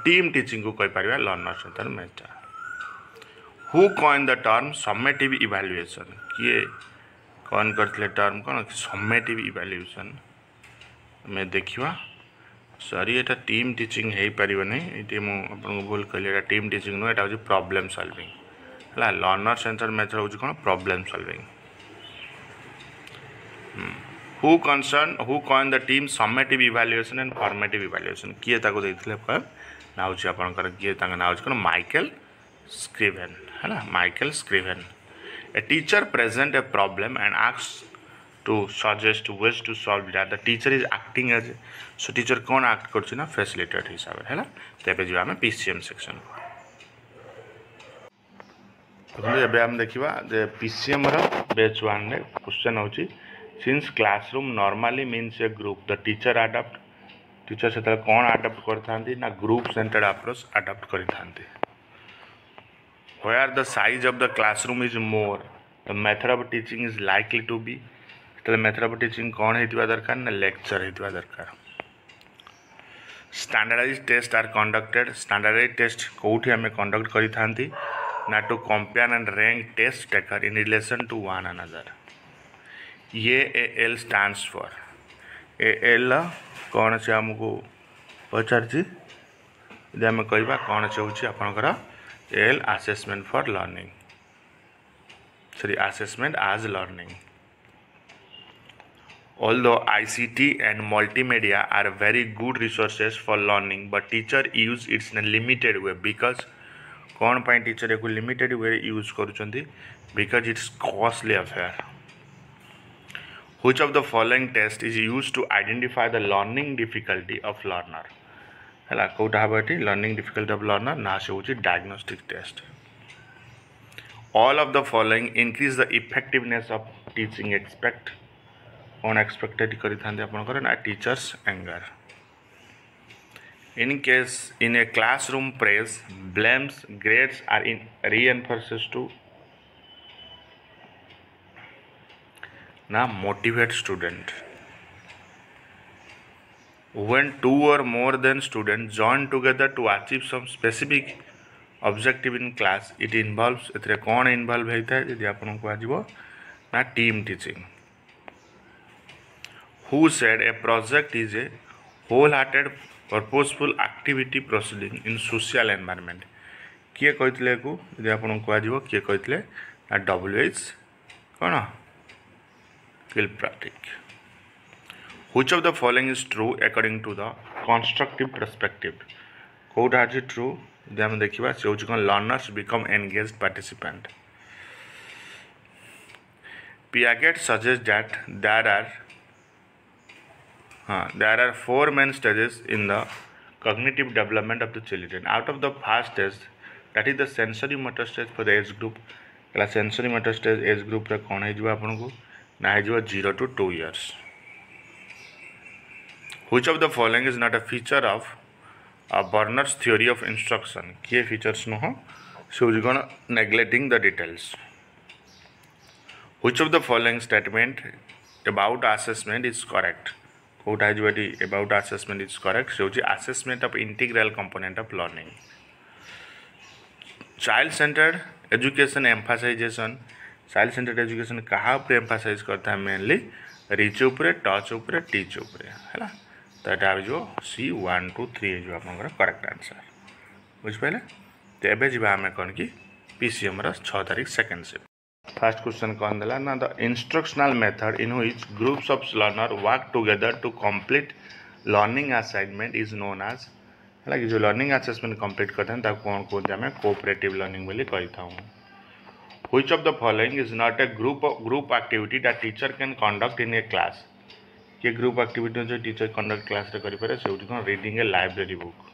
टीम टीचिंग को कहि परिबा learner centred method who coined the term summative evaluation किए कौन करथिले टर्म कौन सम्मेटिव इवैल्यूएशन मैं देखिवा सॉरी एटा टीम टीचिंग है पारिबो नै एटी मु आपन भूल कहले एटा टीम टीचिंग नो एटा हो प्रॉब्लम सॉल्विंग हला लर्नर सेंटर मेथड हो कोन problem solving who coined the team summative evaluation and formative evaluation किए ताको देथिले ना हो आपनकर किए तांग ना हो कोन माइकल स्क्रीवेन हला Michael Scriven a teacher present a problem and asks to suggest ways to solve that the teacher is acting as so teacher कौन act करछि ना facilitator हिसाब है ना तेबे जो हमें PCM सेक्शन तो एबे हम देखिबा जे PCM रो बैच 1 रे क्वेश्चन होछि since classroom normally means a group the teacher adapt teacher से कौन अडॉप्ट करथांती ना ग्रुप सेंटर्ड अप्रोच अडॉप्ट करिथांती where the size of the classroom is more the method of teaching is likely to be तो method of teaching कौन होइतिबा दरकार ना लेक्चर होइतिबा दरकार standardize test are conducted standardize test कोठी हमें कंडक्ट करि थांती ना to compare and rank test taker in relation to one another ये एल स्टैंड्स फॉर एल कौन से हमको पचारछि जे हम कहबा कौन से होछि आपनकर L assessment for learning sorry assessment as learning Although ICT and multimedia are very good resources for learning, but teacher use it in a limited way because कौन पाई टीचर को लिमिटेड वे यूज करुँच because it's costly affair. Which of the following test is used to identify the learning difficulty of learner? है कौटा हम ये learning difficulty of learner ना से हूँ diagnostic test all of the following increase the effectiveness of teaching except कौन expected कर ना teachers anger in case in a classroom praise blames grades are reinforces to na motivate student when two or more than students join together to achieve some specific objective in class it involves एथरे कौन involve होता है यदि आपन को आजिबो ना team teaching who said a project is a whole-hearted purposeful activity proceeding in social environment किए कहते को यदि आपन को आजिबो किए कहते ना WH कौन Kilpatrick which of the following is true according to the constructive perspective कोड आज ट्रू यदि हम देखिबा से होची कोन learners become engaged participant Piaget suggests that there are four main stages in the cognitive development of the children. Out of the first stage, that is the sensory motor stage for the age group. कला sensory motor stage age group रे कौन है जो आपन को ना है जो 0 to 2 years. Which of the following is not a feature of Bernard's theory of instruction? किए features न हो so you gonna neglecting the details. Which of the following statement about assessment is correct? Kota जो about assessment is correct so assessment of integral component of learning child centered education emphasization child centered education कहाँ पर emphasize करता है mainly reach ऊपर touch ऊपर teach ऊपर है तो ये जो C1 2 3 जो आपनकर correct answer बुझ पाइले तो एबे जिबा हमें कौन की PCM रा 6 तारीख सेकंड से First question कौन दिला ना the instructional method in which groups of learner work together to complete learning assignment is known as है कि जो learning assessment complete करते हैं तब कौन को हमें cooperative learning बोली कहता हूँ Which of the following is not a group activity that teacher can conduct in a class ये group activity जो teacher conduct class रे करी पारे से उठी reading a library book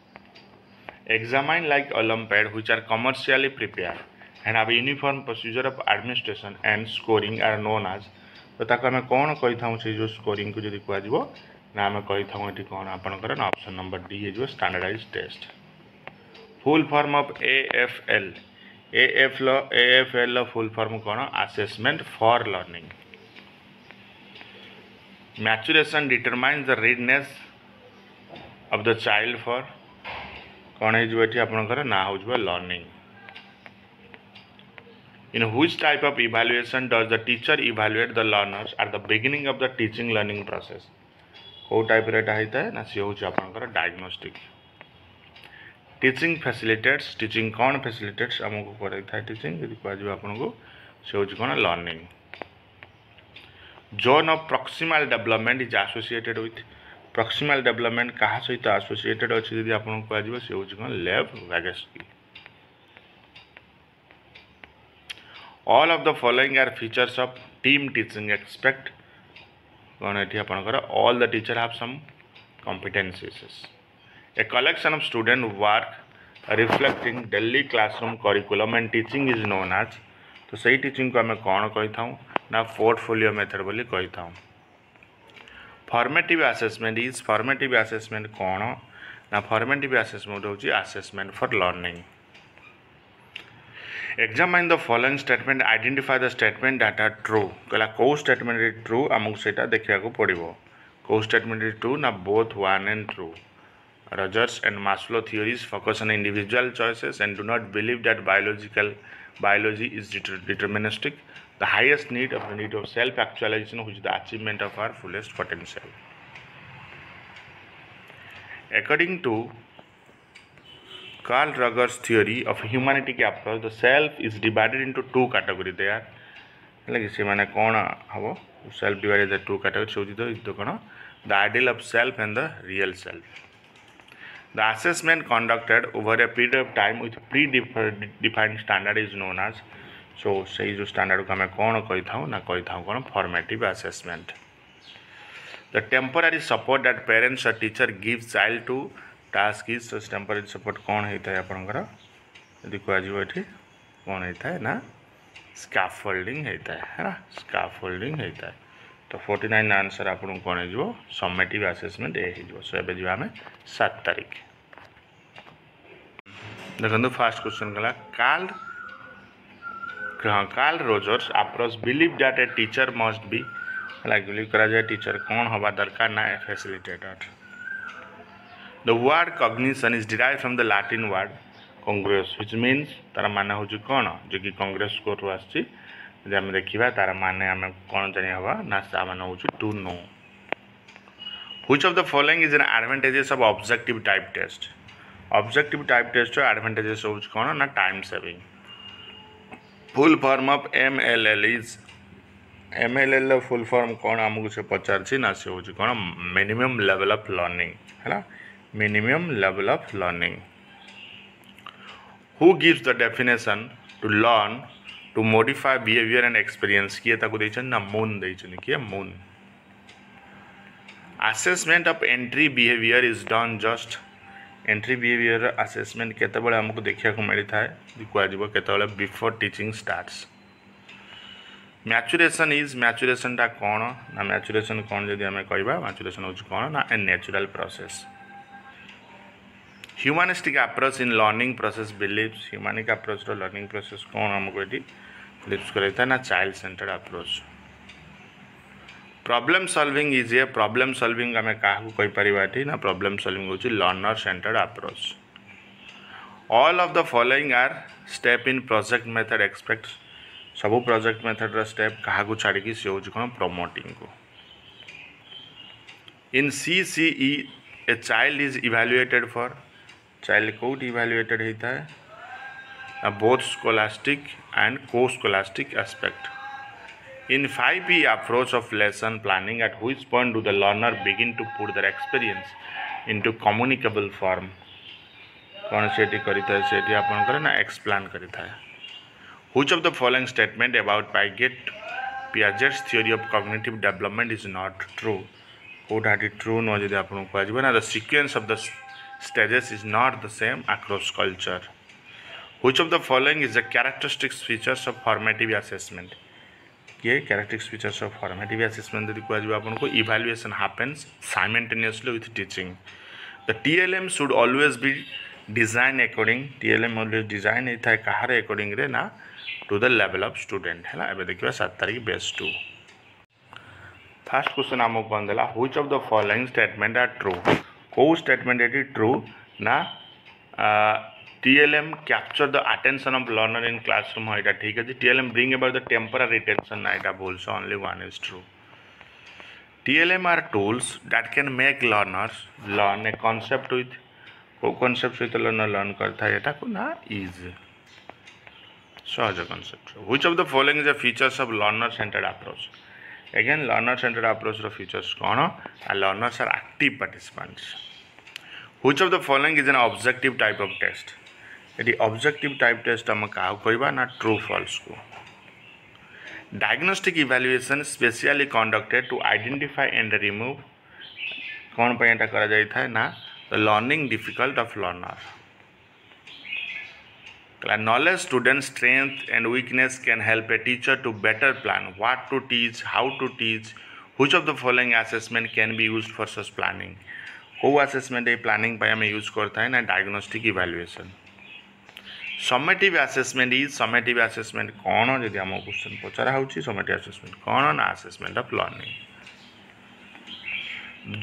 Examine like Olympiad which are commercially prepared and have uniform procedure of administration and scoring are known as तो ताको हमें कौन कही था से जो स्कोरिंग को जदि कह जिवो ना हमें कही था एठी कौन आपनकर ना ऑप्शन नंबर डी है जो standardised test full form of AFL full form कौन assessment for learning maturation determines the readiness of the child for कौन है जो एठी आपनकर ना हो जो learning In which type of evaluation does the teacher evaluate the learners at the beginning of the teaching learning process? को type रेटा होता है ना से होची आपनकर डायग्नोस्टिक टीचिंग फैसिलिटेट्स टीचिंग कौन फैसिलिटेट्स हमको करे था टीचिंग यदि कह जो आपन को से होची कोन learning zone of proximal development is associated with proximal development कहा सहित एसोसिएटेड अछि यदि आपन को कह जो से होची कोन लेव वैगेस्की All of the following are features of team teaching. Expect all the teachers have some competencies. A collection of student work reflecting daily classroom curriculum and teaching is known as तो सही टीचिंग को हमें कौन कहता हूँ ना portfolio method बोली कहता हूँ formative assessment is formative assessment कौन ना फॉर्मेटिव असेसमेंट होची assessment for learning Examine the following statement. Identify the statement that are true. कहला को statement is true हमको सेटा देखिया को पड़िबो. को statement is true ना both one and true. Rogers and Maslow theories focus on individual choices and do not believe that biology is deterministic. The highest need of self-actualization, which is the achievement of our fullest potential. According to Carl Rogers' theory of humanity approach, the self is divided into two categories. They are like से माने कौन हबो self divided into two categories. So तो कौन the ideal of self and the real self. The assessment conducted over a period of time with predefined standard is known as so सही जो standard को हमें कौन कहता हूँ ना कहता हूँ कौन formative assessment. The temporary support that parents or teacher gives child to task is temporary support कौन होता है आपंकर यदि कह कौन होता है ना स्कैफोल्डिंग होता है ना स्कैफोल्डिंग होता है। तो 49 आंसर आपको कौन हो समेटिव असेसमेंट ए हो। सो एबे आम 7 तारीख देखो फास्ट क्वेश्चन गला Carl Rogers approach believe that a teacher must be believe करा जाए टीचर कौन हवा दरकार ना a facilitator. The word cognition is derive from the Latin word congress which means तार माने हो कौन जो कि कांग्रेस को आसी आम देखा तार माने आम कौन जानी हवा ना ता मान हो to know. Which of the following is an advantages of objective type test. Objective type test advantages हो कौन ना time saving. Full form of MLL is MLL full form कौन आमको से पचार ना से हो कौन मिनिमम लेवल ऑफ लर्निंग है minimum level of learning. Who gives the definition to learn to modify behaviour and experience किए ताको देछन ना मून देछन किए moon. Assessment of entry behaviour is done just entry behaviour assessment केतबेले हमको देखिया को मिली थाए कहजिवो केतबेले before teaching starts. Maturation is maturation टा कौन ना मैचुरेशन कौन जदि आम कहबा मैचुरेशन हो कौन ना a natural process. Humanistic approach in learning process believes humanistic approach रो लर्निंग प्रोसेस कौन हमको ये बिलीव्स करता ना child centred approach. Problem solving is a problem solving आम क्या कही पारे ना प्रॉब्लम सॉल्विंग हो learner centred approach. All of the following are step in project method expect सबू प्रोजेक्ट मेथड रा स्टेप क्या छाड़ी सी हो कौन प्रमोटिंग को। In CCE a child is evaluated for child कौट इवैल्यूएटेड होता है both scholastic and co scholastic aspect. In 5P approach of lesson planning, at which point do the learner begin to put their experience into communicable form? कौन सेठी करिता है सेठी आपन करे ना explain करिता है। Which of the following statement about Piaget's theory of cognitive development is not true? कोटा टी ट्रू न जदि आपन को आजिबा ना the sequence of the stages is not the same across culture. Which of the following is the characteristic features of formative assessment? ये characteristics features of formative assessment यदि कह आपको evaluation happens simultaneously with teaching. The TLM should always be design according TLM always design होता है कहार according रे ना to the level of student है ना। देखिए 7 तारीख बेस 2 फर्स्ट क्वेश्चन आमको कौन देला which of the following statement are true को स्टेटमेंट ये ट्रू ना TLM capture the attention of learner in classroom हाँ इटा ठीक है जी। TLM bring about the temporary retention ना इटा बोल so only one is true। TLM are tools that can make learners learn a concept with को concept with learner learn करता है इटा को ना is सहज concept। Which of the following is the features of learner centered approach? Again learner centered approach row features कौन learners are active participants। Which of the following is an objective type of test? यदि objective type test आम क्या कहबा ना true false को। Diagnostic evaluation specially conducted to identify and remove कौन पे एटा करा जाय था ना the learning difficult of learner. Knowledge student strength and weakness can help a teacher to better plan what to teach how to teach. Which of the following assessment can be used for such planning को assessment ये planning पे आम use करता है ना diagnostic evaluation. Summative assessment is summative assessment कौन जदि आम क्वेश्चन पचरा होची समेटिव असेसमेंट कौन ना assessment of learning.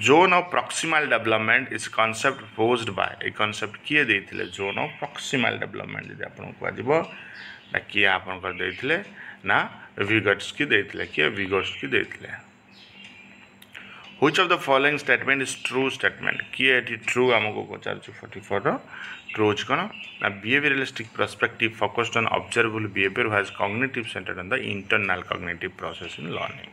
Zone of proximal development is concept posed by a concept किए देथिले जोन ऑफ प्रॉक्सिमल डेवलपमेंट जदि आपन को आजिबो ना किए आपन कर देथिले ना विगट्स की देथिले किए विगट्स की देथिले। Which of the following statement is true statement किए एटी ट्रू हमको पचार 44 रो ट्रू कौन ना behavioralistic perspective focused on observable behavior has cognitive centered on the internal cognitive process in learning।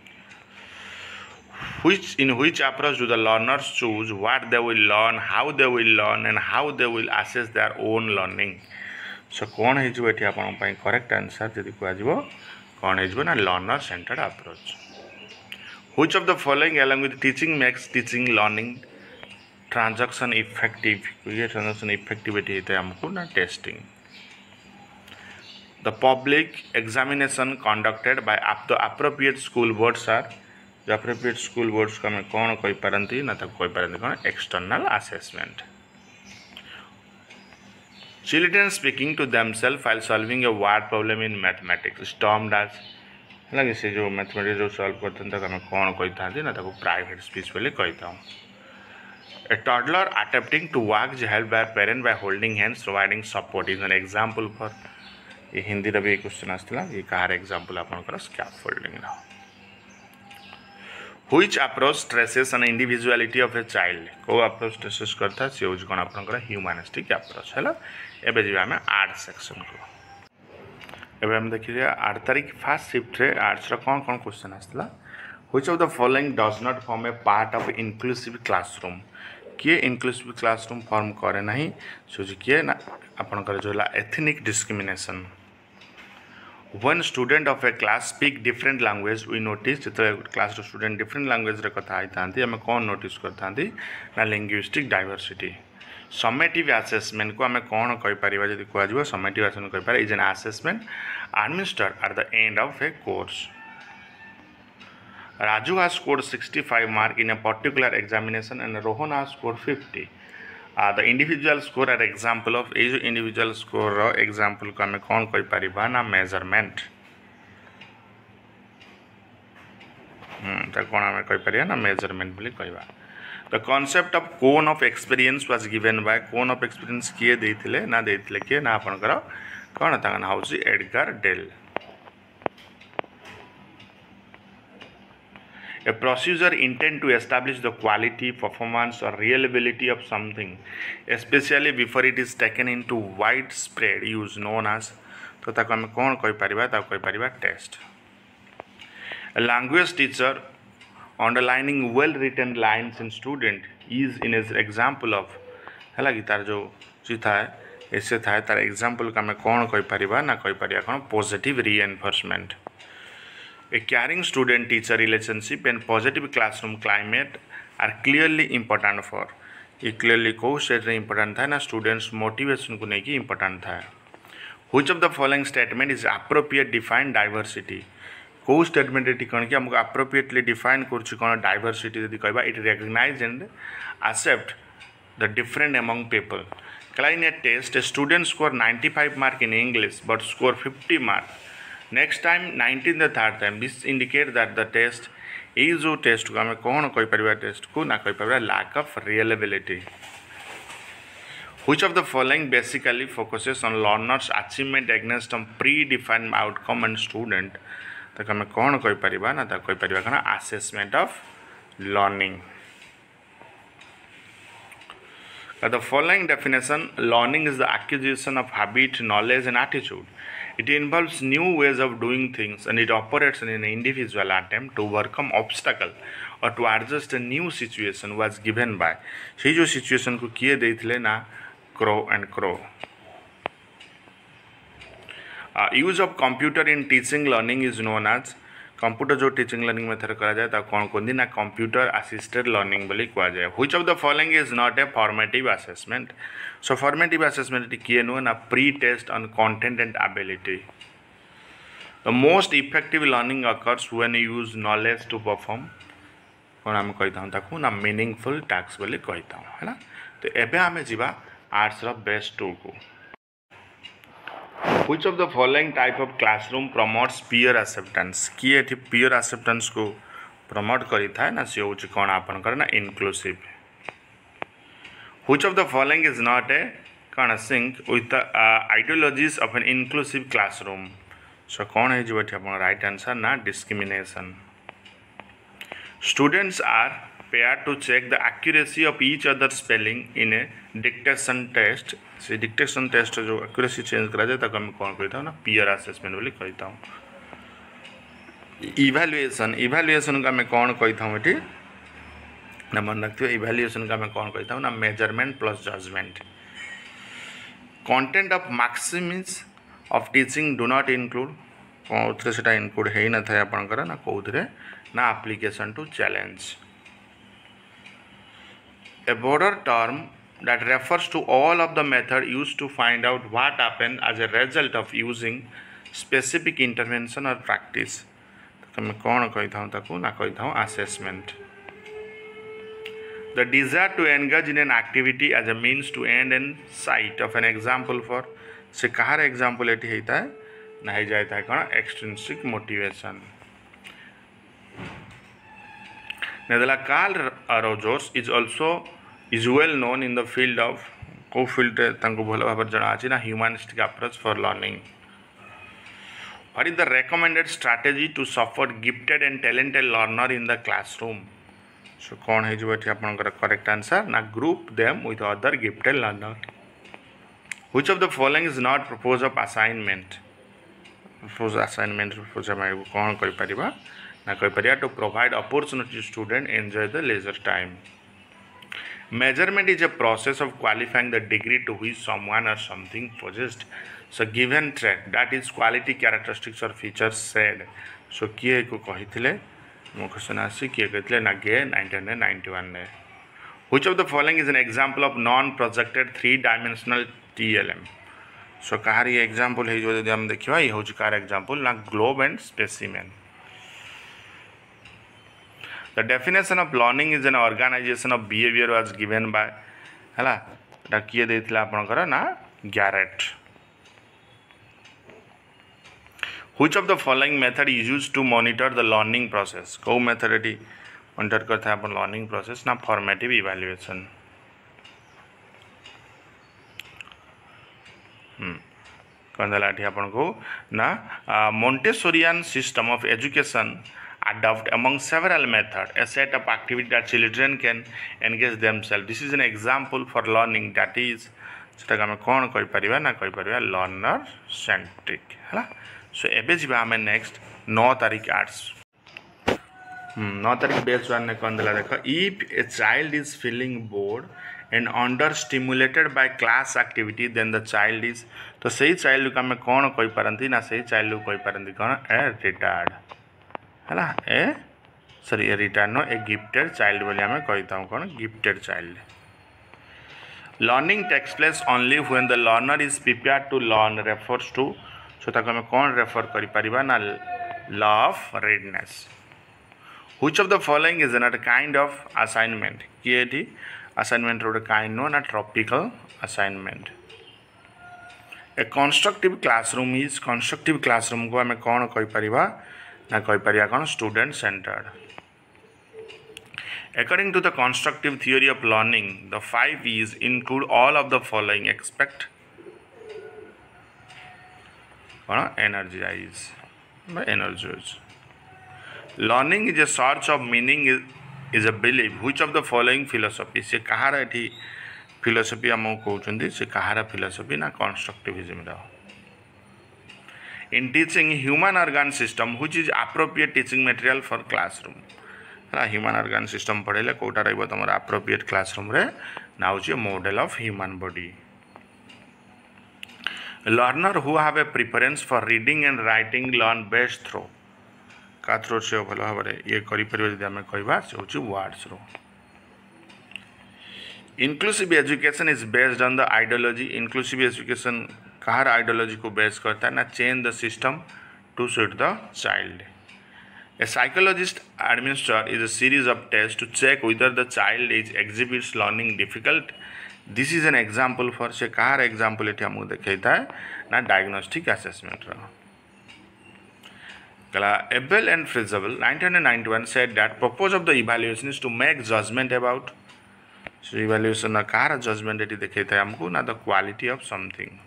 In which approach do the learners choose what they will learn how they will learn and how they will assess their own learning? So कौन है जो eighty आपन पई correct answer जदि को आजिबो कौन है जो ना learner centered approach। Which of the following along with teaching makes teaching learning transaction effective ये ट्रांजैक्शन इफेक्टिविटी होता है हमको ना testing the public examination conducted by the appropriate school boards are जो अप्रोप्रिएट स्कूल बोर्ड्स को आम कौन कही पारती ना कही पारती कौन external assessment children speaking to themself while solving a word problem in mathematics stormed as लगे से जो मैथमेटिक्स जो सॉल्व करते हैं आम कौन कही था ना प्राइवेट स्पीच बोले कही था A toddler attempting to walk is helped by a parent by holding hands providing support is an example for ये हिंदी रे भी क्वेश्चन आस्थिला ये कार एग्जांपल आपनकर स्कैफोल्डिंग रा Which approach stresses an individuality of a child को approach stresses करता से use कोन आपनकर ह्यूमनिस्टिक अप्रोच हैला एबे जिबा हमें आर्ट सेक्शन को एबे हम देखिए 8 तारीख फर्स्ट शिफ्ट रे आर्ट्स रा कोन question आस्थिला Which of the following does not form a part of inclusive classroom किए inclusive classroom फॉर्म करे नहीं सोची किए ना आपनकर जो ethnic discrimination When student of a class speak different language we notice जितने क्लास स्टूडेंट डिफरेंट लैंग्वेज रे कथा आई थांती हमें कौन नोटिस करथांती ना लिंग्विस्टिक डाइवर्सिटी समेटिव असेसमेंट को हमें कौन कहि परिबा जदि कहआ जिवो समेटिव असेसमेंट कहि पारे is an assessment administered at the end of A course Raju has scored 65 marks in a particular examination and Rohan has scored 50. The individual score are example of a individual score example को हमें कौन कोई परिभाषा ना measurement तो कौन हमें कोई परिभाषा ना measurement बोली कोई बात The concept of cone of experience was given by cone of experience किए देथिले ना देथिले किए ना अपन करो कौन ताकन हाउसी Edgar Dale A procedure intended to establish the quality, performance, or reliability of something, especially before it is taken into widespread use, known as तो ताको हमें कौन कही परिबा ताको कही परिबा test A language teacher underlining well-written lines in student is in his example of है लगी तार जो चिथा है ऐसे था तार example का हमें कौन कही परिबा ना कही परिबा कौन positive reinforcement A caring student-teacher relationship and positive classroom climate are clearly important for. ये clearly को स्टेट रे important था ना students motivation को नहीं की important था. Which of the following statement is appropriate define diversity? को statement रे टिकन कि हमको appropriately define कुछ कौन diversity यदि कहबा it recognize and accept the different among people. In a test, a student score 95 mark in English but score 50 mark. Next time 19 the third time this indicate that the test is जो test को हमें कौन कही परिबा test को ना कही परिबा lack of reliability Which of the following basically focuses on learners achievement against some predefined outcome and student तो हमें कौन कही परिबा ना तो कही परिबा कना assessment of learning The following definition learning is the acquisition of habit knowledge and attitude It involves new ways of doing things and it operates in an individual attempt to overcome obstacle or to adjust a new situation was given by से जो situation को किए देथिले ना Crow and Crow Use of computer in teaching learning is known as computer जो teaching learning method करा जाए ता कौन कोन दिन ना कंप्यूटर असिस्टेड लर्निंग बोली कहा जाए which of the following is not a formative assessment so formative assessment किए नो ना pre test on content and ability the most effective learning occurs when you use knowledge to perform कौन हम कहता हूं ताकू ना मीनिंगफुल टास्क बोली कहता हूं है ना तो एबे हमें जीवा आर्ट्स रो बेस्ट टू को Which of the following type of classroom promotes peer acceptance? किए थी peer acceptance को promote करी था ना से उच्च कौन आपन करना inclusive. Which of the following is not a कौन sync with the ideologies of an inclusive classroom? So कौन है जो बैठे अपन right answer ना discrimination. Students are paired to check the accuracy of each other's spelling in a dictation test. से dictation test जो accuracy change करा जाए तक हम कौन कहता हूँ ना पीयर असेसमेंट बोली कहता हूँ इवैल्यूएशन का मैं कौन कहता हूँ ये ना मन रखते हो इवैल्यूएशन का मैं कौन कहता हूँ ना measurement plus judgement content of maxims of teaching do not include कौन से इनक्लूड है ही ना था आपंकर ना कौन ना application to challenge A broader term that refers to all of the method used to find out what happened as a result of using specific intervention or practice. Assessment. The desire to engage in an activity as a means to end in sight of an example for से कहार example eighty होता है नहीं जाता है कौन extrinsic motivation. नेदला Carl Rogers is well known in the field of को field तांको भलो भाबर जना आछि ना humanistic approach for learning. What is the recommended strategy to support gifted and talented learner in the classroom? So कौन है जो एटी आपनकर correct answer ना group them with other gifted learner. Which of the following is not proposed of assignment? Propose assignment propose हमारे कौन कोई परिबा ना कोई परिया to provide opportunity to student enjoy the leisure time. Measurement is a process of qualifying the degree to which someone or something possessed. So given trait that is quality characteristics or features said. So किए को कहिथिले मो question आसी किए कहिथिले ना गे 1991 ने. Which of the following is an example of non-projected three-dimensional TLM? So कहारी example है जो हम देखिवा ये होची कार example ना globe and specimen. The definition of learning is an organization of behavior was given by हला ता किए देथिला आपनकर ना Garrett. Which of the following method is used to monitor the learning process? को method एटी monitor करता है अपन learning process ना formative evaluation. कंदलाठी अपन को ना Montessorian system of education adopt among several methods a set of activities that children can engage themselves. This is an example for learning that is सेटा हम कौन कहि परिबा ना कहि परिबा learner centric हला. So एबे जिबा हमें नेक्स्ट 9 तारीख आर्ट्स 9 तारीख बेस 1 ने कंदला देखो if a child is feeling bored and under stimulated by class activity then the child is तो सही चाइल्ड को हमें कौन कहि परंती ना सही चाइल्ड को कहि परंती कौन ए रिटार्ड हला ए सॉरी ए रिटार्ड नो ए गिफ्टेड चाइल्ड बोली हमें कहिता हूं कौन gifted child. Learning takes place only when the learner is prepared to learn refers to so ताको हमें कौन रेफर करि परिबा ना law of readiness. Which of the following is another kind of assignment? कि एठी assignment रो kind no ना tropical assignment. A constructive classroom is constructive classroom को हमें कौन कहि परिबा ना कहि परिया कौन student centered. According to the constructive theory of learning, the 5 E's include all of the following. Expect, energize, energize. Learning is a search of meaning is a belief. Which of the following philosophy? से कहारा एठी philosophy हम कहउचंदी से कहारा philosophy ना constructivism रा. In teaching human organ system, which is appropriate teaching material for classroom? Human organ system पढ़ेले कोटा रहइबो तमर एप्रोप्रिएट क्लासरूम रे ना होची model of human body. Learner who have a preference for reading and writing learn best through का through से भलो भाबरे ये करि परिबे जदि हम कहबा से होची वर्ड्स रो. Inclusive education is based on the ideology. Inclusive education कहार आइडियोलॉजी को बेस करता है ना change the system to suit the child. A psychologist administers is a series of tests to check whether the child is exhibits learning difficult. This is an example for से कहार example एठी हमको देखेता है ना diagnostic assessment रा. कला Abel and Frizzable 1991 said that purpose of the evaluation is to make judgment about. So evaluation ना कहार judgment एठी देखेता है हमको ना the quality of something.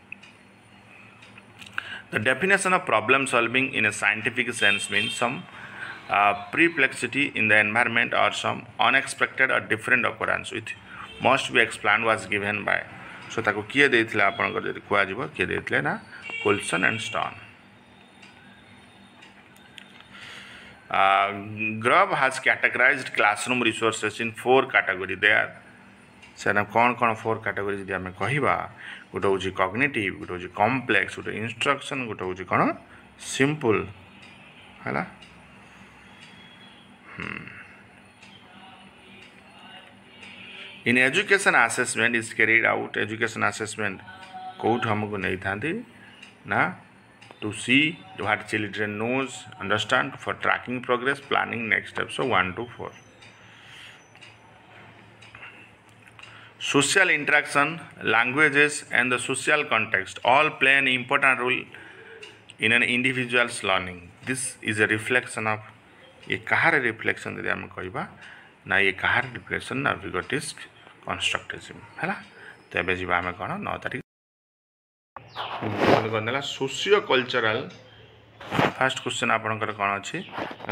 The definition of problem solving in a scientific sense means some perplexity in the environment or some unexpected or different occurrence which must be explained was given by. So ताको किए देथिला आपन को जदि कुआ जिवो किए देथिले ना Coulson and Stone. Grubb has categorized classroom resources in 4 categories. There सेना कौन 4 categories जदि हमें कहिबा गोटे होची cognitive गोटे होची complex गोटे instruction गोटे होची कोन simple हला. In education assessment is carried out education assessment कौट हमको नहीं था ना to see what children knows understand for tracking progress planning next steps 1 to 4 social interaction languages and the social context all play an important role in an individual's learning this is a reflection of ये कहार reflection यदि आम कहवा ना ये कहार reflection ना विगटिस्ट constructivism है तो ये जी आम कौन 9 तारीख करदेला सोशियो कल्चरल फर्स्ट क्वेश्चन आपंकर कौन अच्छी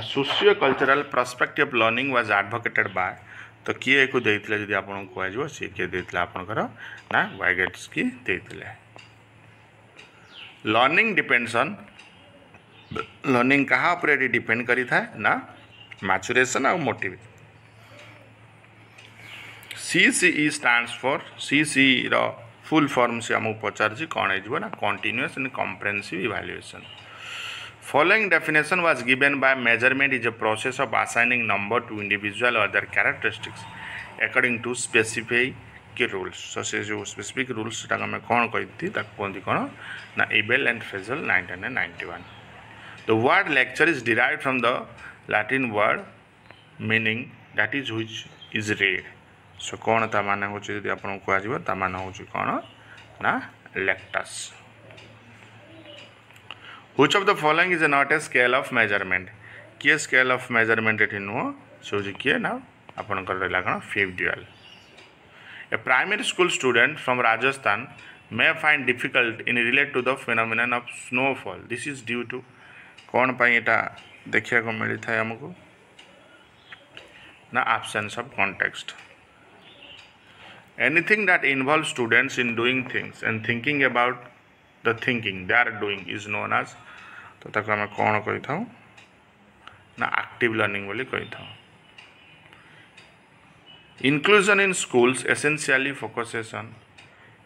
socio cultural perspective learning was advocated by तो किए को देते जब आपको कह सी किए देते आपंकर ना वाइगेट्सकी देते लर्निंग डिपेंड्स ऑन लर्निंग क्या उपर डिपेंड करी था ना मैचुरेशन और motive CCE stands for CCE रो फुल फॉर्म से आमको पचार कौन हो ना continuous and comprehensive evaluation following definition was given by measurement is a process of assigning number to individual or other characteristics according to specific rules so से जो specific rules आम कौन कही कहती कौन ना Abel and Frazel 1991 the word lecture is derived from the Latin word meaning that is which is read so कौन ता माने हो यदि आपको कह ता माने हो कौन ना लेक्टस which of the following is not a scale of measurement किए स्केल ऑफ मेजरमेंट ये नुह से किए ना आपंकर रहा कौन fifth dual a primary school student from Rajasthan may find difficult in relate to the phenomenon of snowfall this is due to कौन यहाँ देखा मिली था आमको ना absence of context anything that involves students in doing things and thinking about the thinking they are doing is known as तो ताको आम कौन कही था ना एक्टिव लर्निंग बोली कही था inclusion in schools essentially focuses on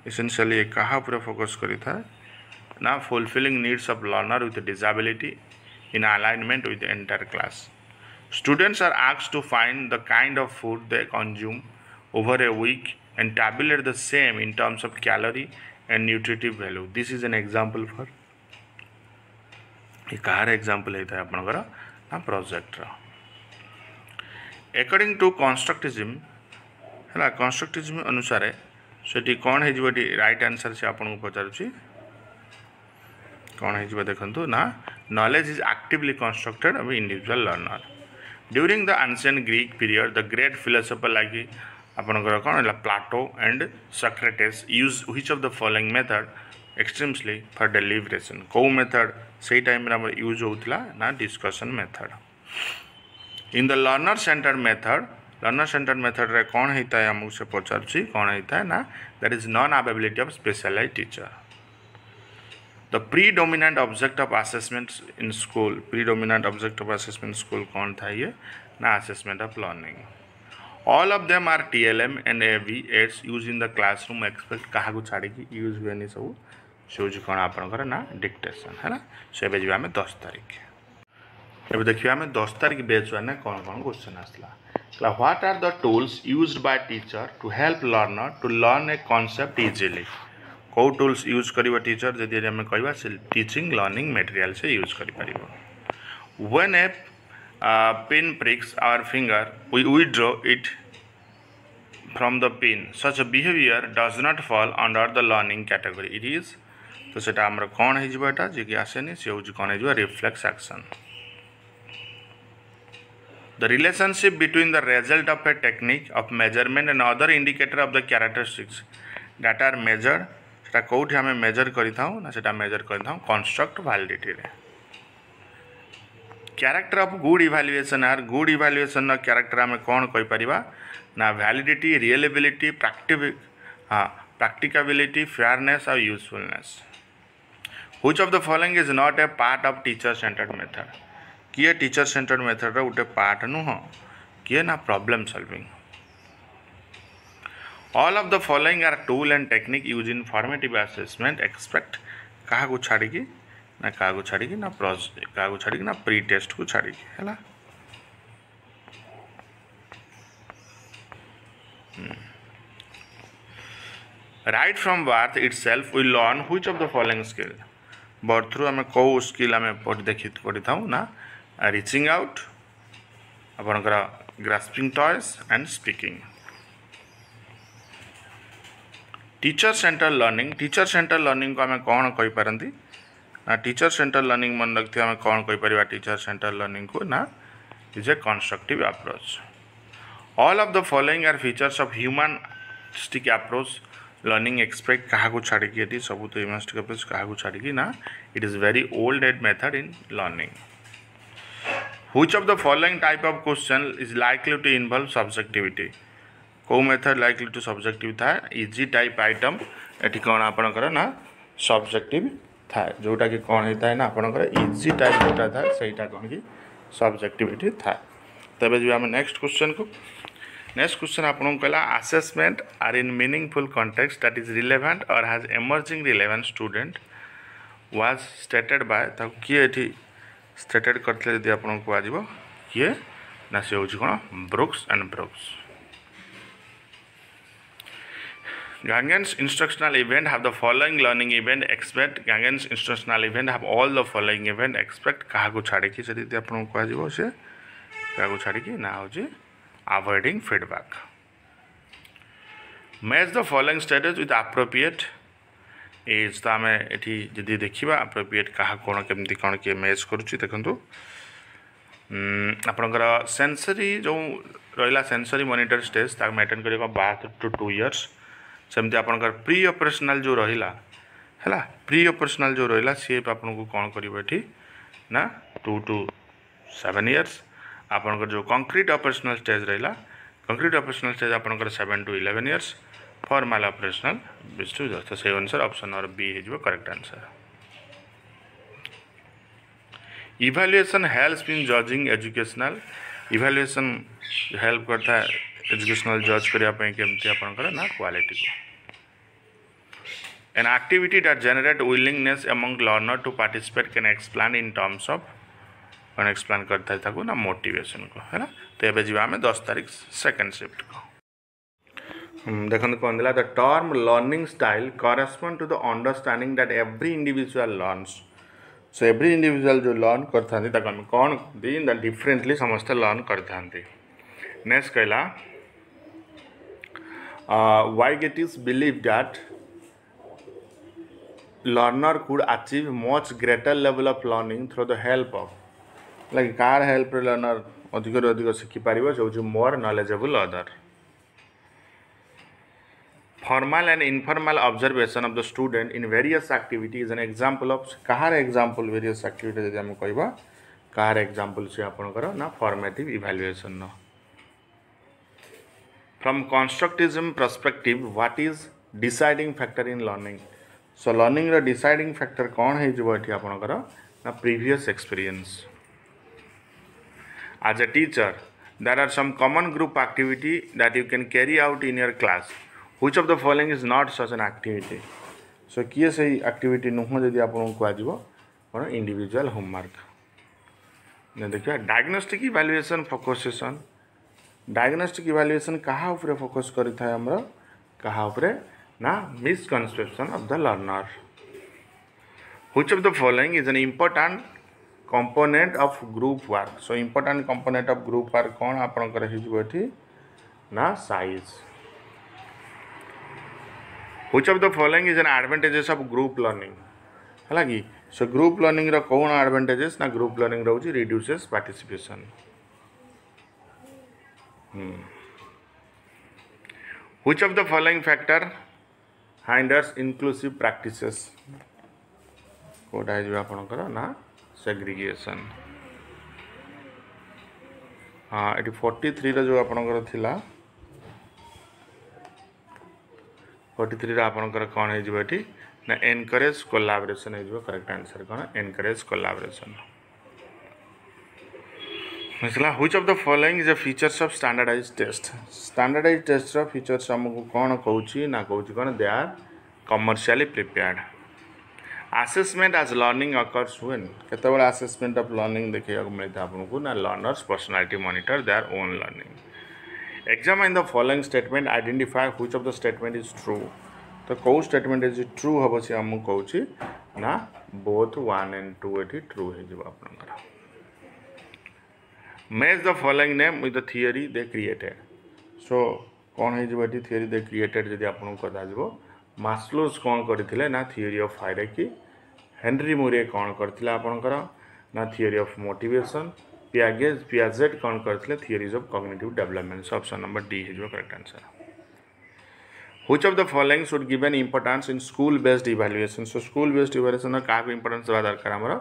essentially कहा पूरा फोकस करी था ना fulfilling needs of learner with disability in alignment with entire class students are asked to find the kind of food they consume over a week and tabulate the same in terms of calorie and nutritive value this is an example for ये कहार example होता है आपनकर ना project according to constructivism है constructivism अनुसार से कौन हो राइट आंसर से आपको पचारुची कौन हो देखु ना knowledge is actively constructed of individual learner during the ancient Greek period the great philosopher like आपंकर कौन है Plato and Socrates use which of the following method extremely for deliberation कौ मेथड से टाइम यूज होता ना discussion method in the learner centred method रे कौन होता है आमको से पचारुची कौन होता है ना that is non availability of specialized teacher the predominant object of assessment in school predominant object of assessment school कौन था ये ना assessment of learning all of them are TLM and AV aids use in the classroom except क्या छाड़ी use हुए सब से कौन आपंकर ना डिक्टेशन है ना से जी आम 10 तारीख ए देखिए आम 10 तारीख बेच ने कौन कौन क्वेश्चन आसला what are the tools used by teacher to help learner to learn a concept easily कौ टूल्स यूज कर टीचर जदि आम कह टीचिंग लर्निंग मटेरियल से यूज कर when a pin pricks our finger we withdraw it from the pin such behaviour does not fall under the learning category it is तो सेटा आमर कौन होटा जी कि आसेनी से हूँ कौन हो reflex action the relationship between the result of a technique of measurement and other indicator of the characteristics that are measured सेटा कौटी आम मेजर करता मेजर करता कंस्ट्रक्ट वैलिडिटी रे character of good evaluation are good evaluation character आम कौन कहीपर ना वैलिडिटी रियलेबिलिटी प्रैक्टिकबिलिटी फेयरनेस और usefulness which of the following is not a part of teacher centred method किए टीचर सेंटर्ड मेथड गोटे part नुह किए ना problem solving all of the following are tool and technique use in formative assessment except क्या छाड़ी ना क्या छाड़ी ना क्या छाड़ी ना प्री टेस्ट को छाड़ी है right from birth itself we learn which of the following skill birth रु आम कौ स्किल आम पढ़ी था ना रीचिंग आउट आपणकर grasping toys and speaking teacher center learning को आम कौन कही पारंती ना टीचर सेंटर लर्निंग मन रखते आम कौन कही पारिबा टीचर सेंटर लर्निंग को ना is a constructive approach all of the following are features of humanistic approach learning except क्या छाड़ी ये सब तो ह्यूमनिस्टिक अप्रोच क्या छाड़ी ना it is very old aged method in learning which of the following type of question is likely to involve subjectivity कौ method likely to subjective था इजी टाइप आइटम ये कौन आपणकर ना सब्जेक्टिव था जोटा कि कौन होता है ना आपणकर इजी टाइप जोटा था सहीटा कौन कि सब्जेक्टिविटी था तब जो आम नेक्स्ट क्वेश्चन को नेक्स्ट क्वेश्चन आपको कहला assessment are in meaningful context that is relevant और has emerging relevant student was stated by किए ये स्टेटेड करते यदि आपको कह किए ना सी हूँ कौन brooks and brooks Gangan's instructional event have the following learning event expect Gangan's instructional event have all the following event expect क्या को छाड़ी कि यदि आपको कह से क्या को छाड़ी कि ना हूँ avoiding feedback match the following status with appropriate age तो आम ये जदि देखा appropriate क्या कौन केमती कौन किए मैच करुच्ची देखु आपणकर सेंसरी जो रहा सेंसरी मॉनिटर स्टेज ताक अटेंड कर 12 to 2 years सेमती आपणकर प्री ऑपरेशनल जो रहा है प्री ऑपरेशनल जो रहा सी आपको कौन कर ना 2 to 7 years आपणकर जो कंक्रीट ऑपरेशनल स्टेज रहा कंक्रीट ऑपरेशनल स्टेज आपणकर 7 to 11 years formal operational 20 to 10 तो से अनुसार ऑप्शन नंबर बी हो correct answer evaluation helps in judging educational evaluation help करता है एजुकेशनल जज करने केमती आपणकर ना क्वालिटी को an activity that generate willingness among learner to participate can explain in terms of कौन एक्सप्लेन करता है ताको ना मोटिवेशन को है ना तो ये जी आम 10 तारीख सेकेंड शिफ्ट को देखो कौन दिला the term learning style correspond to the understanding that every individual learns so every individual जो लर्न करते कौन कहते डिफरेंटली समस्ते लर्न करते नेक्स्ट कहला why it is believed that learner could achieve much greater level of learning through the help of like car help रे learner अधिक शिखि पारिबो जो more knowledgeable other formal and informal observation of the student in various activities is an example of car example various activity जदि हम कहबा car example से आपनकर ना formative evaluation न From constructivism perspective, what is deciding factor in learning? So learning row deciding factor कौन है जो बैठी आपनकर ना previous experience. As a teacher, there are some common group activity that you can carry out in your class. Which of the following is not such an activity? So किए सही activity नुह यदि आपन को आजिबो कौन individual homework. ने देखिए diagnostic evaluation focuses diagnostic evaluation कहाँ उपरे फोकस करता है हमरो कहाँ उपरे ना misconception of the learner which of the following is an important component of group work so important component of group work कौन आपनकर हिजबो एठी ना size which of the following is an advantages of group learning हला कि so group learning रो कौन advantages ना ग्रुप लर्निंग रहउची reduces participation Which of the following factor hinders inclusive practices? कोटा है जो आपनकर ना segregation हाँ ये 43 रे जो आपनकर थिला 43 रे आपनकर कौन है जो एठी ना encourage collaboration है जो करेक्ट आंसर कौन encourage collaboration मिसला which of the following is a features of standardized test standardized test row features हमको कौन कहूची ना कहूची कौन they are commercially prepared assessment as learning occurs when केतबेला assessment of learning देखिया को मिलता आपको ना learners personality monitor their own learning examine the following statement identify which of the statement is true तो कौ स्टेटमेंट इज ट्रू हम सी आमको कहूँ ना बोथ 1 and 2 ये ट्रू हो match the following name with the theory they created so कौन हो थियरी दे क्रिएटेड जब आपको कथा मास्लोज कौन करते ना थियरी ऑफ हायरार्की हेनरी मुरे कौन करते आपणकर ना थियरी ऑफ मोटिवेशन पियाजेट कौन करते theories of cognitive development option number D हो correct answer Which of the following should given importance in school based evaluation so school based evaluation क्या importance देवा दरकार हमरो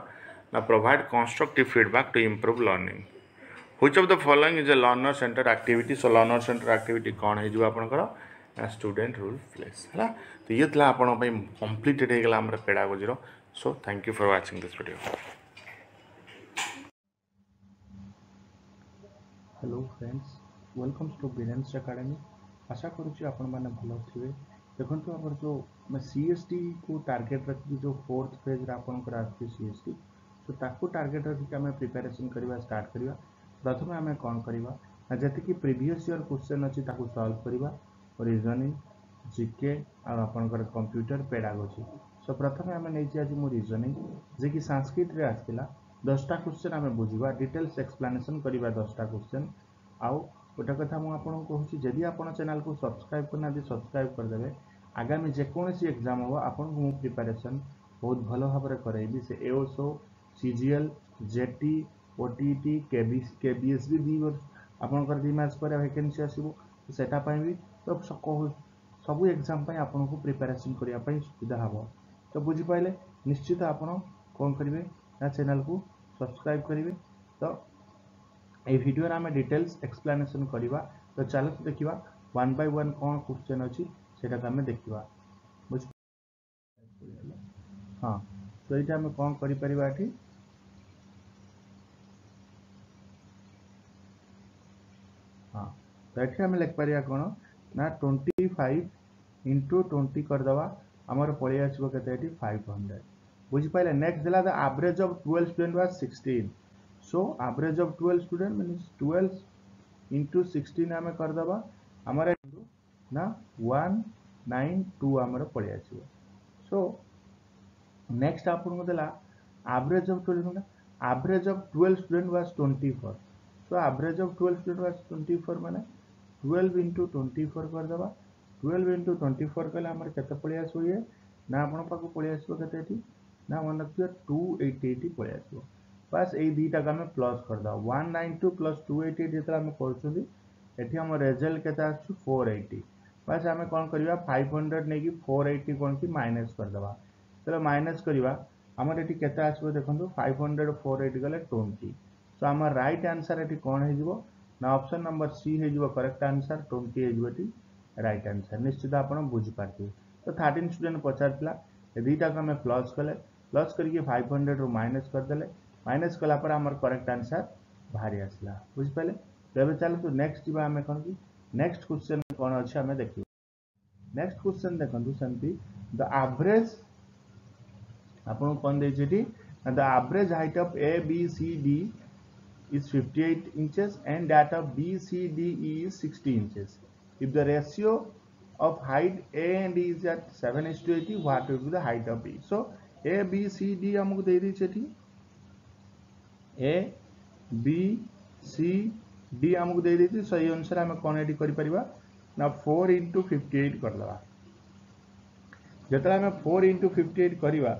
ना provide constructive feedback to improve learning Which of the following is a learner centered activity so learner centered activity कौन है जो आपनकर ना student rule plays है तो ये थला आपण पई कंप्लीटेड हे गेला हमर पेडागोजी रो so thank you for watching this video
Hello friends, welcome to BIREN'S Academy. आशा करुच्ची आपण मैंने भल थे देखो आम जो CST को टार्गेट रखी जो 4th फेज आपंकर आसती CST सो ताकू टार्गेट रखिक आम प्रिपेरेसन करवा स्टार्ट करवा प्रथम आम कौन करवा जी प्रीवियस ईयर क्वेश्चन अच्छी सॉल्व करवा रीजनिंग जीके आपंकर कंप्यूटर पेडागोजी सो प्रथम आम नहीं आज मो रीजनिंग जे कि संस्कृत रे आसला 10टा क्वेश्चन आम बुझा डिटेल्स एक्सप्लेनेशन करवा 10टा क्वेश्चन आउ गोटे कथा मुझे कहूँ जदि आप चैनल को सब्सक्राइब करना सब्सक्राइब करदे आगामी जेकोसी एग्जाम हम आपको प्रिपरेशन बहुत भल भाव में करेबी से एओसो सीजीएल जेटी ओटीटी केबीएस भी 2 वर्ष आपंकर 2 मास पर वैकेंसी आसो सेटापी भी तो सबू एग्जाम आपको प्रिपरेशन करने सुविधा हम तो बुझीपारे निश्चित आप कौन करेंगे ना चैनल को सब्सक्राइब करेंगे तो ये वीडियो आम डिटेल्स एक्सप्लेनेशन करवा तो चलो देखा 1 by 1 कौन क्वेश्चन अच्छी से आम देखा बुझ हाँ तो ये आम कौन कर हाँ तो ये आम लिखिपर कौन ना 25 into 20 करदे आमर पलि आसो के 500 बुझीपारे नेक्स्ट दिला the average of 12 student was 16 so average of 12 student means 12 into 16 आम करदे आमर ना 192 आमर पलि आसो सो नेक्स्ट आपको देला average of 12 average of 12 student was 24 so average of 12 student was 24 माने 12 into 24 करदे 12 into 24 कले आमर केते पलि आसो ये ना आपन पाको पलि आसो केते ना मन रखियो 288 पलि आसो बस यही दुईटा को आम प्लस करदे 192 प्लस 288 जो आम कर रेजल्ट के 480 बस आम कौन करवा 500 नहीं 480 कौन कि माइनस करदे चलो माइनस करवा आमर ये के देखो 500 480 गले 20 सो आम राइट आंसर ये कौन हो ना ऑप्शन नंबर सी हो करेक्ट आंसर 20 हो राइट आंसर निश्चित आप बुझीपारे तो 13 स्टूडेंट पचार दुईटा को आम प्लस कले प्लस करके 500 रू माइनस करदे माइनस कलापर आमर करेक्ट आंसर बाहरी आसला बुझिपारे तो चलते नेक्स्ट जी आम कौन कि नेक्स्ट क्वेश्चन कौन अच्छे आम देखिए नेक्स्ट क्वेश्चन देखो सेमती द एवरेज आपको कौन देती the average height of A B C D is 58 inches and that of B, C, D, E is 60 inches. If the ratio of height A and E is at 7:80, what will be the height of B? So A, B, C, D हमको दे दी थी A, B, C, D हमको दे दी थी सो ये अनुसार हम कौन AD करि परिबा ना 4 into 58 करदवा जतरा हम 4 into 58 करवा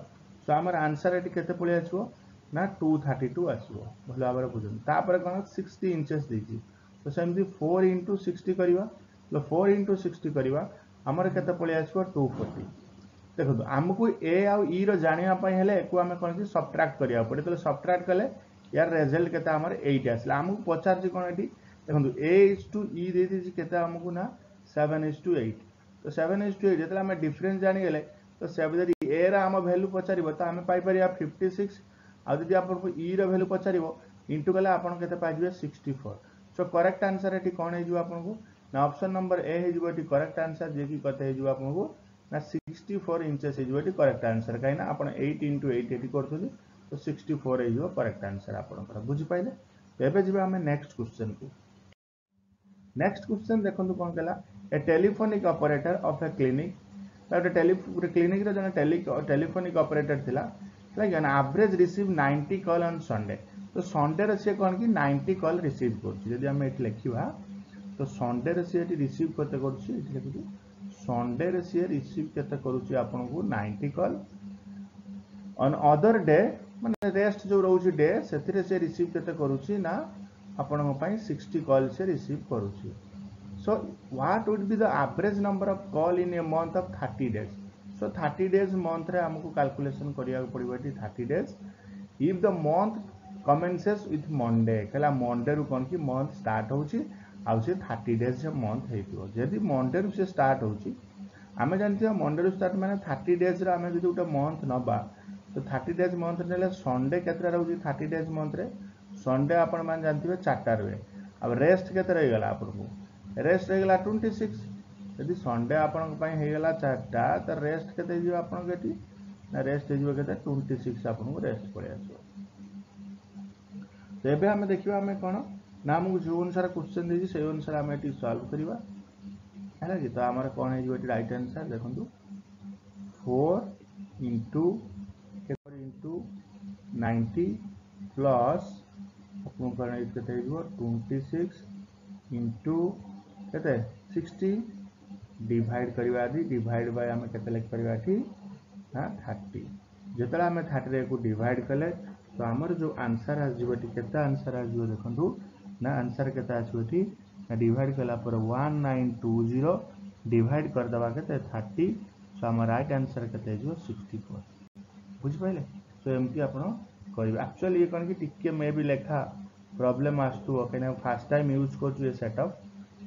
सो हमर आंसर एटी केते पळे आछो ना 232 आसो भल भाव में बुझे तापर कौन 60 इंचेस देती तो सेमती 4 into 60 करवा तो 4 into 60 करवा आमर केते पळे आसो 240 देखो आमको ए आउ ई रो जानिया पय हेले एको आमे कोन कि सबट्रैक्ट करिया पड़े तो सबट्रैक्ट कले यार रिजल्ट केते हमर 8 आसला आमको पचार जी कोन एटी देखो a is to e दे दी केते हमको ना 7:8 तो 7:8 जेतला हम डिफरेंस जानि गेले तो 7 a रा हम वैल्यू पचारिबो तो हम पाई परिया 56 आ जदि आपन ई रो वैल्यू पचारिबो इनटू कले आपन केते पाइबे 64 सो करेक्ट आंसर एटी कोन हे जो आपन को ना ऑप्शन नंबर ए हे जो एटी करेक्ट आंसर जे कि कते हे जो आपन को ना 64 इंचेस हे जो एटी करेक्ट आंसर काई ना आपन 8 into 8 एटी करथुली तो 64 हे जो करेक्ट आंसर आपन कर बुझि पाइले एबे जिबा हम नेक्स्ट क्वेश्चन को नेक्स्ट क्वेश्चन देखो कौन कहला a telephonic operator of a clinic गोटे क्लिनिक रे जने टेलीफोनिक ऑपरेटर थिला like an average receive 90 call on Sunday तो संडे रे से कोन कि 90 कॉल रिसीव करछि यदि हम एठी लिखिबा तो संडे रे से एठी रिसीव करते करछि एठी लिखि संडे रे से रिसीव केते करूछि आपन को 90 कॉल ऑन अदर डे माने रेस्ट जो रहउछि डे सेथिरे से रिसीव केते करूछि ना आपन पई 60 कॉल से receive करूछि so what would be the average number of call in a month of 30 days so 30 days month रे हमको कैलकुलेशन करिया पड़िबो एठी 30 days if the month commences with monday कला monday रु कोन कि month start होछि आ से 30 days जे month हेतिबो यदि monday रु से start होछि आमे जानथिया monday रु start माने 30 days रे आमे जदि उटा month नबा तो 30 days month नेले संडे केतरा रहउछि 30 days month रे संडे आपण मान जानथिबे 4टा रे अब रेस्ट केते रहि गेला आपण को रेस्ट रही गला 26 यदि संडे आपण पई हे गला 4टा त रेस्ट केते जियो आपण केटी ना रेस्ट जियो केते 26 आपण को रेस्ट पड़े आसो तो एबे हम देखिबा हम कोन ना हम जो अनुसार क्वेश्चन देजी से अनुसार हम एटी सॉल्व करिबा हैला कि तो हमर कोन हे जियो एटी राइट आंसर देखंतु 4 into 90 प्लस आपण कोन हे केते जियो 26 into केते 60 डिवाइड करबा दी डिवाइड बाय हम केते लिख परबा थी हां 30 जेतला हम 30 रे को डिवाइड कले तो हमर जो आंसर आ जीवटी केते आंसर आ जीव देखंतु ना आंसर केते आछोटी डिवाइड कला पर 1920 डिवाइड कर दबा केते 30 सो हमर राइट आंसर केते जीव 64 बुझ पाइले सो एमती आपण करबा एक्चुअली ये कोन कि टिके मे भी लेखा प्रॉब्लम आस्तु ओकेना फर्स्ट टाइम यूज करछु ये सेटअप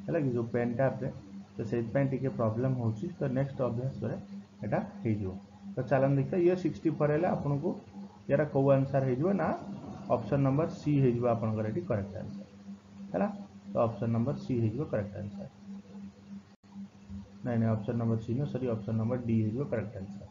है कि जो पेन टैप रे तो से टिके प्रॉब्लम होची तो नेक्स्ट अभ्यास रे एटा हे जो तो चलन देखिए ये 64 हेला आपन को यार को आंसर हे जो ना ऑप्शन नंबर सी हे जो आपन को रेडी करेक्ट आंसर हैला तो ऑप्शन नंबर सी हे जो करेक्ट आंसर नहीं option number C no sorry option number D हे जो करेक्ट आंसर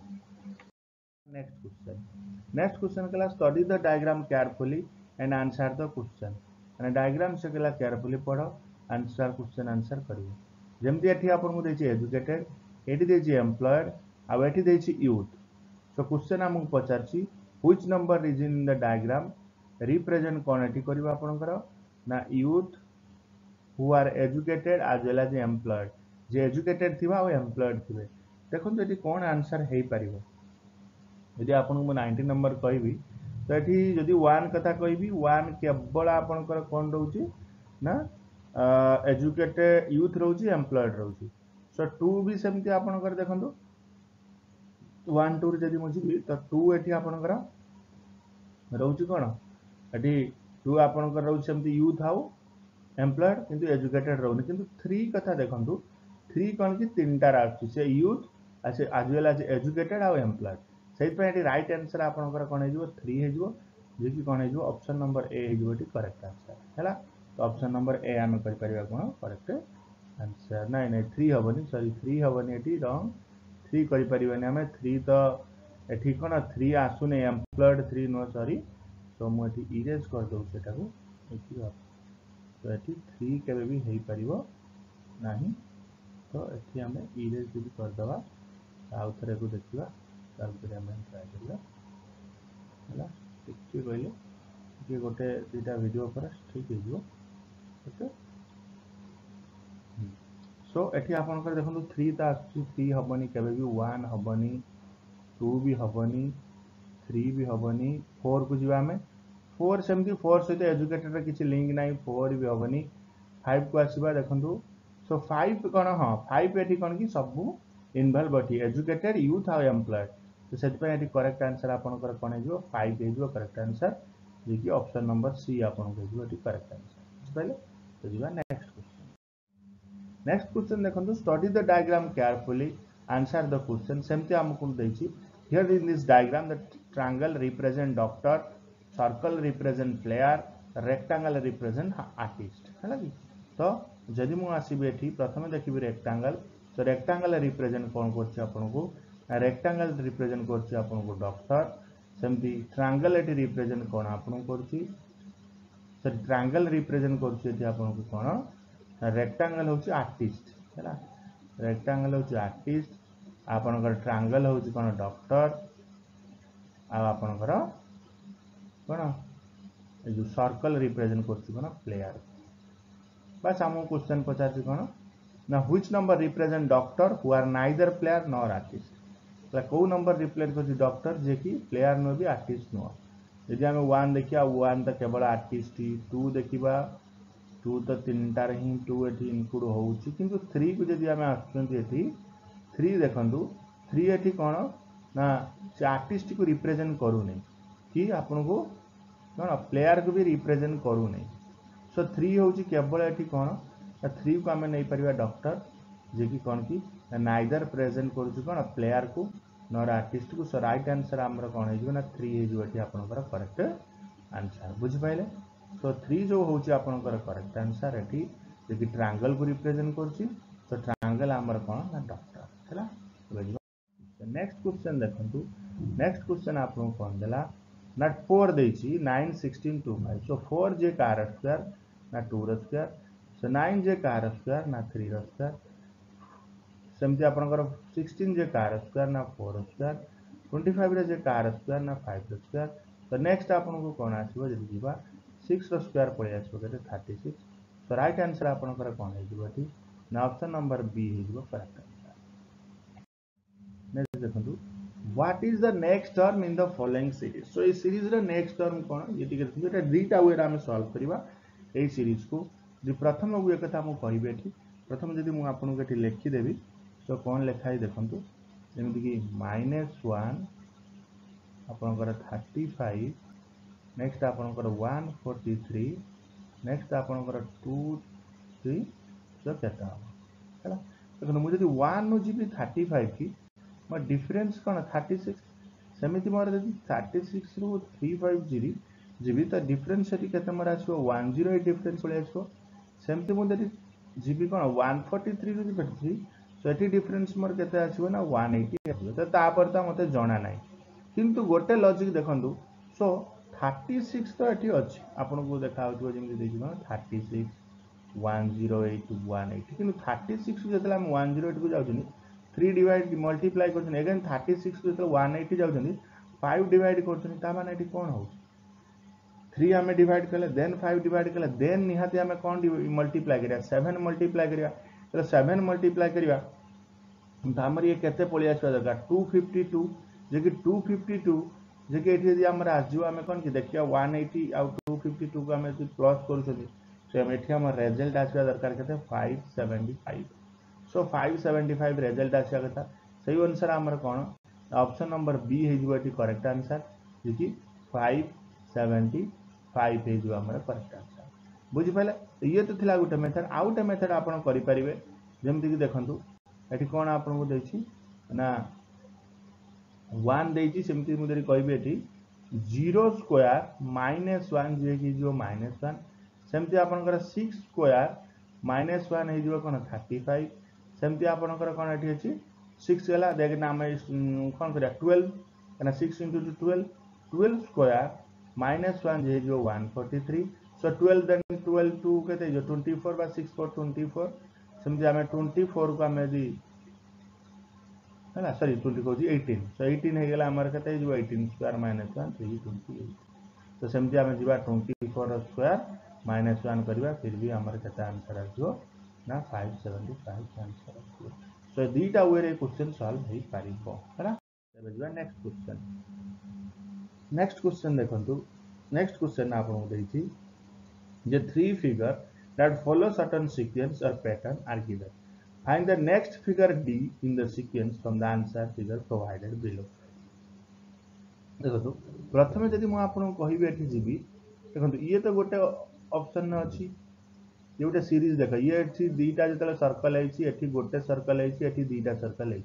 नेक्स्ट क्वेश्चन कला study the diagram carefully and answer the question माने डायग्राम से कला केयरफुली पढ़ो आंसर क्वेश्चन आंसर करिवो जेमति एठी आपन को देछि एजुकेटेड एठी देछि एम्प्लॉयड आ एठी देछि यूथ सो क्वेश्चन हमको पचारछि which number is in the diagram represent कोन एठी करबा आपन करो ना youth who are educated as well as employed जे एजुकेटेड थिबा और एम्प्लॉयड थिबे देखन एठी कोन आंसर हेई परिबो यदि आपन को 90 नंबर कहबी तो एठी यदि 1 कथा कहबी 1 केवल आपन कर कोन रहउछि ना एजुकेटेड यूथ रहउछि एम्प्लॉयड रहउछि सो 2 भी सेमति आपन कर देखंतु 1 2 जदि मुझी तो 2 एठी आपन कर रहउछि कोन एठी 2 आपन कर रहउछि सेमति यूथ हाउ एम्प्लॉयड किंतु एजुकेटेड रहउनि किंतु 3 कथा देखंतु 3 कोन कि तीनटा राउछि से youth as well as educated आ एम्प्लॉयड सेहि पे एठी राइट आंसर आपन कर कोन हे जो 3 हे जो जे कि कोन हे जो ऑप्शन नंबर ए हे जो एठी करेक्ट आंसर हैला तो ऑप्शन नंबर ए हम कर परिबा कोन करेक्ट आंसर नहीं 3 हबनी सॉरी 3 हबनी एठी रॉन्ग 3 करि परिबानी हमें 3 तो एठी कोन 3 आसुने एम्प्लॉयड 3 नो सॉरी तो मु एठी इरेज कर दउ सेटा को एठी तो एठी 3 केबे भी हेई परिबो नाही तो एठी हमें इरेज भी कर दवा आउ थरे को देखिबा तार पर हमें ट्राई करला हैला ठीक कहले कि गोटे दुटा वीडियो पर ठीक हे जो ओके सो एठी आपन कर देखंतु 3 ता आछि 3 हबनी केबे भी 1 हबनी 2 भी हबनी 3 भी हबनी 4 को जिवा में 4 सेमती 4 सहित एजुकेटेड रे किछि लिंक नाही 4 भी हबनी 5 को आसीबा देखंतु सो 5 कोन हां 5 एठी कोन कि सबु इन्वॉल्व बटी एजुकेटेड यूथ आ एम्प्लॉयड तो सेट पे एठी करेक्ट आंसर आपन कर कोन हे जो 5 हे जो करेक्ट आंसर जे कि ऑप्शन नंबर सी आपन को जो एठी करेक्ट आंसर बुझिपाले तो जिवा नेक्स्ट क्वेश्चन देखंतु study the diagram carefully answer the question सेमति हमकु दैछि here in this diagram the triangle represent doctor circle represent player rectangle represent artist हैला कि तो जदि मु आसीबे एठी प्रथमे देखिबे रेक्टेंगल तो रेक्टेंगल रिप्रेजेंट कोन करछि आपन को रेक्टेंगल रिप्रेजेंट करछि आपन को डॉक्टर सेमति ट्रायंगल एठी रिप्रेजेंट कोन आपन करछि सर ट्रायंगल रिप्रेजेंट करछि एठी आपन को कोन रेक्टेंगल होछि आर्टिस्ट हैला रेक्टेंगल होछि आर्टिस्ट आपणकर ट्रायंगल होची कोन डॉक्टर आपणकर कोन ए जो सर्कल रिप्रेजेंट करछि कोन प्लेयर बस हम क्वेश्चन पचारछि कोन ना which number represent doctor who are neither player nor artist को नंबर रिप्रेजेंट करछि डॉक्टर जे कि प्लेयर नो भी आर्टिस्ट नो यदि हम 1 देखिया 1 तो केवल आर्टिस्ट ही 2 देखिबा 2 तो तीनटार ही 2 एठी इनक्लूड होउछि किंतु 3 को यदि हम आछुंती एठी 3 देखंतु 3 एठी कोन ना से आर्टिस्ट को रिप्रेजेंट करू नै कि आपन को कोन प्लेयर को भी रिप्रेजेंट करू नै सो 3 होउछि केवल एठी कोन ना 3 को हम नै परिबा डॉक्टर जे कि कोन की नाइदर प्रेजेंट करूछि कोन प्लेयर को नॉर आर्टिस्ट को सो राइट आंसर हमर कोन हे ना 3 हे जो एठी आपनकर करेक्ट आंसर बुझ पाइले सो 3 जो होउछि आपनकर करेक्ट आंसर एठी जे कि ट्रायंगल को रिप्रेजेंट करछि तो ट्रायंगल हमर कोन ना डॉक्टर हला बुझिबा नेक्स्ट क्वेश्चन देखंतु नेक्स्ट क्वेश्चन आपन कोन देला ना 4 देछि 9 16 25 सो 4 जे कार स्क्वायर ना 2 र स्क्वायर सो 9 जे कार स्क्वायर ना 3 र स्क्वायर सेमति आपनकर 16 जे कार स्क्वायर ना 4 र स्क्वायर 25 रे जे कार स्क्वायर ना 5 र स्क्वायर तो नेक्स्ट आपन को कोन आसीबो जदि जीवा 6 रो स्क्वायर पळे आसीबो केते 36 सो राइट आंसर आपन कर कोन हे जीवती ना ऑप्शन नंबर बी हे जीवो करेक्ट आंसर नेक्स्ट देखंतु what is the next term in the following series so a series रो नेक्स्ट टर्म कोन ये टिके देखंतु एटा दुईटा वे रा हम सॉल्व करिवा ए सीरीज को जे प्रथम वे कथा हम कहिबे एठी प्रथम जदि मु आपन को एठी लिखि देबी तो कोन लेखाई देखंतु जेमिति कि -1 आपन कर 35 नेक्स्ट आपन कर 143 नेक्स्ट आपन कर 2 3 सो केता हला देखो मु जदि 1 नु जीबी 35 की म डिफरेंस कोन 36 सेमिति मोर जदि 36 रु 35 जीबी तो डिफरेंस सेति केते मोर आछो 108 डिफरेंस पळे आछो सेमिति मु जदि जीबी कोन 143 रु 33 सो एटी डिफरेंस मोर केते आछो ना 180 आछो तो ता पर त मते जणा नै किंतु गोटे लॉजिक देखंतु सो 36 तो एटी अछि आपन को देखा होतो जेमि देखिबा 36 108 180 किंतु 36 जतला हम 108 को जाउछनी 3 डिवाइड मल्टीप्लाई करछनी अगेन 36 को जतला 180 जाउछनी 5 डिवाइड करछनी ता माने एटी कोन हो 3 हमें डिवाइड करले देन 5 डिवाइड करले देन निहाती हमें कोन मल्टीप्लाई करिया 7 मल्टीप्लाई करिया तो 7 मल्टीप्लाई करिया तो हमर ये केते पळि आछवा दरकार 252 जे कि 252 जे कि एठी यदि हमर आजु हमें कोन कि देखिया 180 आ 252 को हमें प्लस करूछनी तो हम एठी हमर रिजल्ट आछवा दरकार केते 575 सो 575 रिजल्ट आछवा कथा सही अनुसार हमर कोन ऑप्शन नंबर बी हे जो एठी करेक्ट आंसर जे कि 575 हे जो हमर करेक्ट आंसर बुझि पाले ये तो थिला गुटे मेथड आउट मेथड आपण करि परिबे जेमति कि देखंतु एठी कोन आपण को देछि ना 1 देछि सेमति मु देरि कहबे एठी 0 स्क्वायर -1 जे कि जो -1 सेमति आपनकर 6 स्क्वायर -1 हे जो कोन 35 सेमति आपनकर कोन एठी अछि 6 गला देख ना हम कोन करिया 12 ना 6 * 12 12 स्क्वायर -1 जे जो 143 सो 12 देन 12 2 केते जो 24 बा 6 for 24 सेमति हमें 24 को हमें दी है ना सॉरी 20 को 18 सो 18 हे गेला हमर केते जो 18 स्क्वायर -1 3 28 तो सेमति हमें जीवा 24 स्क्वायर -1 करबा फिर भी हमर केते आंसर आजो ना 575 आंसर आजो सो दीटा वे रे क्वेश्चन सॉल्व हे पारिबो हैला तबे जीवा नेक्स्ट क्वेश्चन देखंतु नेक्स्ट क्वेश्चन आपन देछि जे 3 figure that follow certain sequence or pattern are given. Find the next figure D in the sequence from the answer figure provided below. देखो प्रथमे जदि मु आपन कहिबे एठी जीबी देखो ये तो गोटे ऑप्शन न अछि ये गोटे सीरीज देखो ये एठी दीटा जतले सर्कल आइछि एठी गोटे सर्कल आइछि एठी दीटा सर्कल आइछि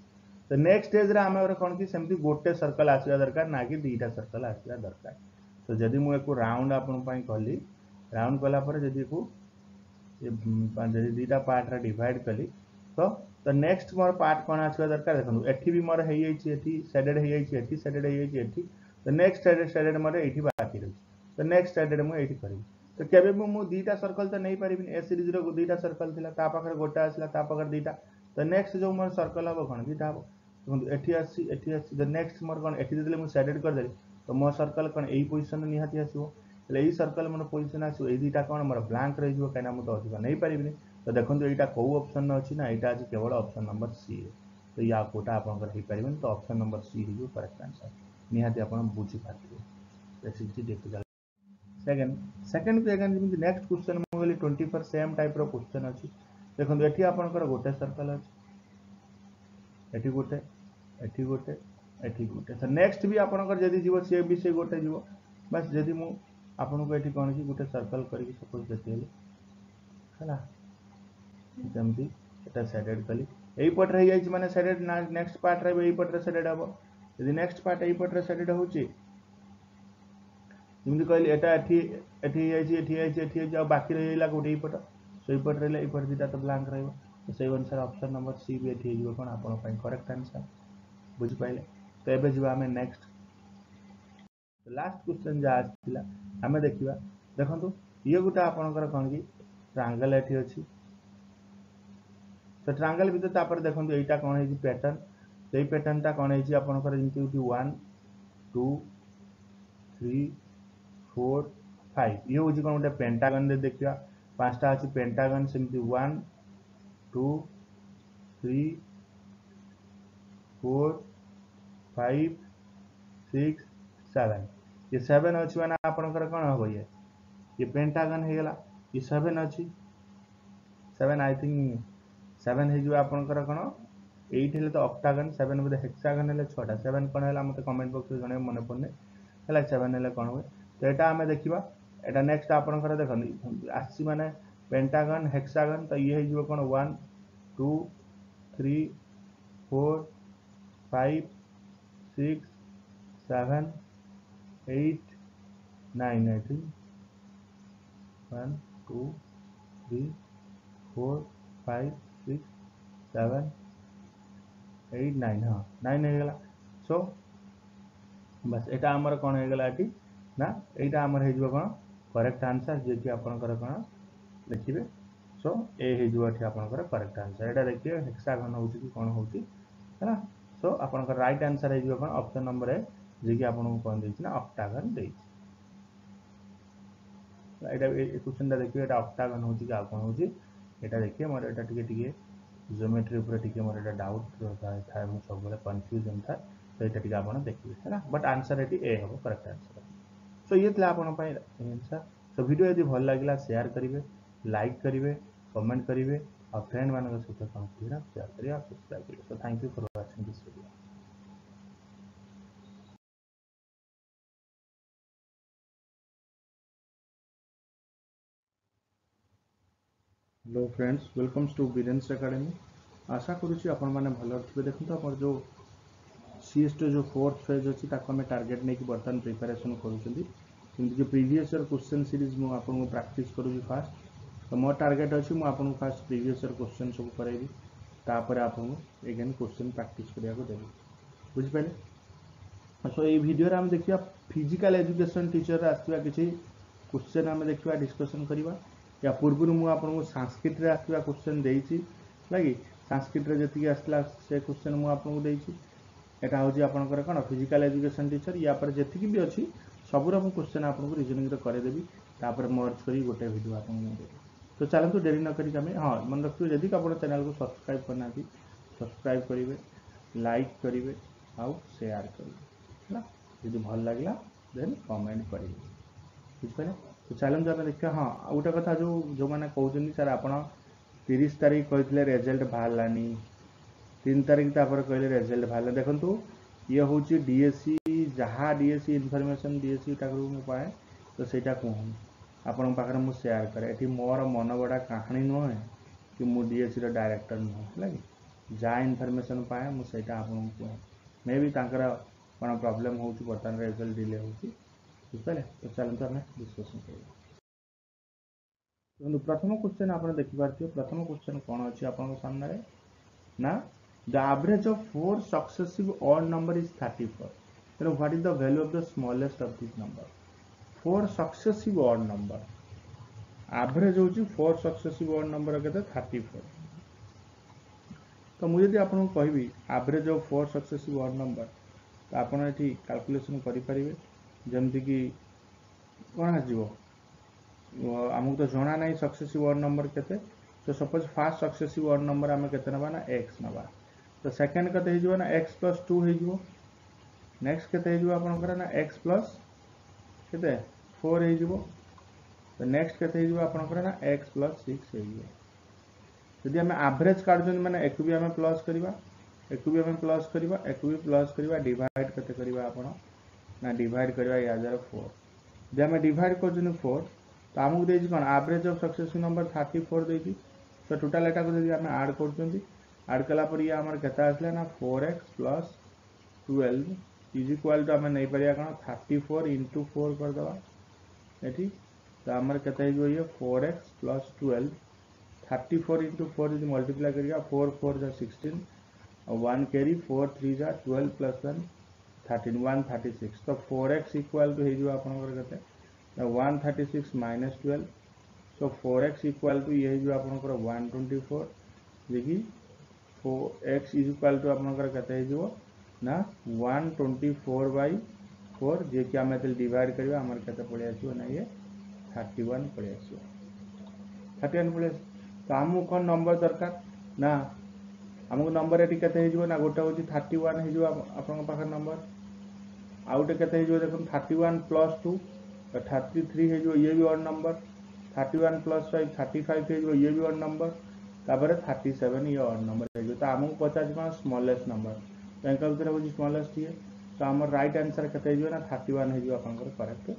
तो नेक्स्ट स्टेज रे हम कोन कि सेमति गोटे सर्कल आसीबा दरकार ना कि दीटा सर्कल आसीबा दरकार तो जदि मु एको राउंड आपन पई कहली राउंड कला पर जदि को ये दीटा पार्ट रे डिवाइड कली तो नेक्स्ट मोर पार्ट कोन आछवा दरकार देखनु एठी भी मोर हेइ आइछि एठी शेडेड हेइ आइछि एठी शेडेड हेइ आइछि एठी तो नेक्स्ट शेडेड मोर एठी बाकी रहै तो नेक्स्ट शेडेड मु एठी करी तो केबे मु दीटा सर्कल तो नै परिबिन ए सीरीज रो दीटा सर्कल थिला ता पाखर गोटा आसला ता पाखर दीटा तो नेक्स्ट जो मोर सर्कल हबो कोन दीटा हबो देखो एठी आसी द नेक्स्ट मोर कौन एठी देले मु शेडेड कर देली तो मो सर्कल कौन एई पोजीशन निहाती आसीबो એટલે ଏଇ सर्कल मोर पोजीशन आसीबो एई दीटा कौन मोर ब्लैंक रहि जिवो काना मु तो अधिक नै परिबिनी तो देखंतु एटा को ऑप्शन न अछि ना एटा अछि केवल ऑप्शन नंबर सी तो या कोटा आपन कर हे परिबिन तो ऑप्शन नंबर सी हि जो करेक्ट आंसर निहाती आपन बुझी पाथिबे बेसिकली देखि जा सेकंड पे अगेन जेमि नेक्स्ट क्वेश्चन मु गली 20 पर सेम टाइप रो क्वेश्चन अछि देखंतु एठी आपन कर गोटे सर्कल अछि एठी गोटे एठी गोटे एठी गोटे तो नेक्स्ट भी आपन कर जदी जीवो से भी से गोटे जीवो बस जदी मु आपन को एठी कोन की गोटे सर्कल करी सपोज देतेली हला जेमती एटा शेडेड कली एई पट रही जाई माने शेडेड नेक्स्ट पार्ट रे एई पट रे शेडेड हबो यदि नेक्स्ट पार्ट एई पट रे शेडेड होची जेमती कहली एटा एठी एठी जाई बाकी रही गेला गोटे एई पट सो एई पट रे एई पट दिटा तो ब्लैंक रहबो तो सेई अनुसार ऑप्शन नंबर सी भी एठी जीवो कोन आपन पई करेक्ट आंसर बुझी पाइले तो एबे जीवा हमें नेक्स्ट लास्ट क्वेश्चन जा आथिला हमें देखिबा देखंतु ये गुटा आपनकर कोन की ट्रायंगल एठी अछि तो ट्रायंगल भीतर तापर देखंतु एटा कोन है पैटर्न सेई पैटर्न ता कोन है आपनकर जेंति 1 2 3 4 5 ये होजी कोन गोटे पेंटागन रे देखिबा पांचटा अछि पेंटागन सेमति 1 2 3 4 5 6 7 ये 7 अछि माने आपनकर कोन होबो ये पेंटागन हे गेला ये 7 अछि 7 आई थिंक 7 हे जो आपनकर कोन 8 हेले तो ऑक्टागन 7 बदे हेक्सागन हेले 6टा 7 कोन हेला मते कमेंट बॉक्स रे जणे मने पड़ने हेला 7 हेले कोन होय तो एटा हमें देखिबा एटा नेक्स्ट आपनकर देखन आसी माने पेंटागन हेक्सागन तो ये हे जो कोन 1 2 3 4 5 6 7 8 9 I think 1 2 3 4 5 6 7 8 9 हाँ 9 हे गेला सो बस एटा हमर कोन हे गेला एटी ना एटा हमर हे जो कोन करेक्ट आंसर जे कि आपनकर कोन देखिबे सो ए हे जो एटी आपनकर करेक्ट आंसर एटा देखिए हेक्सागन होउची कि कोन होउची हैना सो आपनकर राइट आंसर हे जो कोन ऑप्शन नंबर ए जे कि आपन कोन देछि ना ऑक्टागन देछि एटा ए क्वेश्चन ता देखिए एटा ऑक्टागन होउची कि आ कोन होउची एटा देखिए मोर एटा टिके ज्योमेट्री ऊपर टिके मोर एटा डाउट था मु सब बेले कंफ्यूजन था तो एटा टिके आपन देखिबे हैना बट आंसर एटी ए हबो करेक्ट आंसर सो ये थला आपन पई आंसर तो वीडियो यदि भल लागिला शेयर करिवे लाइक करिवे कमेंट करिवे और फ्रेंड मानक सहित कौन शेयर करिवे और सब्सक्राइब करिवे so thank you for watching this video hello friends welcomes to Biren's academy आशा करूची आपण माने भलो थिबे देखंतु हमर जो सीएस जो फोर्थ फेज अछि ताको हम टारगेट नै कि बर्तन प्रिपरेशन करूछंदी किंतु जो प्रीवियस ईयर क्वेश्चन सीरीज मु आपन को प्रैक्टिस करूची फास्ट तो मोर टारगेट अछि मु आपन को फास्ट प्रीवियस ईयर क्वेश्चन सब करेबी तापर आपन को अगेन क्वेश्चन प्रैक्टिस करिया को देबी बुझ पाले सो ए वीडियो रे हम देखिया फिजिकल एजुकेशन टीचर रे आस्तिबा किछि क्वेश्चन हम देखिबा डिस्कशन करिबा या पूर्व मु आपन को संस्कृत रे आस्तिबा क्वेश्चन देइछि लागी संस्कृत रे जति आस्ला से क्वेश्चन मु आपन को देइछि एटा होजी आपनकर कोन फिजिकल एजुकेशन टीचर या पर जति भी अछि सबुरा मु क्वेश्चन आपन को रीजनिंग रे करे देबी तापर मर्ज करी गोटे वीडियो आपन को देबी तो चलंतु देरी न करी हमें हां मन रखियो यदि आपन चैनल को सब्सक्राइब करना थी सब्सक्राइब करिवे लाइक करिवे आ शेयर करिवे ना यदि भल लागला देन कमेंट करिवे बुझ पाले तो चलंतु हम देखिया हां उटा कथा जो माने कहउछनी सर आपन 30 तारिख कहथिले रिजल्ट बाहरलानी 3 तारिख तापर कहले रिजल्ट बाहरला देखंतु ये होची डीएससी जहा डीएससी इन्फॉर्मेशन डीएससी टाकरू मु पाए तो सेटा कहूँ आपन पाखरे मु शेयर करे एठी मोर मन बड़ा कहानी न है कि मु डीएससी रो डायरेक्टर न लागी जा इन्फॉर्मेशन पाए मु सेटा आपन को मे भी तांकर कोन प्रॉब्लम होची बर्तन रिजल्ट डिले होची बुझले तो चलंतु हम डिस्कशन करिया तो प्रथम क्वेश्चन आपन देखि पारथियो प्रथम क्वेश्चन कोन अछि आपन को सामने रे ना the average of 4 successive odd number is 34 so what is the value of the smallest of this number 4 successive odd number average होची 4 successive odd number केते 34 तो मुझे आपको कहबी average of 4 successive odd number तो आप ये कैलकुलेशन करेंगे जमती कि कौन आसो आमको तो जना ना सक्सेसिव ऑड नंबर केते तो suppose fast successive odd number आम के ना एक्स नवा तो सेकेंड केते हो ना एक्स प्लस 2 हो नेक्स्ट केते हो आपंकर ना एक्स प्लस केते 4 हो तो नेक्स्ट केते हो आपंकर ना एक्स प्लस 6 हो जदि आम एवरेज काढुछन माने एक भी आम प्लस करवा एक भी आम प्लस करवा एक भी प्लस करवा डिवाइड केते करवा आपण ना डिवाइड करवा या जरा 4 जदि आम डिवाइड कर 4 तो आमको देछि कोन एवरेज ऑफ सक्सेसिव नंबर 34 देछि तो टोटल एटा को जदि आम ऐड करछंती ऐड कला पर ये हमर केता आसला ना 4x plus 12 is equal to आम नै परिया कोन 34 into 4 कर दवा एठी तो हमर केता हो ये 4x प्लस 12 34 into 4 यदि मल्टीप्लाई करिया 4 4 जा 16 और 1 कैरी 4 3 जा 12 प्लस 1 13 136 तो 4x इक्वल टू हो आपनकर केते 136 minus 12 so 4x equal to ये हो आपनकर 124 जे कि 4x इज इक्वल टू आपनकर केते हो ना 124 बाय 4 जे कि हम एते डिवाइड करबा हमर केते पड़े आछो ना ये 31 पड़े आछो 31 पड़े तो आमको कौन नंबर दरकार ना आमको नंबर ये केते हो ना गोटे हूँ 31 हो पाखे नंबर आउ गोटे केते हो देखो 31 प्लस 2 तो 33 हो ये भी ऑड नंबर 31 प्लस 5 35 हो ये भी ऑड नंबर तापर 37 ये ऑड नंबर हो तो आमको पचास कौन स्मॉलेस्ट नंबर तो इनका भीतर हूँ स्मॉलेस्ट ये तो आम राइट आंसर केते हो ना 31 हो करेक्ट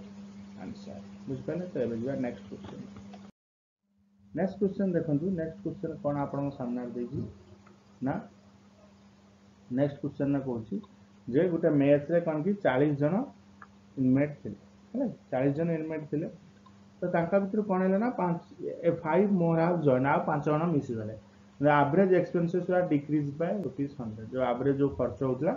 आंसर बुझिपारे तो ये नेक्स्ट क्वेश्चन नेक्स्ट क्वेश्चन देखो नेक्स्ट क्वेश्चन कौन आप सामने देखिए ना नेक्स्ट क्वेश्चन ना कहूँ जे गोटे मैथ रे कौन कि 40 जन इनमेट थे 40 जन इनमेट थे तो भर कौन है ना 5 मोर हाउ जॉइन आ 5 जन मिसीगले average expenses are decrease by ₹100 जो एवरेज जो खर्च होता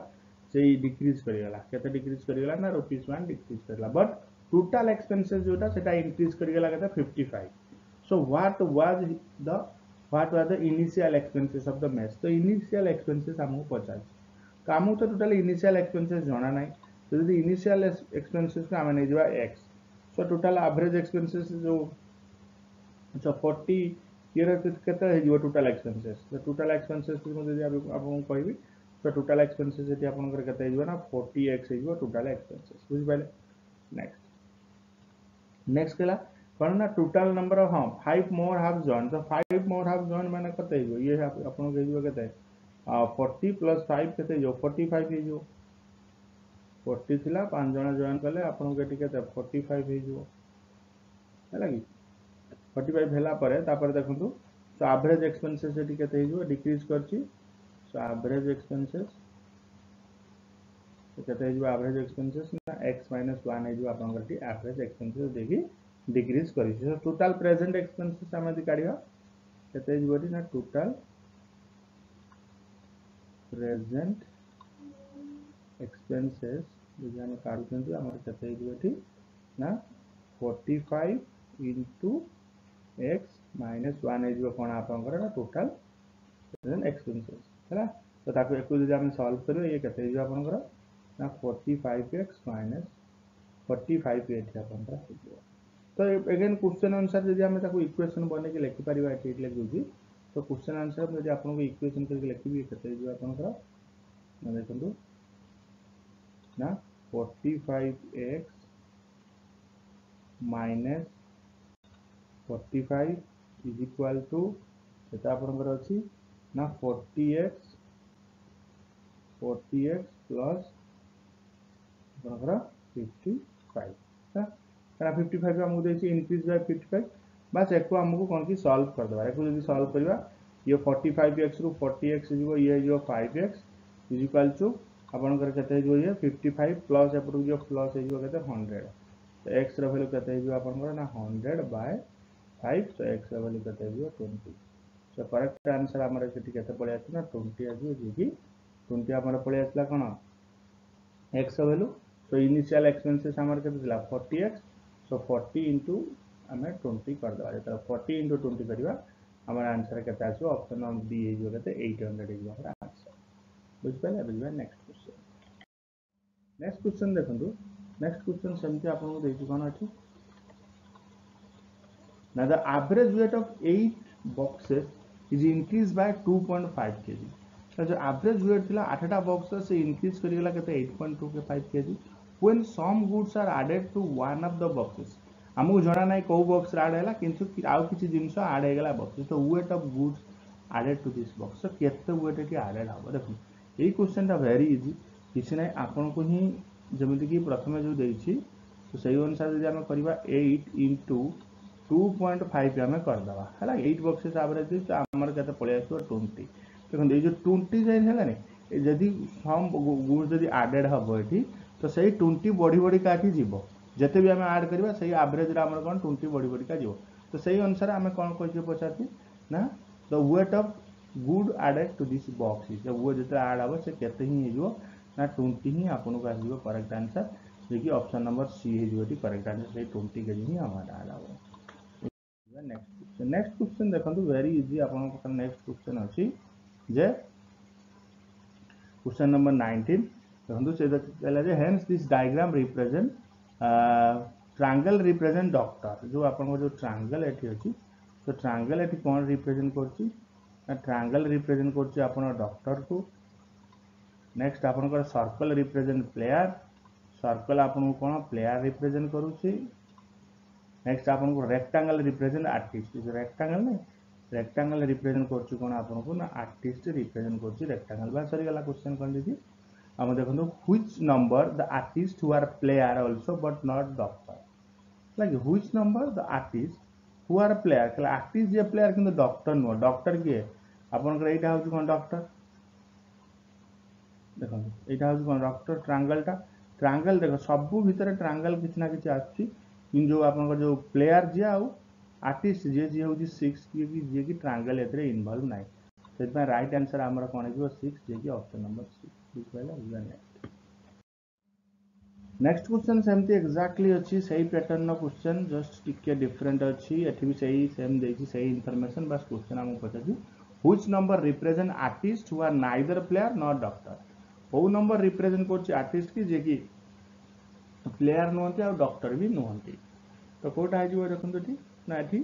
से डिक्रीज करगला केते डिक्रीज करगला ना ₹1 डिक्रीज करला बट टोटल एक्सपेंसेस जोटा सेटा इंक्रीज करगला केते 55 so what were the initial expenses of the mess तो initial expenses हमको पचास तो हमको तो टोटल initial expenses जाना नहीं तो यदि initial expenses को हमें नहीं जवा x so total average expenses जो 40 ये केते हे जो टोटल एक्सपेंसेस तो टोटल एक्सपेंसेस को यदि आपको कहबी तो टोटल एक्सपेंसेस यदि आपनकर केते हे ना 40x हे जो टोटल एक्सपेंसेस बुझ पाले नेक्स्ट केला कौन ना टोटल नंबर ऑफ हाँ 5 मोर हाफ जॉइन तो 5 मोर हाफ जॉइन माने कते हो ये आपन के जो केते 40 प्लस 5 केते जो 45 हे जो 40 थिला 5 जण जॉइन कले आपन के केते 45 हे जो हैला कि 45 भेला परे तापर देखंतु सो एवरेज एक्सपेंसेस एटी केते हे जो डिक्रीज करची सो एवरेज एक्सपेंसेस केते हे जो एवरेज एक्सपेंसेस ना x - 1 हे जो आपन के एवरेज एक्सपेंसेस देखि डिक्रीज करी सो टोटल प्रेजेंट एक्सपेंसेस हम यदि काढिबा केते हे जो ना टोटल प्रेजेंट एक्सपेंसेस यदि हम काढुछंती हमर केते हे जो ना 45 into x - 1 हे जो कोन आपन करे ना टोटल प्रेजेंट एक्सपेंसेस हैला तो ताको एको यदि हम सॉल्व करियो ये केते हे जो आपन करे ना 45x - 45 एठी आपन करे तो अगेन क्वेश्चन अनुसार यदि हम ताको इक्वेशन बने के लिखि परिबा एठी लिख दूजी तो क्वेश्चन आंसर यदि आपन को इक्वेशन करके लिखिबी केते जो आपन कर ना देखंतु ना 45x minus 45 is equal to सेटा आपन कर अछि ना 40x plus आपन कर 55 है करा 55 हमको देछि इंक्रीज बाय 55 बस एको हमको कोन की सॉल्व कर दबा एको यदि सॉल्व करबा ये 45x रु 40x जीवो ये जो 5x इज इक्वल टू आपन कर केते जो ये 55 प्लस एपरु जो प्लस हे जो केते 100 तो x रो वैल्यू केते हे जो आपन कर ना 100/5 तो x रो वैल्यू केते हे जो 20 सो करेक्ट आंसर हमर केते केते पळे आछि ना 20 आजि जे कि 20 हमर पळे आछला कोन x रो वैल्यू सो इनिशियल एक्सपेंसेस हमर केते दिला 40x सो 40 into हमें 20 कर दबा जेता 40 into 20 करिवा आमर आंसर केते आसो ऑप्शन नंबर डी हे केते 800 हे हमर आंसर बुझ पाले बुझबा नेक्स्ट क्वेश्चन देखंतु नेक्स्ट क्वेश्चन सेमती आपन को देछि कोन अछि now the average weight of 8 boxes is increased by 2.5 kg तो जो एवरेज वेट थिला 8टा बॉक्स से इंक्रीज करि गेला केते 8.25 kg when some goods are added to one of the boxes हमको जणा नाही को बॉक्स ऐड हैला किंतु आउ किछि जिंस ऐड हे गेला बॉक्स तो weight of goods added to this box so केते वेट एटी एडेड हबो देखो एई क्वेश्चन ता वेरी इजी किछि नाही आपन को ही जेमिति कि प्रथमे जो देछि तो सही अनुसार यदि हम करबा 8 into 2.5 आम करदे है 8 बॉक्सेस एवरेज तो आमर के पलि आसो 20 देखो ये जो 20 जाइन है जदि सम गुड्स जदि एडेड हम ये तो सही 20 बढ़ी बढ़ी काठी जीव जिते भी आम ऐड करवा सही एवरेज आमर कौन 20 बढ़ी बढ़ी का जीव तो सही अनुसार आम कौन कह पचार ना the weight of good added to this box is वो जो ऐड हम से केते ही हो ना 20 ही आपन को आसो करेक्ट आंसर जे कि ऑप्शन नंबर सी हो करेक्ट आंसर सही 20 के ही हमारा ऐड हम नेक्स्ट क्वेश्चन देखो वेरी इजी आप नेक्स्ट क्वेश्चन अच्छी जे क्वेश्चन नंबर 19 देखो से hence this diagram represent triangle represent doctor जो आपन जो ट्रायंगल एठी अछि तो ट्रायंगल एठी कोन रिप्रेजेंट करछि ट्रायंगल रिप्रेजेंट करछि आपन डॉक्टर को नेक्स्ट आपन को सर्कल रिप्रेजेंट प्लेयर सर्कल आपन को कोन प्लेयर रिप्रेजेंट करूछि नेक्स्ट आपन को रेक्टेंगल रिप्रेजेंट आर्टिस्ट जो रेक्टेंगल ने रेक्टेंगल रिप्रेजेंट करछु कोन आपन को ना आर्टिस्ट रिप्रेजेंट करछु रेक्टेंगल बा सरी गला क्वेश्चन कोन दीदी हम देखो which number the artist who are player also but not doctor like which number the artist who are player कला आर्टिस्ट जे प्लेयर किंतु डॉक्टर नो डॉक्टर के आपन को एटा होछु कोन डॉक्टर देखो एटा होछु कोन डॉक्टर ट्रायंगल देखो सब भीतर ट्रायंगल किछ ना किछ आछि इन जो आपन जो प्लेयर जे आउ आर्टिस्ट जे होची 6 जे कि ट्रायंगल एतरे इन्वॉल्व नाही सेत राइट आंसर हमर कोन हे 6 जे कि ऑप्शन नंबर 6 बुझ पाइला नेक्स्ट क्वेश्चन सेमती एक्जेक्टली अछि सही पैटर्न नो क्वेश्चन जस्ट टिके डिफरेंट अछि एठी भी सही सेम देछि सही इंफॉर्मेशन बस क्वेश्चन हम पछाछि which number represent artist who are neither player not doctor ओ नंबर रिप्रेजेंट करछि आर्टिस्ट की जे कि प्लेयर नुहंती और डॉक्टर भी नुहंती तो कोटा आइजो देखंतु ठी ना एठी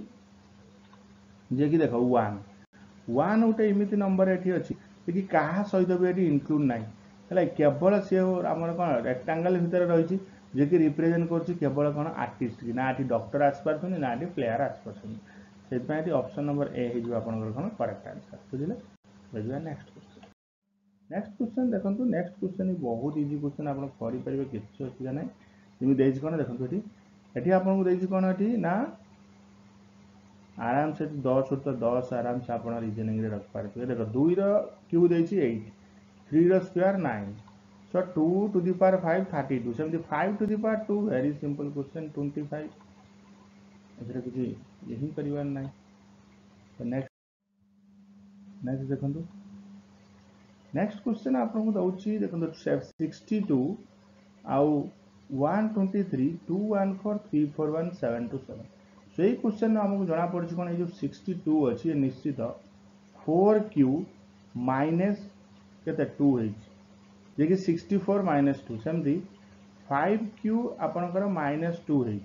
जे कि देखो 1 उटे इमिति नंबर एठी अछि कि काहा सहित भी एठी इंक्लूड नाही हला केवल से हमर कोन रेक्टेंगल भीतर रहिछि जे कि रिप्रेजेंट करछि केवल कोन आर्टिस्ट कि ना एठी डॉक्टर आस परछन ना एठी प्लेयर आस परछन सेत एठी ऑप्शन नंबर ए हे जो आपन कोन करेक्ट आंसर बुझिले बुझिया नेक्स्ट क्वेश्चन देखंतु नेक्स्ट क्वेश्चन बहुत इजी क्वेश्चन आपन करि परिबे किछ अछि नै तुम देछि कोन देखंतु एठी एठी आपन को देछि कोन एठी ना आराम से 10 तो 10 आराम से आपन रीजनिंग रे रख पारबे देखो 2 रो क्यू देछि 8 3 रो square 9 so 2 to the power 5 32 सेमती 5 to the power 2 very simple question 25 एथरे किछि यही परिवार नाही तो नेक्स्ट देखंतु नेक्स्ट क्वेश्चन आपन को दउछि देखंतु 62 आउ 123 214 341 727 सही क्वेश्चन हमको जना पड़छि कोन ए जो 62 अछि निश्चित 4q माइनस केते 2 है जे कि 64 माइनस 2 सेमती 5q आपनकर माइनस 2 है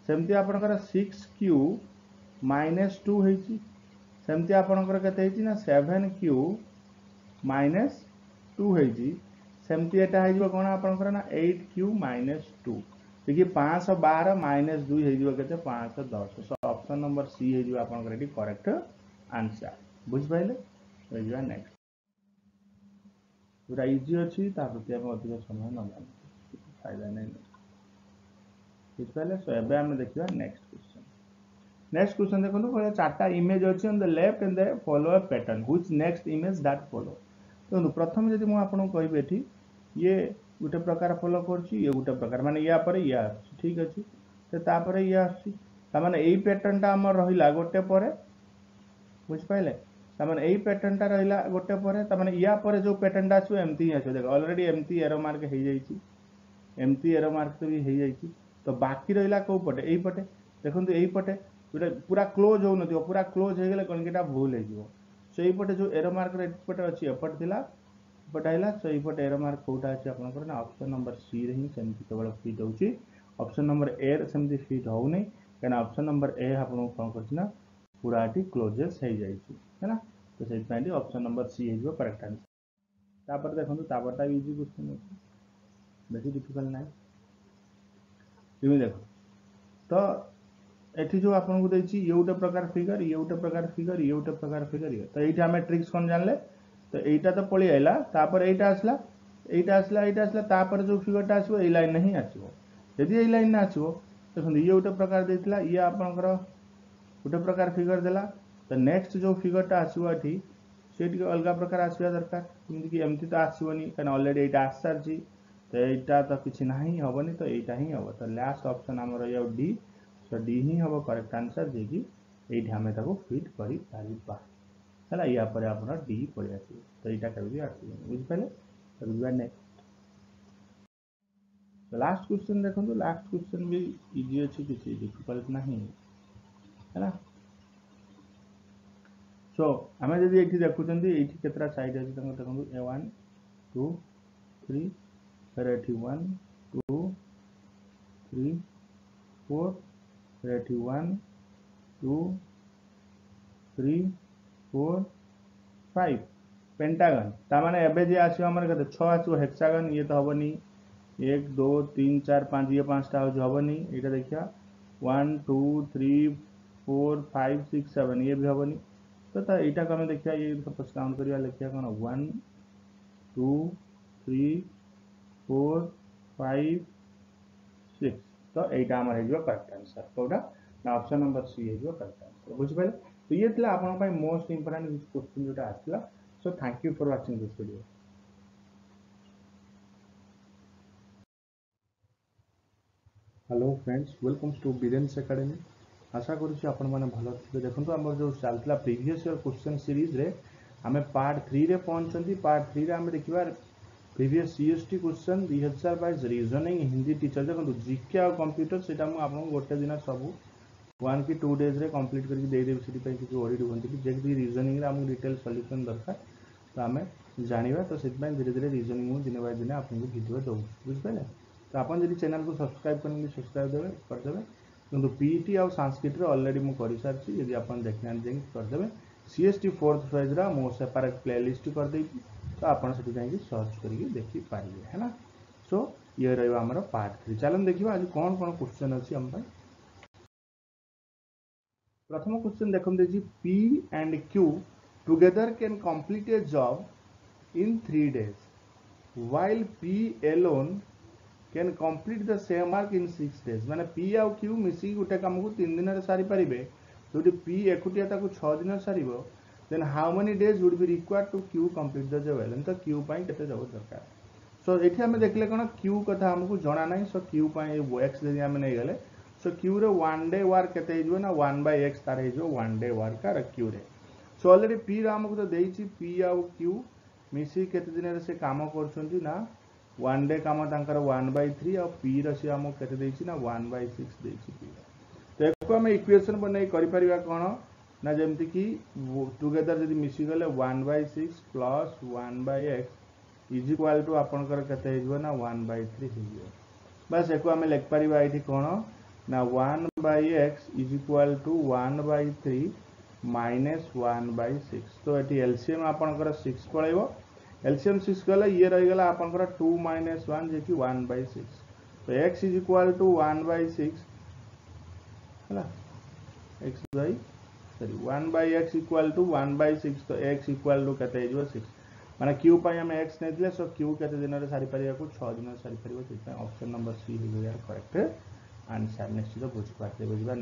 सेमती आपनकर 6q माइनस 2 है सेमती आपनकर केते है ना 7q माइनस 2 है सेमती एटा है कोन आपनकर ना 8q माइनस 2 देखिए 512 माइनस 2 है केते 510 सो ऑप्शन नंबर सी है आपनकर एटी करेक्ट आंसर बुझ पाइले बुझिया नेक्स्ट पूरा इजी अछि ता प्रति हम अधिक समय न जानि फायदा नै बुझ पाइले सो एबे हम देखिबा नेक्स्ट क्वेश्चन देखो तो चारटा इमेज अछि on the left and the follow a pattern which next image that follow तो प्रथम यदि मु आपन कहबे एठी ये गुटे प्रकार फॉलो करछि ये गुटे प्रकार माने या पर या ठीक अछि तो ता पर या अछि ता माने एई पैटर्न ता हमर रहिला गोटे परे बुझ पाइले ता माने एई पैटर्न ता रहिला गोटे परे ता माने या पर जो पैटर्न ता आछो एमती ही आछो देखो ऑलरेडी एमती एरो मार्क हे जाईछि एमती एरो मार्क तो भी हे जाईछि तो बाकी रहिला को पटे एई पटे देखंतु एई पटे पूरा क्लोज हो नथियो पूरा क्लोज हे गेले कोन केटा भूल हे जिवो सो एई पटे जो एरो मार्क रे पटे अछि एपट थिला पटाइला सो एई पटे एरो मार्क कोटा अछि आपनकर ना ऑप्शन नंबर सी रे ही सेमति केवल फिट होउची ऑप्शन नंबर ए रे सेमति फिट हो नै केना ऑप्शन नंबर ए आपन कोन करछि ना पूरा टी क्लोजेस हे जाई छि हैना तो सेइ पाइंडी ऑप्शन नंबर सी हे जिवो करेक्ट आंसर तापर देखंतु तापरटा इजी क्वेश्चन अछि बेसी डिफिकल्ट नै इमे देखो तो एठी जो आपन को देछि ये उटे प्रकार फिगर ये उटे प्रकार फिगर ये उटे प्रकार फिगर ये तो एठी हमें ट्रिक्स कोन जानले तो एटा तो पळी आइला तापर एटा आसला तापर जो फिगरटा आसीबो ए लाइन नहीं आसीबो यदि ए लाइन ना आसीबो देखो ये उटे प्रकार देथिला ये आपनकर उटे प्रकार फिगर देला तो नेक्स्ट जो फिगरटा आसीबो एठी सेठी अलगा प्रकार आसीबा दरकार जेमि कि एमति तो आसीबोनी कन ऑलरेडी एटा आसारजी तो एटा तो किछि नाही हबोनी तो एटा ही हबो तो लास्ट ऑप्शन हमर यो डी सो डी ही हबो करेक्ट आंसर जे कि एठी हमें ताको फिट करि पारिबा हला या पर आपन डी पळि आसी तो एटा कबि भी आसी बुझ पले तो बुझबा नै तो लास्ट क्वेश्चन देखंतु लास्ट क्वेश्चन भी इजी अछि किछि डिफिकल्ट नाही हला सो हमें जदि एठी देखुचंदी एठी केतरा साइड अछि तंग देखंतु a1 2 3 फिर एठी 1 2 3 4 फिर एठी 1 2 3 4 5 पेंटागन ता माने एबे जे आसी हमर कते 6 आसी हेक्सागन ये तो हबनी 1 2 3 4 5 ये पांचटा हो हबनी एटा देखिया 1 2 3 4 5 6 7 ये भी हबनी तो एटा को हमें देखिया ये सपोज काउंट करिया लिखिया कोन 1 2 3 4 5 6 तो एटा हमर हेजो करेक्ट आंसर कोडा ना ऑप्शन नंबर सी हेजो करेक्ट आंसर बुझ पाइले तो ये थला आपन पाई मोस्ट इंपोर्टेंट क्वेश्चन जोटा आसला so thank you for watching this video hello friends welcome to BIREN'S academy आशा करूँ आपण मैंने भल थे देखो आम जो चलता प्रीवियस ईयर क्वेश्चन सीरीज रे आम पार्ट 3 रे पहुंचती पार्ट 3 रे आम देखा previous CST question 2022 reasoning Hindi teacher देखो जीके और कंप्यूटर से आपको गोटे दिन सब 1 कि 2 डेज रे कंप्लीट करके किसी वरीड हूँ कि रीजनिंग आमको डिटेल सॉल्यूशन दरकार तो आम जाना तो से धीरे धीरे रीजनिंग दिन बाय दिन आपको वीडियो दूँ बुझिपारे तो आप चैनल को सब्सक्राइब करेंगे सब्सक्राइब देवे करदे किंतु पीटी आउ संस्कृत ऑलरेडी मुझे कर सारी यदि आप देखना जाए करदे CST 4th फेज रा मो सेपरेट प्लेलिस्ट कर दे तो आपन से सर्च करके देखी पारे है ना सो ये रहा आम पार्ट 3 चलन देखा आज कौन कौन क्वेश्चन अच्छी आम प्रथम क्वेश्चन देखते P and Q together can complete a job in 3 days while P alone can complete the same work in 6 days माने P आउ Q मिसी गोटे काम को 3 दिन रे सारी परिबे जोटी P एकुटिया ताको 6 दिन सारिबो then how many days would be required to Q complete the job तो Q पई केते जब दरकार सो एठी हमें देखले कोन Q कथा हमको जणा नै सो Q पई x जदि हम नै गेले सो Q रे 1 डे वर्क केते हिजो ना 1/x तार हिजो 1 डे वर्क आर Q रे सो ऑलरेडी P रा हमको तो देइछि P आउ Q मिसी केते दिन रे से काम करछंती ना 1 डे काम तांकर 1/3 और P रसी हमको केते देइछि ना 1/6 देइछि P तो एको हम इक्वेशन बनै करि परिबा कोन ना जेमति कि टुगेदर यदि मिसी गले 1/6 plus 1/x is equal to आपनकर केते हिजो ना 1/3 हिजो बस एको हम लिख परिबा एठी कोन ना 1/x is equal to 1/3 minus 1/6 तो एठी एलसीएम आपनकर 6 पळेबो एलसीएम 6 गला ये रही गला आपनकर 2 - 1 जे कि 1/6 तो x इज इक्वल टू 1/6 हला x by sorry 1/x equal to 1/6 तो x इक्वल टू कते हिजो 6 माने q पई हम x नेतिले सो q कते दिन रे सारी परिया को 6 दिन रे सारी परिबो त ऑप्शन नंबर सी हिजो यार करेक्ट आंसर नेक्स्ट तो बुझ पाते बुझबा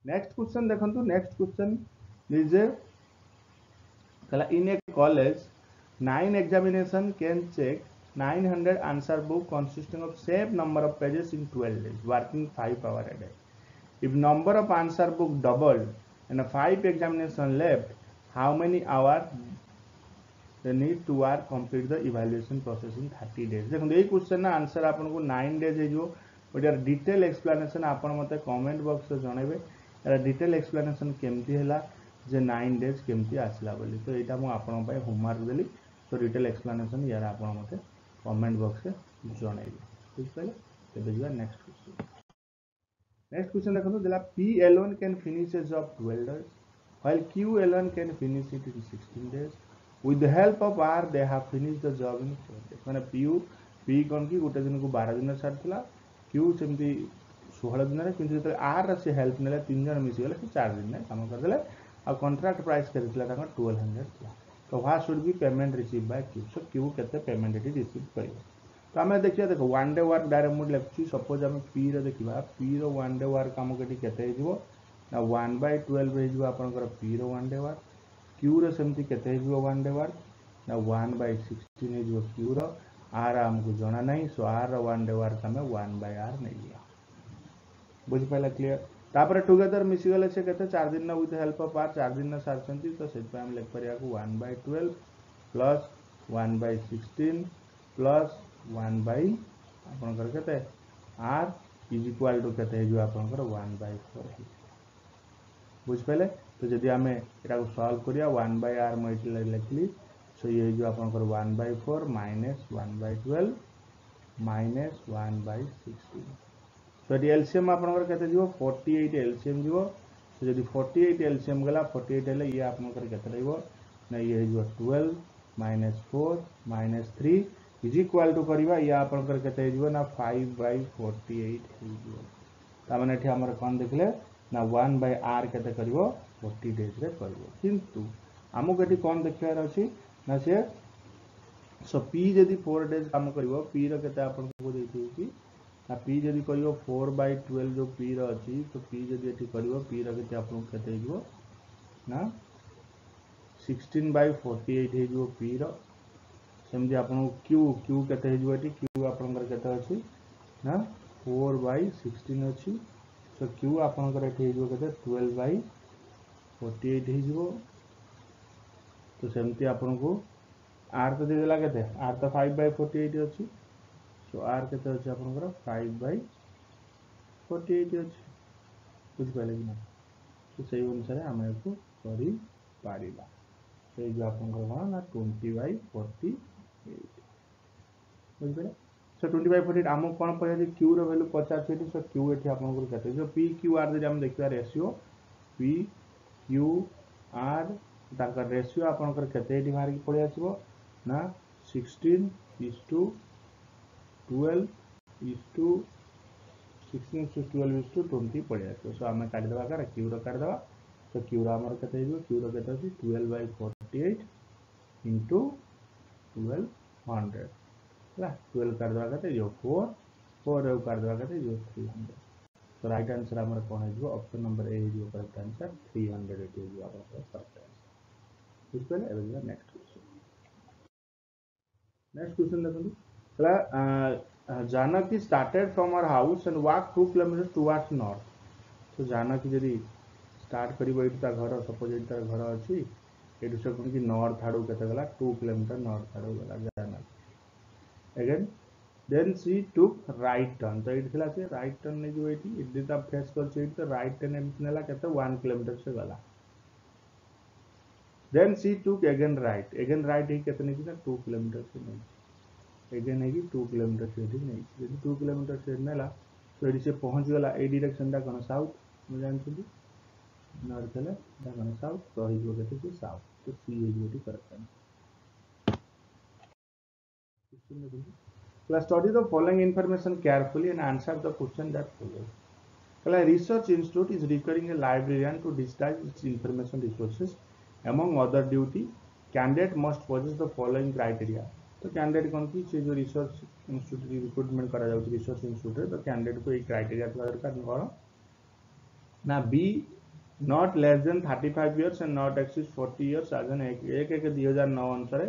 नेक्स्ट क्वेश्चन देखंतु नेक्स्ट क्वेश्चन इज कला इन ए college 9 examination can check 900 answer book consisting of same number of pages in 12 days working 5 hours a day if number of answer book doubled and 5 examination left how many hours they need to work complete the evaluation process in 30 days देखो ये question ना answer आपन को 9 days है जो but यार detail explanation आपण मते कमेंट बॉक्स रे जणेबे यार डिटेल एक्सप्लेनेशन केमती हैला जे 9 डेज केमती आसला बोली तो एटा मु आपण पय होमवर्क देली तो डिटेल एक्सप्लेनेशन यार आपण मते कमेंट बॉक्स रे जणेबे ठीक पले तबे जा नेक्स्ट क्वेश्चन देखो दिला P alone can finish a job 12 days while Q alone can finish it in 16 days with the help of R they have finished the job in 4 days माने P कोन की गोटे दिन को 12 दिन सारथिला Q सेमती 16 दिन रे किंतु जते R से हेल्प नेले तीन जन मिसी गेले 4 दिन में काम कर देले आ कॉन्ट्रैक्ट प्राइस करथिला ताका 1200 थिला तो what should be payment receive by Q so Q केते पेमेंट एटी रिसीव करियो तो आम देखिए देखो वन डे वर्क डायरेक्ट मुझे लिखुची सपोज आम पी देखा पी वन डे वर्क आम के ना 1/12 आपंकर P one day work Q सेमती के वन डे वर्क ना 1/16 क्यू आर आमको जना ना सो आर वन डे वर्क आम 1/r नहीं बुझिपाला क्लीयर तापर टुगेदर मिसीगले से केते 4 दिन विथ हेल्प ऑफ आर 4 दिन सारछंती तो सेट आम लिख परिया को 1/12 प्लस 1/16 प्लस 1/, आपनकर केते r इज इक्वल टू केते जो आपनकर 1/4 बुझ पले तो जदि आमे एटा को सॉल्व करिया 1/r मल्टीप्लाई लिखली सो ये जो आपनकर 1/4 माइनस 1/12 माइनस 1/16 सो ये एलसीएम आपनकर केते जीवो 48 एलसीएम जीवो तो जदि 48 एलसीएम गला 48 हेले ये आपनकर केते रहइबो ना ये जो 12 minus 4 minus 3 is equal to करिबा या आपनकर केते जीवो ना 5/48 जीवो ता माने एठी हमर कोन देखले ना 1/r केते करिवो 40 डेज रे करिवो किंतु हमो केठी कोन देखियार अछि ना से सो p जदि 4 डेज काम करिवो p रो केते आपन को देथि कि ना p जदि करिवो 4/12 जो p रो अछि तो p जदि एठी करिवो p रो केते आपन केते जीवो ना 16/48 हे जीवो p रो सेमती आपन क्यू केते हे जीवो एठी क्यू आपनकर केते अछि ना 4/16 अछि सो क्यू आपनकर एठी हे जीवो केते 12/48 हे जीवो तो सेमती आपन को r तो दे देला केते r तो 5/48 अछि सो r केते अछि आपनकर 5/48 अछि बुझ पाले कि ना तो सही अनुसार हम एको करि पारिबा से जो आपनकर कोन ना 20/48 बुझ पाले सो 20/48 आम कोन पया जे q रो वैल्यू 50 छै सो q एठी आपनकर केते जो p q r जे हम देखिया रेशियो p q r ताकर रेशियो आपनकर केते एठी बाहर की पड़े आछबो ना 16:12:20 पड़े आछबो सो हम काट देबा का q रो काट देबा तो q रो हमर केते हिबो q रो केते अछि 12/48 into 1200 ला 12 काट देबा केते यो 4 रो काट देबा केते यो 300 तो राइट आंसर हमर कोन हिबो ऑप्शन नंबर ए हिबो करेक्ट आंसर 300 एटी हिबो आपन करेक्ट आंसर ठीक पले एबे नेक्स्ट क्वेश्चन देखो कला Janaki started from her house and walk 2 kilometre towards north तो जानकी जदी स्टार्ट करिबो एटा ता घर सपोज एटा घर अछि एटु से कोन की नॉर्थ आडू केते गला 2 किलोमीटर नॉर्थ आडू गला Janaki again then she took right turn तो एट थिला से राइट टर्न ने जो एटी इडी ता फेस कर छै तो राइट टर्न नेला केते 1 किलोमीटर से गला then she took again right ही कितने की ना 2 किलोमीटर से नहीं again है कि 2 किलोमीटर से नहीं यदि 2 किलोमीटर से नेला तो एडी से पहुंच गला ए डायरेक्शन दा कोन साउथ म जान छी नॉर्थ है दा कोन साउथ तो ही जो कहते कि साउथ तो सी है जो करेक्ट है Class study the following information carefully and answer the question that follows. A research institute is requiring a librarian to digitize its information resources. Among other duty, candidate must possess the following criteria. तो candidate कौन की जो research institute recruitment करा जाउछ research institute तो candidate को एक criteria दरकार कौन ना be not less than 35 years and not exceed 40 years age on 1/2009 अनुसार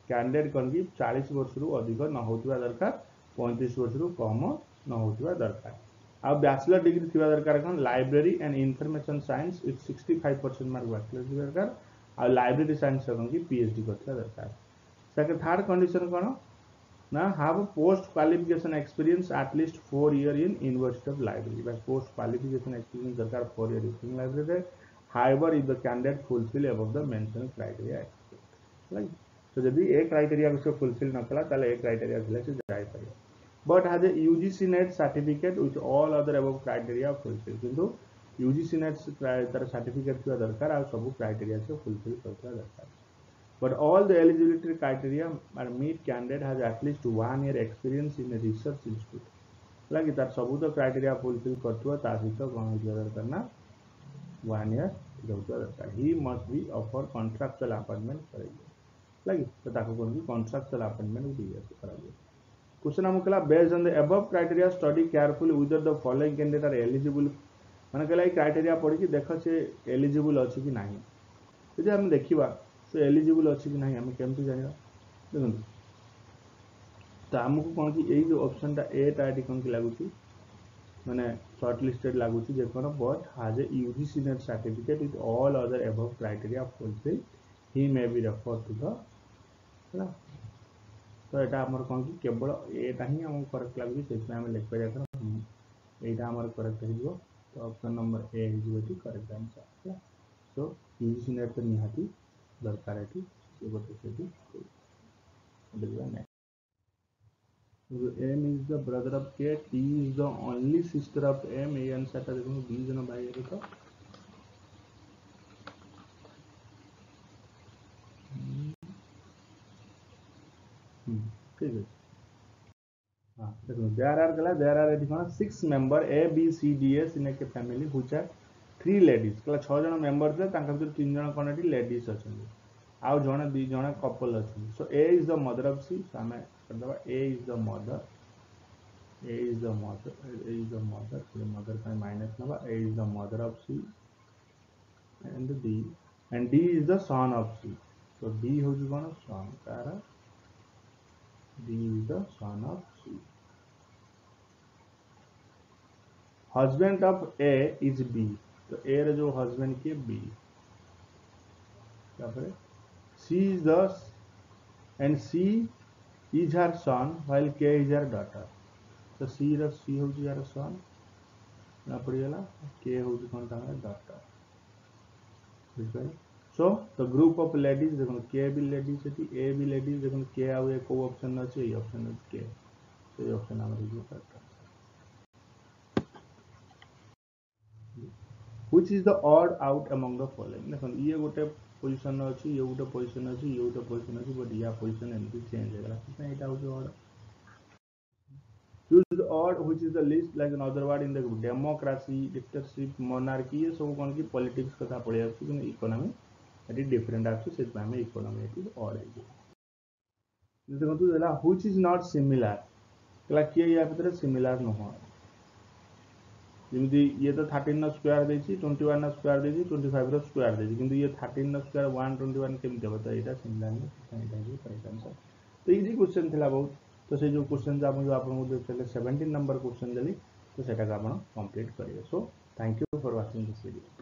कैंडिडेट कौन की 40 वर्ष रु अधिक न होतबा दरकार 35 वर्ष रु कम न होतबा दरकार आ बैचलर डिग्री थिबा दरकार कौन library and information science with 65% mark bachelor degree दरकार आ लाइब्रेरी साइंस कौन की पीएचडी करथिबा दरकार सेकंड थर्ड कंडीशन कौन ना have a post qualification experience at least 4 year in University of Library. By post qualification experience दरकार 4 year in library. However, if the candidate fulfill above the mentioned criteria, right? So जब ये criteria को fulfill न कला ताले एक criteria से लेके जाए पड़े. But has a UGC net certificate with all other above criteria fulfill. किंतु UGC net तार certificate की दरकार और सब criteria से fulfill करता दरकार. But all the eligibility criteria are meet candidate has at least 1 year experience in a research institute. लगी तार सब तो criteria fulfill करतुआ ताकि तो कौन इधर करना 1 year इधर दरकार. He must be offered contractual appointment करेंगे. लगी तो ताकि कौन की contractual appointment दिया तो करेंगे. Question हमको कला based on the above criteria study carefully whether the following candidate are eligible. माने कला ये criteria पढ़ी कि देखो से eligible अच्छी कि नहीं. यदि हम देखिबा तो एलिजिबल अच्छी कि नहीं हम केमती जानिबा देखो तो हमको कौन कि एई जो ऑप्शन टा ए टा एटी कौन कि लागुची माने शॉर्ट लिस्टेड लागुची जे कोन but has a UGC NET certificate with all other above criteria fulfil he may be refer to the हला तो एटा हमर कौन कि केवल एटा ही हमको करेक्ट लागुची सेटा हम लिख परिया कर एटा हमर करेक्ट हिजो तो ऑप्शन नंबर ए हिजो eighty correct answer so UGC net तो निहाती दरकार है कि ये बोलते हैं कि M is the brother of K, T is the only sister of M. ये आंसर था देखो 20 जन भाई है तो ठीक है हाँ देखो there are देखो 6 member A B C D S in a family which are 3 ladies कला 6 जन मेंबर थे तांका भीतर 3 जन कोनटी लेडीज अछन आउ जण 2 जण कपल अछन सो A is the mother of C सामे करदबा A is the mother the mother का माइनस नबा A is the mother of C and D is the son of C so D होजी कोन son तारा D is the son of C husband of A is B तो A रे जो husband के B तापर C is the and C is her son while K is her daughter तो C होची यार son ना पड़ियला K होची कोन तांगा daughter ठीक है so the group of ladies देखो K भी लेडीज है A भी लेडीज देखो K आउ एक को ऑप्शन अछि ये ऑप्शन है K तो ये ऑप्शन हमर जो करता which is the odd out among the following देखो ये गोटे पोजीशन अछि ये गोटे पोजीशन अछि ये गोटे पोजीशन अछि बट या पोजीशन एमती चेंज हो गला कितना एटा हो odd choose the odd which is the least like another word in the democracy dictatorship monarchy ये सब कोन की पॉलिटिक्स कथा पड़े अछि कि इकोनॉमी एटी डिफरेंट आछि से में इकोनॉमी एटी ऑड है देखो तो देला which is not similar कला किए या भीतर सिमिलर न हो जेमि ये तो 13 न स्क्वायर देछि 21 न स्क्वायर देछि 25 रो स्क्वायर देछि किंतु ये 13 न स्क्वायर 121 केमि देबो तो एटा सिमिलर नहीं एटा जो करेक्ट आंसर तो इजी क्वेश्चन थिला बहुत तो से जो क्वेश्चन आपको देखले 17 नंबर क्वेश्चन देली तो सेटा का आपण कंप्लीट करिवे so thank you for watching this video.